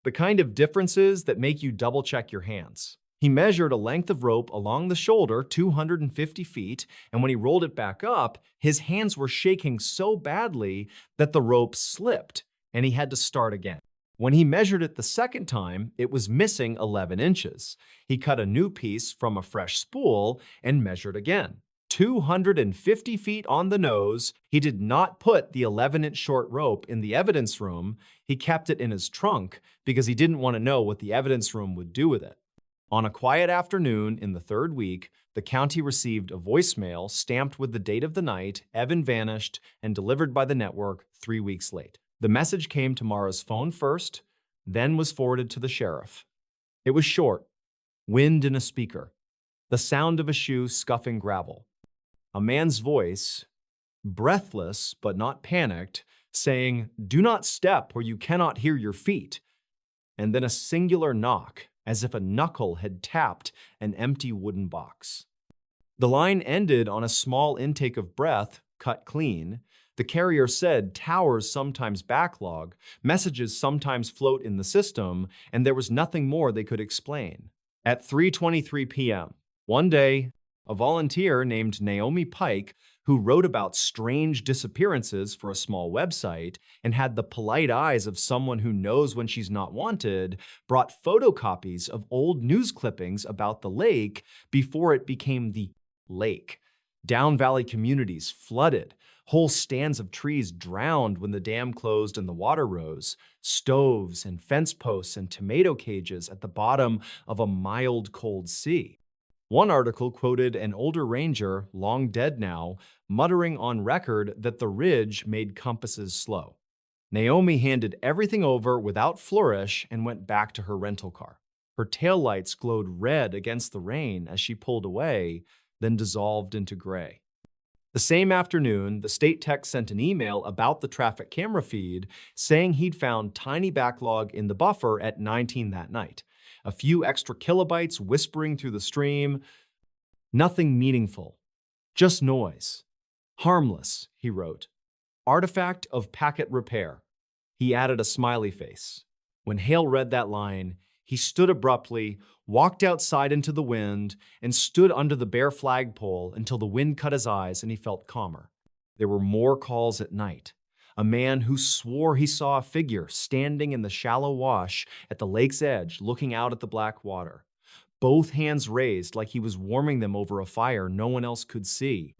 The kind of differences that make you double-check your hands. He measured a length of rope along the shoulder, 250 feet, and when he rolled it back up, his hands were shaking so badly that the rope slipped, and he had to start again. When he measured it the second time, it was missing 11 inches. He cut a new piece from a fresh spool and measured again. 250 feet on the nose. He did not put the 11-inch short rope in the evidence room. He kept it in his trunk because he didn't want to know what the evidence room would do with it. On a quiet afternoon in the 3rd week, the county received a voicemail stamped with the date of the night Evan vanished and delivered by the network 3 weeks late. The message came to Mara's phone first, then was forwarded to the sheriff. It was short, wind in a speaker, the sound of a shoe scuffing gravel. A man's voice, breathless but not panicked, saying, "Do not step or you cannot hear your feet." And then a singular knock, as if a knuckle had tapped an empty wooden box. The line ended on a small intake of breath, cut clean. The carrier said towers sometimes backlog, messages sometimes float in the system, and there was nothing more they could explain. At 3:23 p.m., one day, a volunteer named Naomi Pike, who wrote about strange disappearances for a small website and had the polite eyes of someone who knows when she's not wanted, brought photocopies of old news clippings about the lake before it became the lake. Down Valley communities flooded, whole stands of trees drowned when the dam closed and the water rose, stoves and fence posts and tomato cages at the bottom of a mild, cold sea. One article quoted an older ranger, long dead now, muttering on record that the ridge made compasses slow. Naomi handed everything over without flourish and went back to her rental car. Her taillights glowed red against the rain as she pulled away, then dissolved into gray. The same afternoon, the state tech sent an email about the traffic camera feed saying he'd found tiny backlog in the buffer at 19 that night. A few extra kilobytes whispering through the stream. Nothing meaningful, just noise. Harmless, he wrote. Artifact of packet repair. He added a smiley face. When Hale read that line, he stood abruptly, walked outside into the wind, and stood under the bare flagpole until the wind cut his eyes and he felt calmer. There were more calls at night. A man who swore he saw a figure standing in the shallow wash at the lake's edge, looking out at the black water. Both hands raised like he was warming them over a fire no one else could see.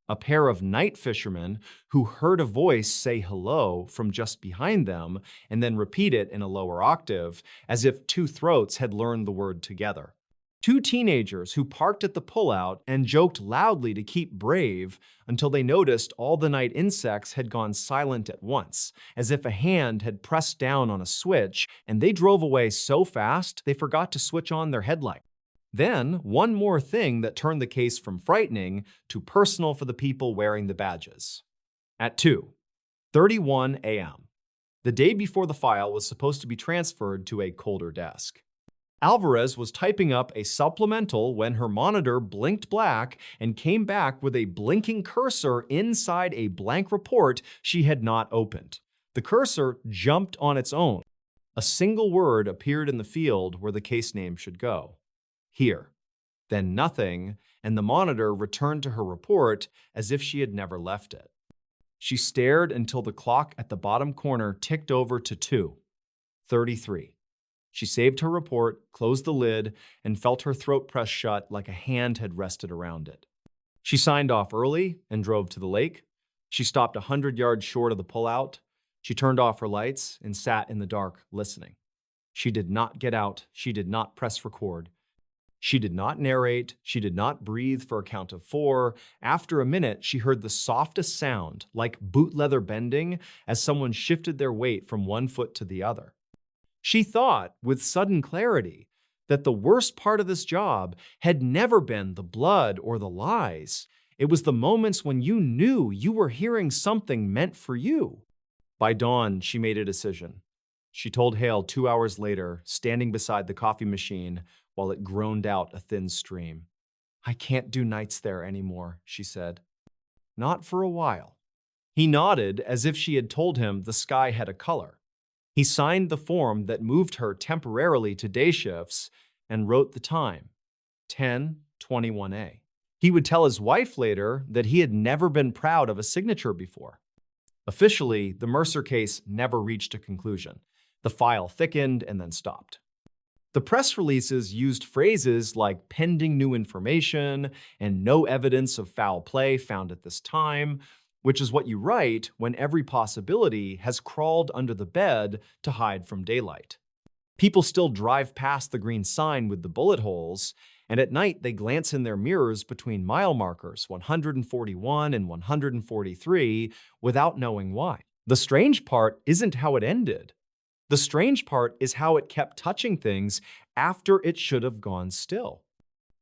A pair of night fishermen who heard a voice say hello from just behind them and then repeat it in a lower octave, as if two throats had learned the word together. Two teenagers who parked at the pullout and joked loudly to keep brave until they noticed all the night insects had gone silent at once, as if a hand had pressed down on a switch, and they drove away so fast they forgot to switch on their headlight. Then, one more thing that turned the case from frightening to personal for the people wearing the badges. At 2:31 a.m., the day before the file was supposed to be transferred to a colder desk, Alvarez was typing up a supplemental when her monitor blinked black and came back with a blinking cursor inside a blank report she had not opened. The cursor jumped on its own. A single word appeared in the field where the case name should go. Here. Then nothing, and the monitor returned to her report as if she had never left it. She stared until the clock at the bottom corner ticked over to 2:33. She saved her report, closed the lid, and felt her throat press shut like a hand had rested around it. She signed off early and drove to the lake. She stopped 100 yards short of the pullout. She turned off her lights and sat in the dark, listening. She did not get out. She did not press record. She did not narrate. She did not breathe for a count of 4. After a minute, she heard the softest sound, like boot leather bending, as someone shifted their weight from one foot to the other. She thought, with sudden clarity, that the worst part of this job had never been the blood or the lies. It was the moments when you knew you were hearing something meant for you. By dawn, she made a decision. She told Hale 2 hours later, standing beside the coffee machine while it groaned out a thin stream. "I can't do nights there anymore," she said. "Not for a while." He nodded as if she had told him the sky had a color. He signed the form that moved her temporarily to day shifts and wrote the time, 10:21 a. He would tell his wife later that he had never been proud of a signature before. Officially, the Mercer case never reached a conclusion. The file thickened and then stopped. The press releases used phrases like pending new information and no evidence of foul play found at this time, which is what you write when every possibility has crawled under the bed to hide from daylight. People still drive past the green sign with the bullet holes, and at night they glance in their mirrors between mile markers 141 and 143 without knowing why. The strange part isn't how it ended. The strange part is how it kept touching things after it should have gone still.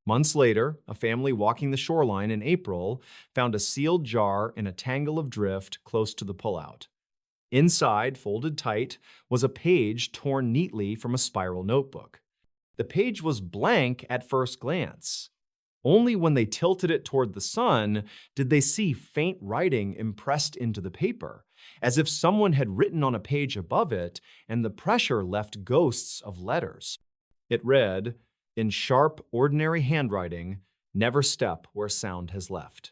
Months later, a family walking the shoreline in April found a sealed jar in a tangle of drift close to the pullout. Inside, folded tight, was a page torn neatly from a spiral notebook. The page was blank at first glance. Only when they tilted it toward the sun did they see faint writing impressed into the paper, as if someone had written on a page above it and the pressure left ghosts of letters. It read, in sharp, ordinary handwriting, "Never step where sound has left."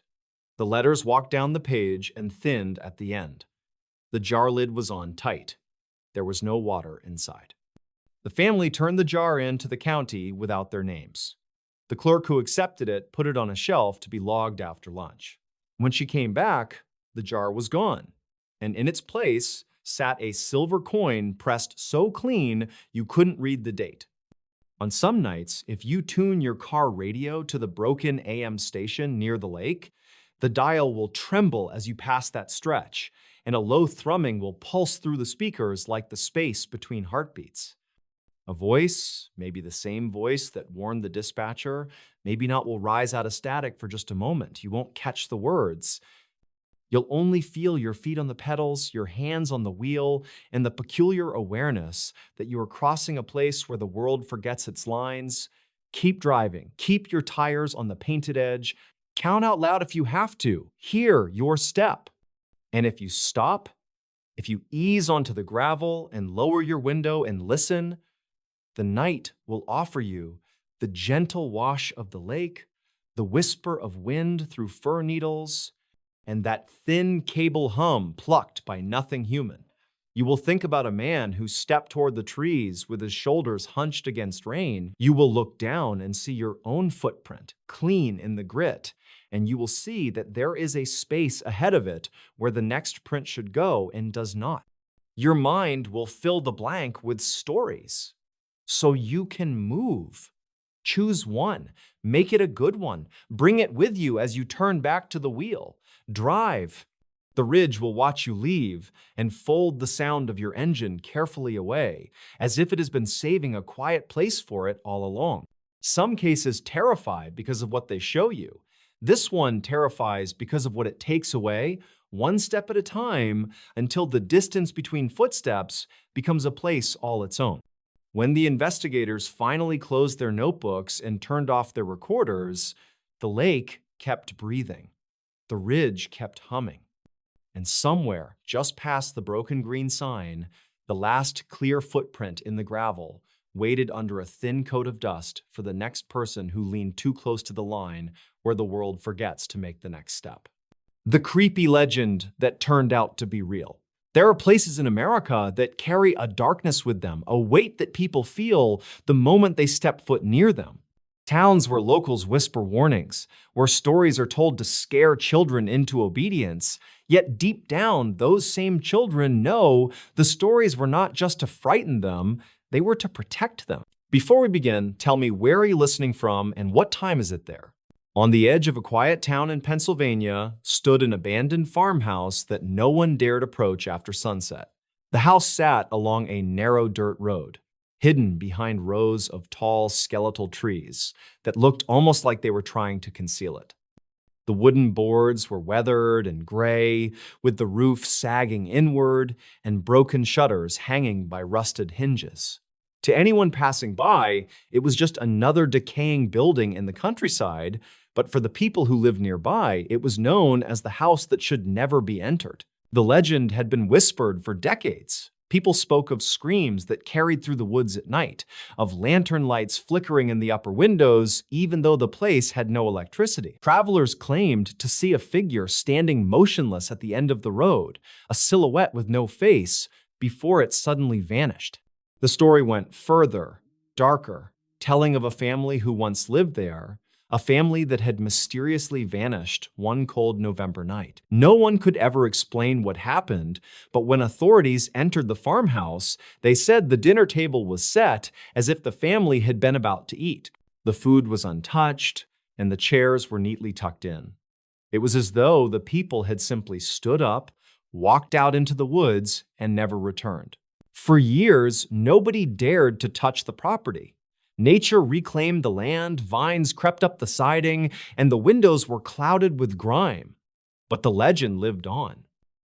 The letters walked down the page and thinned at the end. The jar lid was on tight. There was no water inside. The family turned the jar in to the county without their names. The clerk who accepted it put it on a shelf to be logged after lunch. When she came back, the jar was gone, and in its place sat a silver coin pressed so clean you couldn't read the date. On some nights, if you tune your car radio to the broken AM station near the lake, the dial will tremble as you pass that stretch, and a low thrumming will pulse through the speakers like the space between heartbeats. A voice, maybe the same voice that warned the dispatcher, maybe not, will rise out of static for just a moment. You won't catch the words. You'll only feel your feet on the pedals, your hands on the wheel, and the peculiar awareness that you are crossing a place where the world forgets its lines. Keep driving. Keep your tires on the painted edge. Count out loud if you have to. Hear your step. And if you stop, if you ease onto the gravel and lower your window and listen, the night will offer you the gentle wash of the lake, the whisper of wind through fir needles, and that thin cable hum plucked by nothing human. You will think about a man who stepped toward the trees with his shoulders hunched against rain. You will look down and see your own footprint, clean in the grit, and you will see that there is a space ahead of it where the next print should go and does not. Your mind will fill the blank with stories, so you can move. Choose one, make it a good one, bring it with you as you turn back to the wheel. Drive. The ridge will watch you leave and fold the sound of your engine carefully away, as if it has been saving a quiet place for it all along. Some cases terrify because of what they show you. This one terrifies because of what it takes away, one step at a time, until the distance between footsteps becomes a place all its own. When the investigators finally closed their notebooks and turned off their recorders, the lake kept breathing. The ridge kept humming. And somewhere, just past the broken green sign, the last clear footprint in the gravel waited under a thin coat of dust for the next person who leaned too close to the line where the world forgets to make the next step. The creepy legend that turned out to be real. There are places in America that carry a darkness with them, a weight that people feel the moment they step foot near them. Towns where locals whisper warnings, where stories are told to scare children into obedience, yet deep down, those same children know the stories were not just to frighten them, they were to protect them. Before we begin, tell me, where are you listening from and what time is it there? On the edge of a quiet town in Pennsylvania stood an abandoned farmhouse that no one dared approach after sunset. The house sat along a narrow dirt road, hidden behind rows of tall skeletal trees that looked almost like they were trying to conceal it. The wooden boards were weathered and gray, with the roof sagging inward and broken shutters hanging by rusted hinges. To anyone passing by, it was just another decaying building in the countryside, but for the people who lived nearby, it was known as the house that should never be entered. The legend had been whispered for decades. People spoke of screams that carried through the woods at night, of lantern lights flickering in the upper windows, even though the place had no electricity. Travelers claimed to see a figure standing motionless at the end of the road, a silhouette with no face, before it suddenly vanished. The story went further, darker, telling of a family who once lived there, a family that had mysteriously vanished one cold November night. No one could ever explain what happened, but when authorities entered the farmhouse, they said the dinner table was set as if the family had been about to eat. The food was untouched, and the chairs were neatly tucked in. It was as though the people had simply stood up, walked out into the woods, and never returned. For years, nobody dared to touch the property. Nature reclaimed the land, vines crept up the siding, and the windows were clouded with grime. But the legend lived on.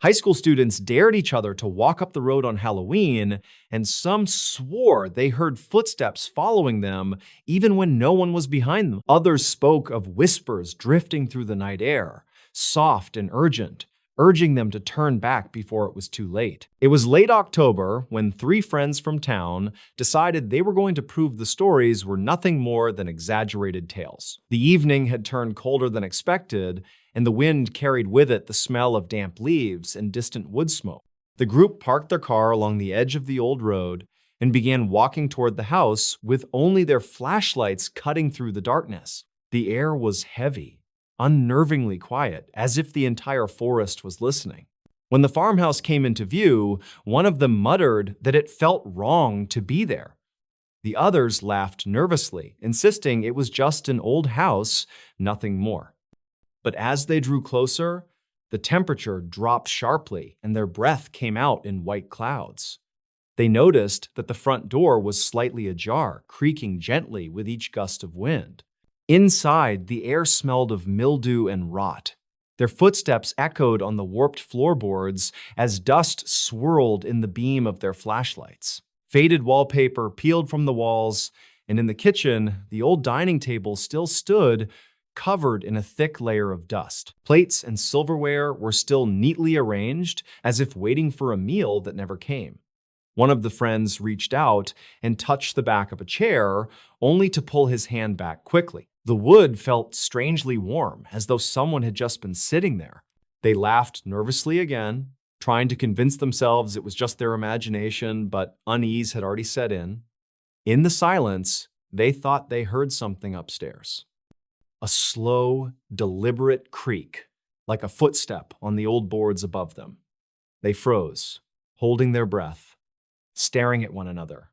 High school students dared each other to walk up the road on Halloween, and some swore they heard footsteps following them even when no one was behind them. Others spoke of whispers drifting through the night air, soft and urgent, urging them to turn back before it was too late. It was late October when three friends from town decided they were going to prove the stories were nothing more than exaggerated tales. The evening had turned colder than expected, and the wind carried with it the smell of damp leaves and distant wood smoke. The group parked their car along the edge of the old road and began walking toward the house with only their flashlights cutting through the darkness. The air was heavy, unnervingly quiet, as if the entire forest was listening. When the farmhouse came into view, one of them muttered that it felt wrong to be there. The others laughed nervously, insisting it was just an old house, nothing more. But as they drew closer, the temperature dropped sharply and their breath came out in white clouds. They noticed that the front door was slightly ajar, creaking gently with each gust of wind. Inside, the air smelled of mildew and rot. Their footsteps echoed on the warped floorboards as dust swirled in the beam of their flashlights. Faded wallpaper peeled from the walls, and in the kitchen, the old dining table still stood, covered in a thick layer of dust. Plates and silverware were still neatly arranged, as if waiting for a meal that never came. One of the friends reached out and touched the back of a chair, only to pull his hand back quickly. The wood felt strangely warm, as though someone had just been sitting there. They laughed nervously again, trying to convince themselves it was just their imagination, but unease had already set in. In the silence, they thought they heard something upstairs. A slow, deliberate creak, like a footstep on the old boards above them. They froze, holding their breath, staring at one another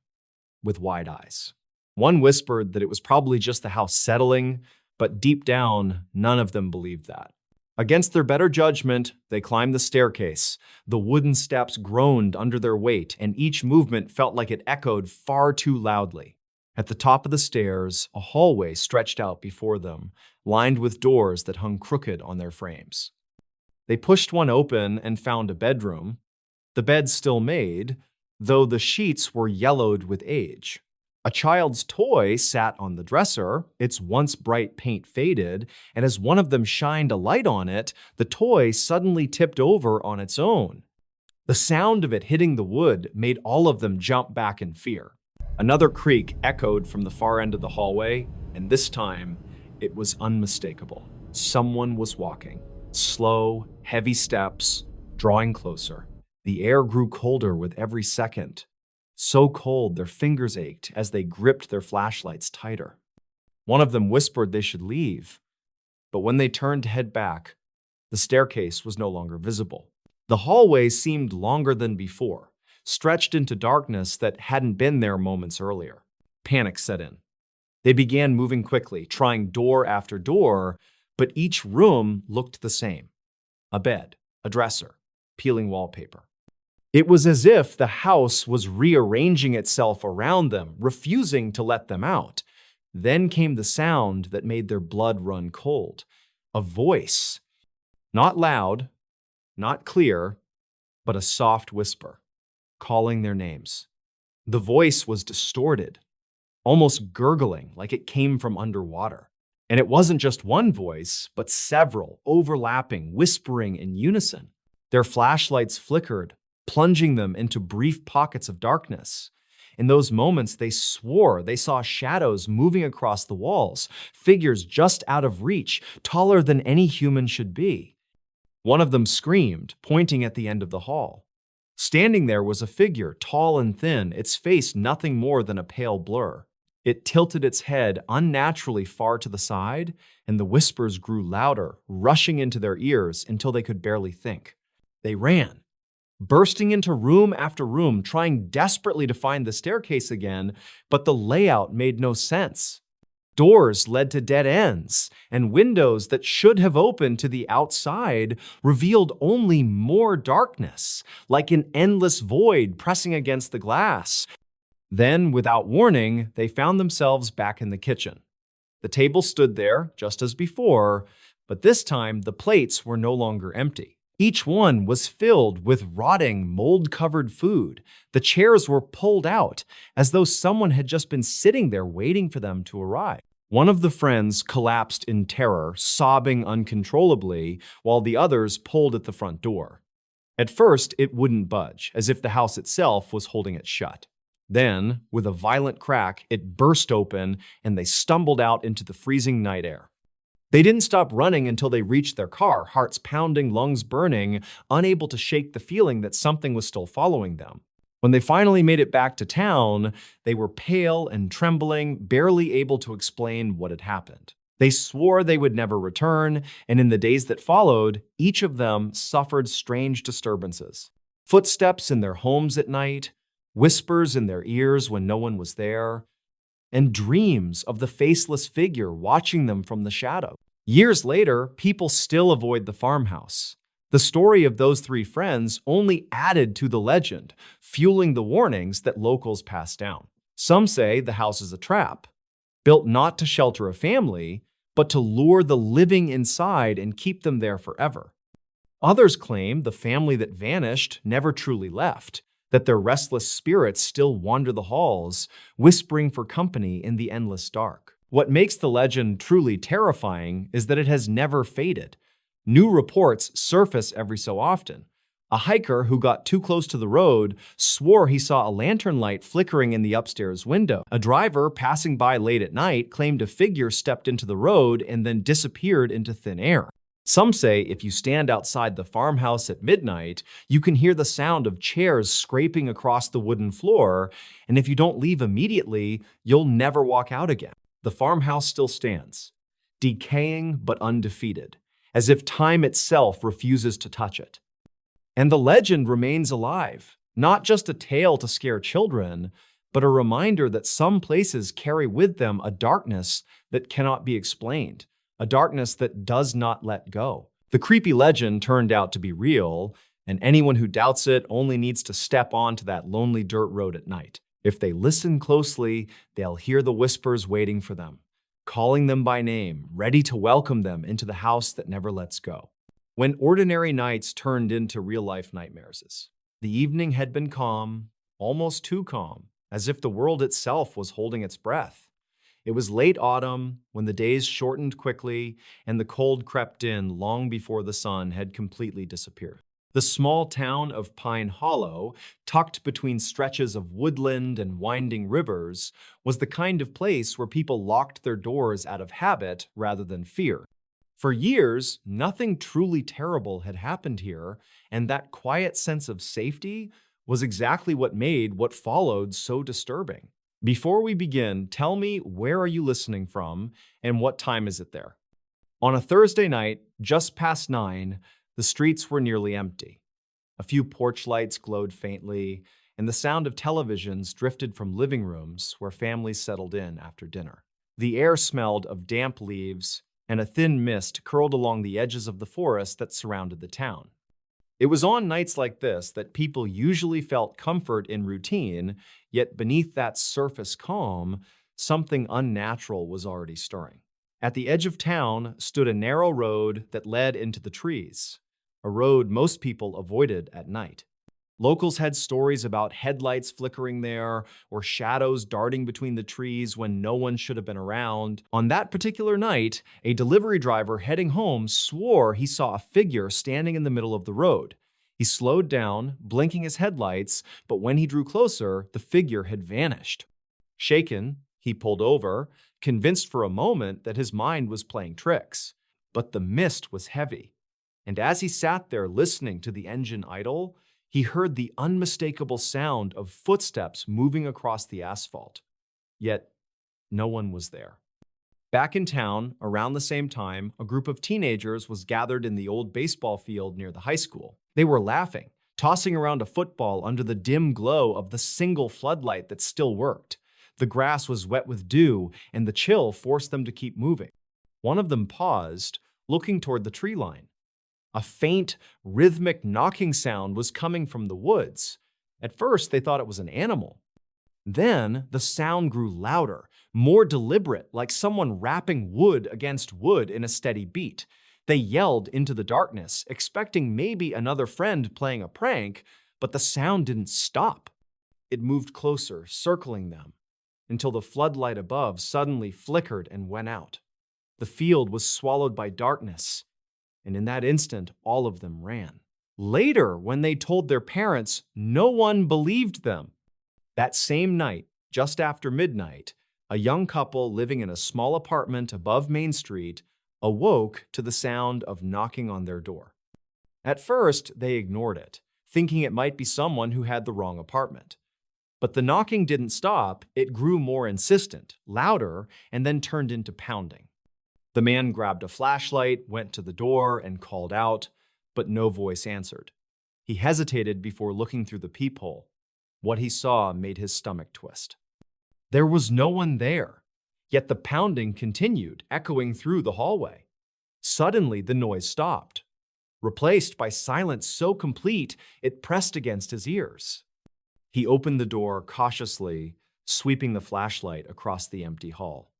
with wide eyes. One whispered that it was probably just the house settling, but deep down, none of them believed that. Against their better judgment, they climbed the staircase. The wooden steps groaned under their weight, and each movement felt like it echoed far too loudly. At the top of the stairs, a hallway stretched out before them, lined with doors that hung crooked on their frames. They pushed one open and found a bedroom. The bed still made, though the sheets were yellowed with age. A child's toy sat on the dresser, its once bright paint faded, and as one of them shined a light on it, the toy suddenly tipped over on its own. The sound of it hitting the wood made all of them jump back in fear. Another creak echoed from the far end of the hallway, and this time, it was unmistakable. Someone was walking. Slow, heavy steps, drawing closer. The air grew colder with every second. So cold their fingers ached as they gripped their flashlights tighter. One of them whispered they should leave, but when they turned to head back, the staircase was no longer visible. The hallway seemed longer than before, stretched into darkness that hadn't been there moments earlier. Panic set in. They began moving quickly, trying door after door, but each room looked the same. A bed, a dresser, peeling wallpaper. It was as if the house was rearranging itself around them, refusing to let them out. Then came the sound that made their blood run cold. A voice. Not loud, not clear, but a soft whisper, calling their names. The voice was distorted, almost gurgling like it came from underwater. And it wasn't just one voice, but several, overlapping, whispering in unison. Their flashlights flickered, plunging them into brief pockets of darkness. In those moments, they swore they saw shadows moving across the walls, figures just out of reach, taller than any human should be. One of them screamed, pointing at the end of the hall. Standing there was a figure, tall and thin, its face nothing more than a pale blur. It tilted its head unnaturally far to the side, and the whispers grew louder, rushing into their ears until they could barely think. They ran, bursting into room after room, trying desperately to find the staircase again, but the layout made no sense. Doors led to dead ends, and windows that should have opened to the outside revealed only more darkness, like an endless void pressing against the glass. Then, without warning, they found themselves back in the kitchen. The table stood there, just as before, but this time the plates were no longer empty. Each one was filled with rotting, mold-covered food. The chairs were pulled out, as though someone had just been sitting there waiting for them to arrive. One of the friends collapsed in terror, sobbing uncontrollably, while the others pulled at the front door. At first, it wouldn't budge, as if the house itself was holding it shut. Then, with a violent crack, it burst open, and they stumbled out into the freezing night air. They didn't stop running until they reached their car, hearts pounding, lungs burning, unable to shake the feeling that something was still following them. When they finally made it back to town, they were pale and trembling, barely able to explain what had happened. They swore they would never return, and in the days that followed, each of them suffered strange disturbances. Footsteps in their homes at night, whispers in their ears when no one was there, and dreams of the faceless figure watching them from the shadow. Years later, people still avoid the farmhouse. The story of those three friends only added to the legend, fueling the warnings that locals passed down. Some say the house is a trap, built not to shelter a family, but to lure the living inside and keep them there forever. Others claim the family that vanished never truly left, that their restless spirits still wander the halls, whispering for company in the endless dark. What makes the legend truly terrifying is that it has never faded. New reports surface every so often. A hiker who got too close to the road swore he saw a lantern light flickering in the upstairs window. A driver passing by late at night claimed a figure stepped into the road and then disappeared into thin air. Some say if you stand outside the farmhouse at midnight, you can hear the sound of chairs scraping across the wooden floor, and if you don't leave immediately, you'll never walk out again. The farmhouse still stands, decaying but undefeated, as if time itself refuses to touch it. And the legend remains alive, not just a tale to scare children, but a reminder that some places carry with them a darkness that cannot be explained. A darkness that does not let go. The creepy legend turned out to be real, and anyone who doubts it only needs to step onto that lonely dirt road at night. If they listen closely, they'll hear the whispers waiting for them, calling them by name, ready to welcome them into the house that never lets go. When ordinary nights turned into real-life nightmares, the evening had been calm, almost too calm, as if the world itself was holding its breath. It was late autumn, when the days shortened quickly and the cold crept in long before the sun had completely disappeared. The small town of Pine Hollow, tucked between stretches of woodland and winding rivers, was the kind of place where people locked their doors out of habit rather than fear. For years, nothing truly terrible had happened here, and that quiet sense of safety was exactly what made what followed so disturbing. Before we begin, tell me, where are you listening from and what time is it there? On a Thursday night, just past 9, the streets were nearly empty. A few porch lights glowed faintly, and the sound of televisions drifted from living rooms where families settled in after dinner. The air smelled of damp leaves, and a thin mist curled along the edges of the forest that surrounded the town. It was on nights like this that people usually felt comfort in routine, yet beneath that surface calm, something unnatural was already stirring. At the edge of town stood a narrow road that led into the trees, a road most people avoided at night. Locals had stories about headlights flickering there or shadows darting between the trees when no one should have been around. On that particular night, a delivery driver heading home swore he saw a figure standing in the middle of the road. He slowed down, blinking his headlights, but when he drew closer, the figure had vanished. Shaken, he pulled over, convinced for a moment that his mind was playing tricks. But the mist was heavy, and as he sat there listening to the engine idle, he heard the unmistakable sound of footsteps moving across the asphalt. Yet, no one was there. Back in town, around the same time, a group of teenagers was gathered in the old baseball field near the high school. They were laughing, tossing around a football under the dim glow of the single floodlight that still worked. The grass was wet with dew, and the chill forced them to keep moving. One of them paused, looking toward the tree line. A faint, rhythmic knocking sound was coming from the woods. At first, they thought it was an animal. Then the sound grew louder, more deliberate, like someone rapping wood against wood in a steady beat. They yelled into the darkness, expecting maybe another friend playing a prank, but the sound didn't stop. It moved closer, circling them, until the floodlight above suddenly flickered and went out. The field was swallowed by darkness, and in that instant, all of them ran. Later, when they told their parents, no one believed them. That same night, just after midnight, a young couple living in a small apartment above Main Street awoke to the sound of knocking on their door. At first, they ignored it, thinking it might be someone who had the wrong apartment. But the knocking didn't stop, it grew more insistent, louder, and then turned into pounding. The man grabbed a flashlight, went to the door, and called out, but no voice answered. He hesitated before looking through the peephole. What he saw made his stomach twist. There was no one there, yet the pounding continued, echoing through the hallway. Suddenly, the noise stopped, replaced by silence so complete it pressed against his ears. He opened the door cautiously, sweeping the flashlight across the empty hall.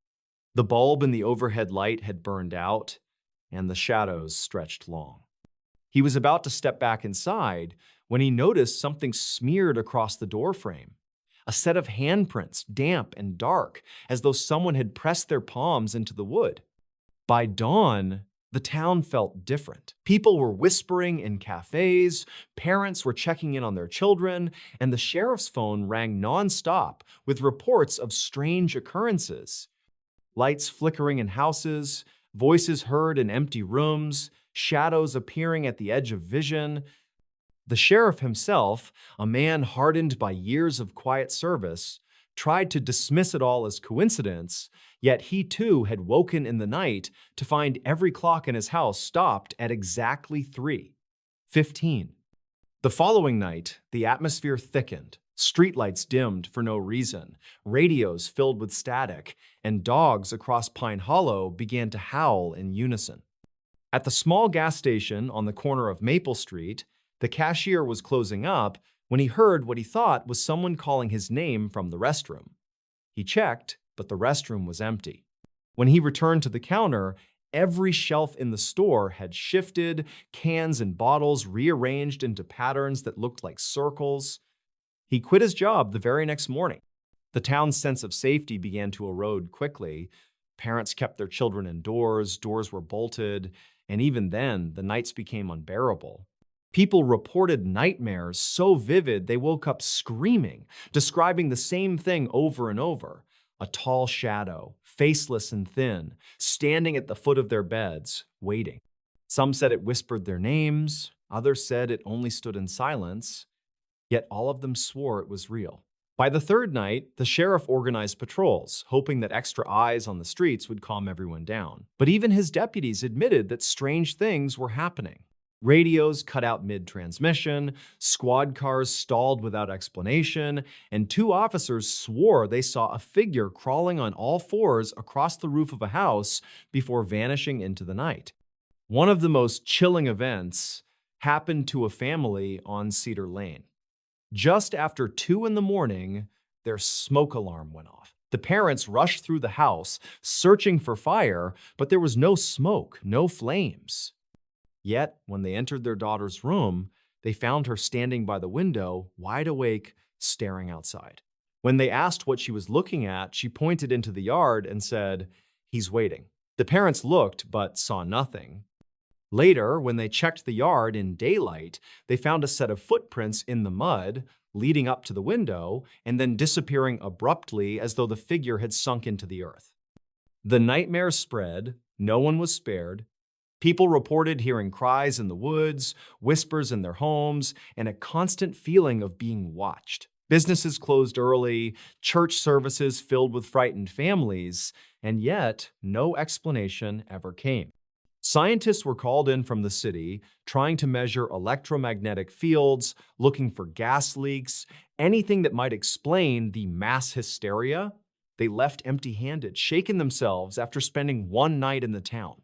The bulb in the overhead light had burned out, and the shadows stretched long. He was about to step back inside when he noticed something smeared across the doorframe. A set of handprints, damp and dark, as though someone had pressed their palms into the wood. By dawn, the town felt different. People were whispering in cafes, parents were checking in on their children, and the sheriff's phone rang nonstop with reports of strange occurrences. Lights flickering in houses, voices heard in empty rooms, shadows appearing at the edge of vision. The sheriff himself, a man hardened by years of quiet service, tried to dismiss it all as coincidence, yet he too had woken in the night to find every clock in his house stopped at exactly 3:15. The following night, the atmosphere thickened, streetlights dimmed for no reason, radios filled with static, and dogs across Pine Hollow began to howl in unison. At the small gas station on the corner of Maple Street, the cashier was closing up when he heard what he thought was someone calling his name from the restroom. He checked, but the restroom was empty. When he returned to the counter, every shelf in the store had shifted, cans and bottles rearranged into patterns that looked like circles. He quit his job the very next morning. The town's sense of safety began to erode quickly. Parents kept their children indoors, doors were bolted, and even then, the nights became unbearable. People reported nightmares so vivid they woke up screaming, describing the same thing over and over. A tall shadow, faceless and thin, standing at the foot of their beds, waiting. Some said it whispered their names, others said it only stood in silence, yet all of them swore it was real. By the third night, the sheriff organized patrols, hoping that extra eyes on the streets would calm everyone down. But even his deputies admitted that strange things were happening. Radios cut out mid-transmission, squad cars stalled without explanation, and two officers swore they saw a figure crawling on all fours across the roof of a house before vanishing into the night. One of the most chilling events happened to a family on Cedar Lane. Just after 2 in the morning, their smoke alarm went off. The parents rushed through the house, searching for fire, but there was no smoke, no flames. Yet, when they entered their daughter's room, they found her standing by the window, wide awake, staring outside. When they asked what she was looking at, she pointed into the yard and said, "He's waiting." The parents looked, but saw nothing. Later, when they checked the yard in daylight, they found a set of footprints in the mud, leading up to the window, and then disappearing abruptly as though the figure had sunk into the earth. The nightmare spread, no one was spared. People reported hearing cries in the woods, whispers in their homes, and a constant feeling of being watched. Businesses closed early, church services filled with frightened families, and yet no explanation ever came. Scientists were called in from the city, trying to measure electromagnetic fields, looking for gas leaks, anything that might explain the mass hysteria. They left empty-handed, shaken themselves after spending one night in the town.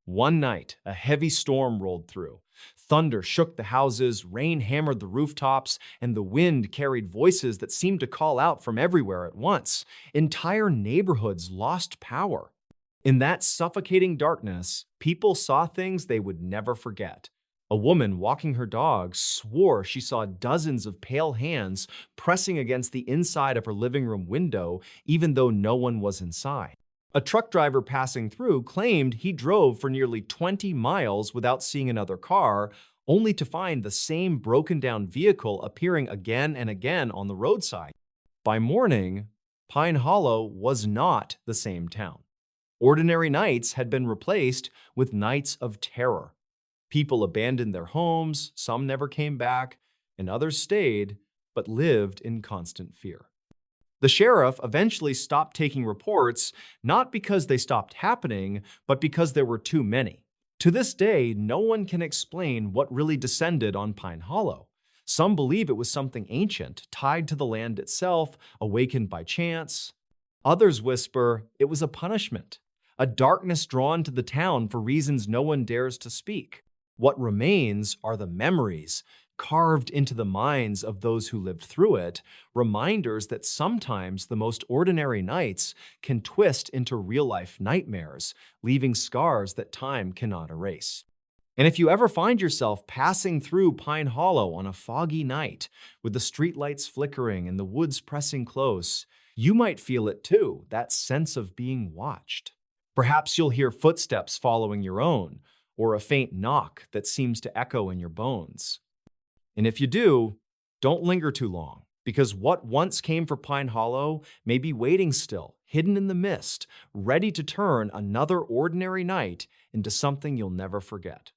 One night, a heavy storm rolled through. Thunder shook the houses, rain hammered the rooftops, and the wind carried voices that seemed to call out from everywhere at once. Entire neighborhoods lost power. In that suffocating darkness, people saw things they would never forget. A woman walking her dog swore she saw dozens of pale hands pressing against the inside of her living room window, even though no one was inside. A truck driver passing through claimed he drove for nearly 20 miles without seeing another car, only to find the same broken down vehicle appearing again and again on the roadside. By morning, Pine Hollow was not the same town. Ordinary nights had been replaced with nights of terror. People abandoned their homes, some never came back, and others stayed, but lived in constant fear. The sheriff eventually stopped taking reports, not because they stopped happening, but because there were too many. To this day, no one can explain what really descended on Pine Hollow. Some believe it was something ancient, tied to the land itself, awakened by chance. Others whisper it was a punishment, a darkness drawn to the town for reasons no one dares to speak. What remains are the memories, carved into the minds of those who lived through it, reminders that sometimes the most ordinary nights can twist into real-life nightmares, leaving scars that time cannot erase. And if you ever find yourself passing through Pine Hollow on a foggy night, with the streetlights flickering and the woods pressing close, you might feel it too, that sense of being watched. Perhaps you'll hear footsteps following your own, or a faint knock that seems to echo in your bones. And if you do, don't linger too long, because what once came for Pine Hollow may be waiting still, hidden in the mist, ready to turn another ordinary night into something you'll never forget.